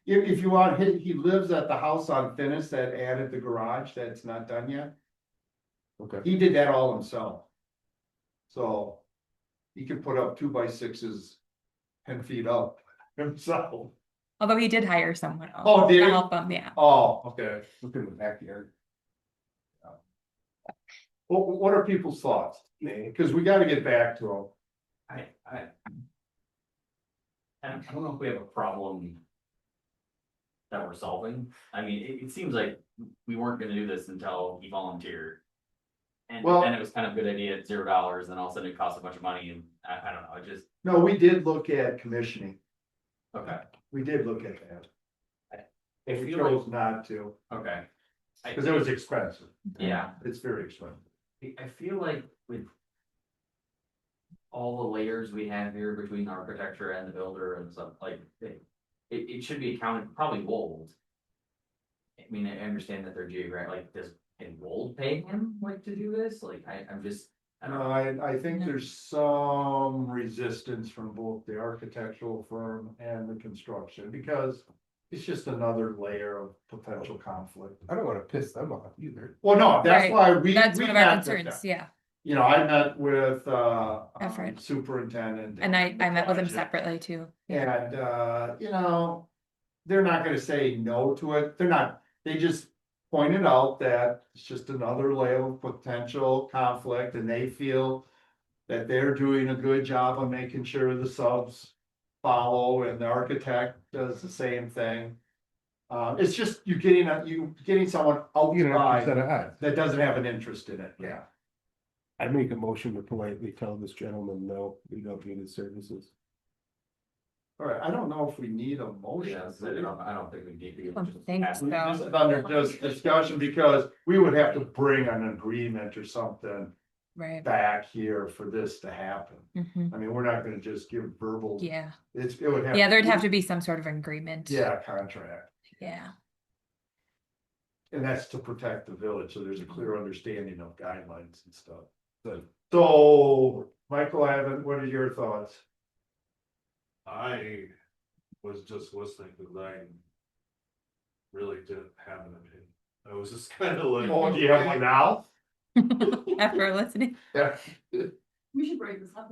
if you want, he lives at the house on Finnis that added the garage that's not done yet. Okay. He did that all himself. So he could put up 2x6s 10 feet up himself. Although he did hire someone else Oh, did to he? help him, yeah. Oh, okay. Look in the backyard. What are people's thoughts? Cause we gotta get back to them. I don't know if we have a problem that we're solving. I mean, it seems like we weren't gonna do this until he volunteered. And Well- then it was kind of a good idea at $0, and all of a sudden it cost a bunch of money, and I don't know, it just, No, we did look at commissioning. okay. We did look at that. I We feel like, chose not to, okay. cause it was expensive. Yeah. It's very expensive. I feel like with all the layers we have here between architecture and the builder and stuff, like, it should be accounted, probably Wold. I mean, I understand that they're geographic, like, can Wold pay him, like, to do this? Like, I'm just, I don't know. I think there's some resistance from both the architectural firm and the construction, because it's just another layer of potential conflict. I don't want to piss them off either. Well, no, that's Right. why we. That's we one of our met with concerns, them. yeah. You know, I met with, Efforts. superintendent. And I met with him project. separately too. Yeah. And, you know, they're not gonna say no to it, they're not, they just pointed out that it's just another layer of potential conflict, and they feel that they're doing a good job of making sure the subs follow, and the architect does the same thing. It's just you getting someone You don't have to set outside of eyes. that doesn't have an interest in it, yeah. I make a motion to politely tell this gentleman, no, we don't need his services. All right, I don't know if we need a motion. Yeah, so I don't think we need to. I don't think just so. pass This it. is under just discussion, because we would have to bring an agreement or something Right. back here for this to happen. Mhm. I mean, we're not gonna just give verbal. Yeah. It would have. Yeah, there'd have to be some sort of agreement. Yeah, contract, Yeah. and that's to protect the village, so there's a clear understanding of guidelines and stuff. So, Michael, what are your thoughts? I was just listening because I really didn't have an opinion. I was just kind of like. Oh, do you have one now? After listening. Yeah. We should break this up.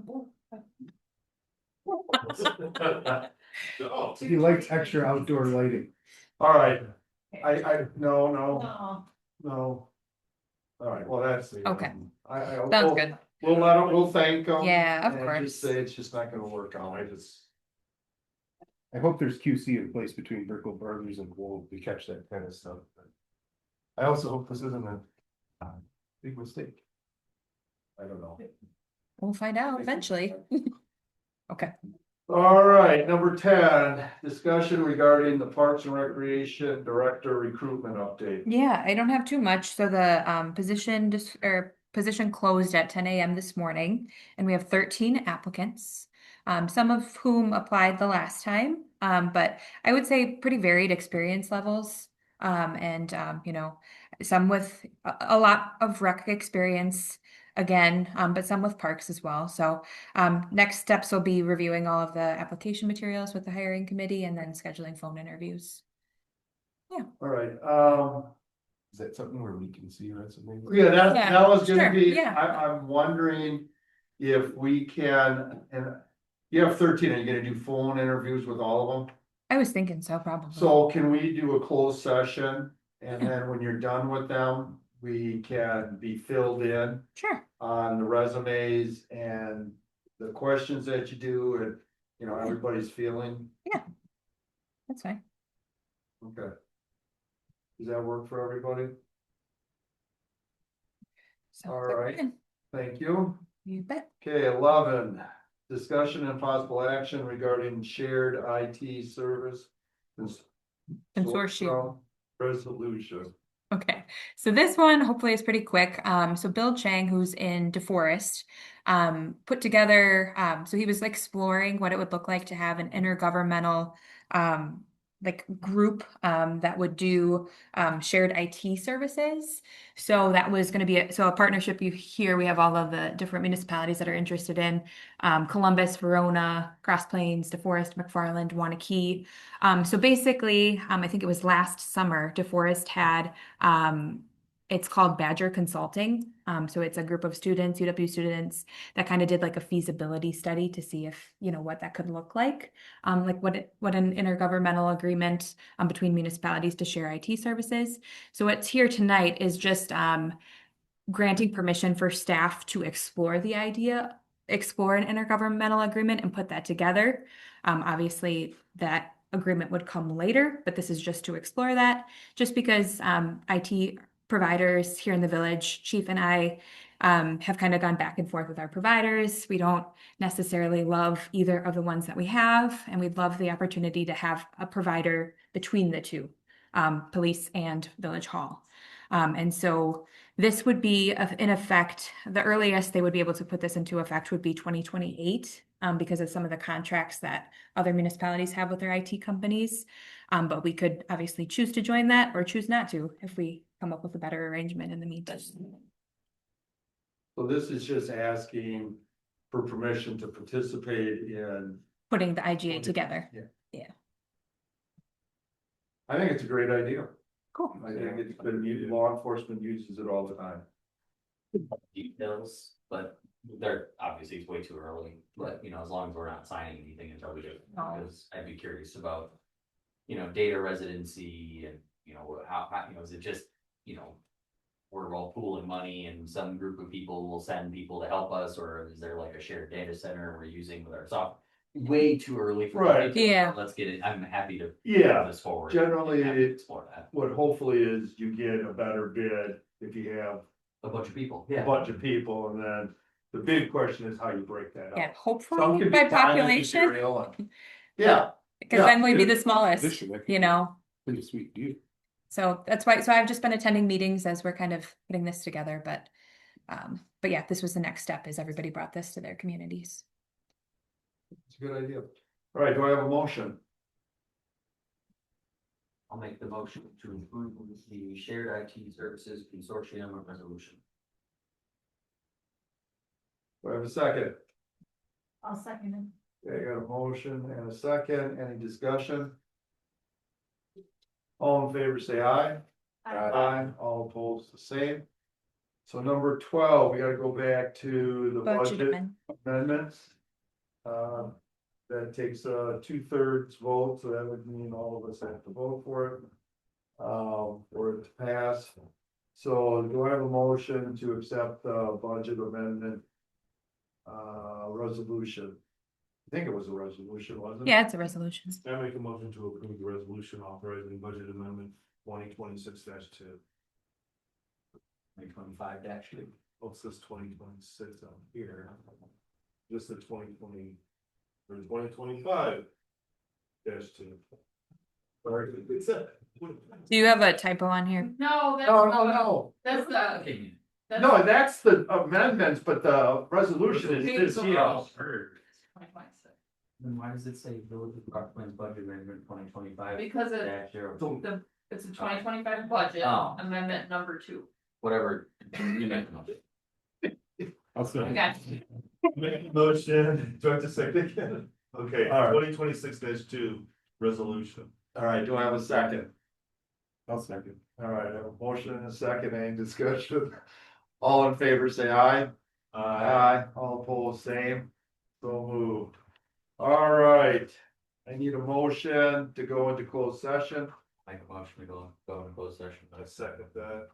Oh, He likes extra outdoor lighting. All right, no. Oh, All right, well, that's. Okay. I. Sounds good. we'll thank them. Yeah, of and just course. say it's just not gonna work out. I hope there's QC in place between Brickell Brothers and Wolf to catch that kind of stuff. But I also hope this isn't a big mistake. I don't know. We'll find out eventually. Okay. All right, number 10, discussion regarding the Parks and Recreation Director recruitment update. Yeah, I don't have too much. So the position closed at 10 a.m. this morning, and we have 13 applicants, some of whom applied the last time. But I would say pretty varied experience levels. And you know, some with a lot of rec experience again, but some with parks as well. So next steps will be reviewing all of the application materials with the hiring committee and then scheduling phone interviews. All right, Is that something where we can see resumes? yeah, that was gonna sure, be, yeah. I'm wondering if we can, and you have 13, are you gonna do phone interviews with all of them? I was thinking so, probably. So can we do a closed session, and then when you're done with them, we can be filled in Sure. on the resumes and the questions that you do, and, you know, everybody's feeling, That's fine. okay. Does that work for everybody? So All right. Thank you. You bet. Okay, 11, discussion and possible action regarding shared IT service. Consortium. Resolution. Okay, so this one hopefully is pretty quick. So Bill Chang, who's in DeForest, put together, so he was exploring what it would look like to have an intergovernmental group that would do shared IT services. So that was going to be a partnership. Here we have all of the different municipalities that are interested in Columbus, Verona, Cross Plains, DeForest, McFarland, Wanakee. So basically, I think it was last summer, DeForest had it's called Badger Consulting. So it's a group of students, UW students, that kind of did a feasibility study to see if, what that could look like what an intergovernmental agreement between municipalities to share IT services. So what's here tonight is just granting permission for staff to explore the idea, explore an intergovernmental agreement and put that together. Obviously, that agreement would come later, but this is just to explore that, just because IT providers here in the village, Chief and I have kind of gone back and forth with our providers. We don't necessarily love either of the ones that we have, and we'd love the opportunity to have a provider between the two, police and village hall. And so this would be in effect, the earliest they would be able to put this into effect would be 2028 because of some of the contracts that other municipalities have with their IT companies. But we could obviously choose to join that or choose not to if we come up with a better arrangement in the meantime. So this is just asking for permission to participate in. Putting the IGA together. Yeah. I think it's a great idea. Cool. I think it's been used, law enforcement uses it all the time. Details, but they're obviously it's way too early, but as long as we're not signing anything until we do, because I'd be curious about, data residency and, how, is it just, we're all pooling money and some group of people will send people to help us, or is there a shared data center we're using with our software? Way too early for Right. details, Yeah. but let's get it. I'm happy to Yeah, move this forward. generally, and happy to explore that. what hopefully is you get a better bid if you have A bunch of people. a bunch of people, and then the big question is how you break that up. Yeah, Some hopefully can be by time and population, material and- Yeah, because yeah. then we'd be the smallest, Addition, that could you be know? Pretty sweet deal. So that's why, so I've just been attending meetings as we're kind of putting this together, but yeah, this was the next step is everybody brought this to their communities. It's a good idea. All right, do I have a motion? I'll make the motion to approve the shared IT services consortium resolution. Do I have a second? I'll second it. Okay, I got a motion and a second. Any discussion? All in favor, say aye. Aye. All opposed, the same. So number 12, we gotta go back to the budget amendments. That takes a 2/3 vote, so that would mean all of us have to vote for it. For it to pass. So do I have a motion to accept the budget amendment resolution. I think it was a resolution, wasn't it? Yeah, it's a resolution. I make a motion to approve the resolution authorizing budget amendment 2026-2. 2025-2. Oh, it says 2026 on here. Just the 2020, or 2025 -2. Sorry, it's a. Do you have a typo on here? No, that's. No. That's the. Opinion. that's- No, that's the amendments, but the resolution is this here. 2026. Then why does it say village of Rockland's budget amendment 2025? Because it's a 2025 budget Oh. amendment number 2. Whatever. You meant. I'll say. Okay. Make a motion, do I have to say it again? Okay, All right. 2026-2 resolution. All right, do I have a second? I'll second. All right, I have a motion and a second, any discussion? All in favor, say aye. All opposed, same. So moved. All right, I need a motion to go into closed session. Make a motion to go into closed session. I second that.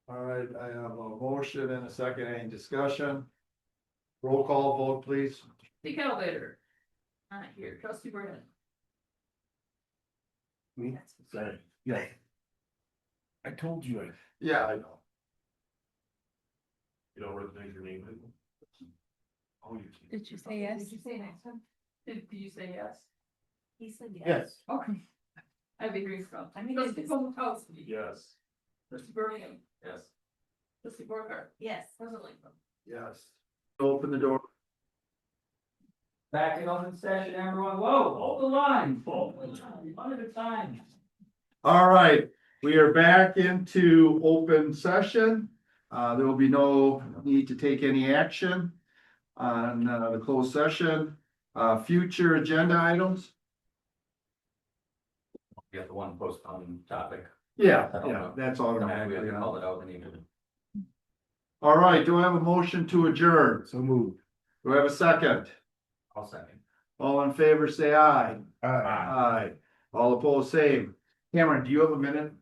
All right, I have a motion and a second, any discussion? Roll call vote, please. Trustee Calvater. Not here. Trustee Brennan. Me? Sorry. Yeah. I told you. Yeah, I know. You don't recognize your name. Oh, you. Did you say yes? Did you say next one? Did you say yes? He said yes. Yes. Okay. I'd be agreeing from. I mean, Trustee it's- Polakowski. Yes. Trustee Burlingham. Yes. Trustee Borcar. Yes. President Lincoln. Yes. Open the door. Back in open session, everyone. Whoa, hold the line. Hold the line. One at a time. All right, we are back into open session. There will be no need to take any action on the closed session. Future agenda items? We got the one postponed topic. Yeah, I don't yeah, know. that's We automatically. have to call it out anyway. All right, do I have a motion to adjourn? So moved. Do I have a second? I'll second. All in favor, say aye. Aye. Aye. All opposed, same. Cameron, do you have a minute?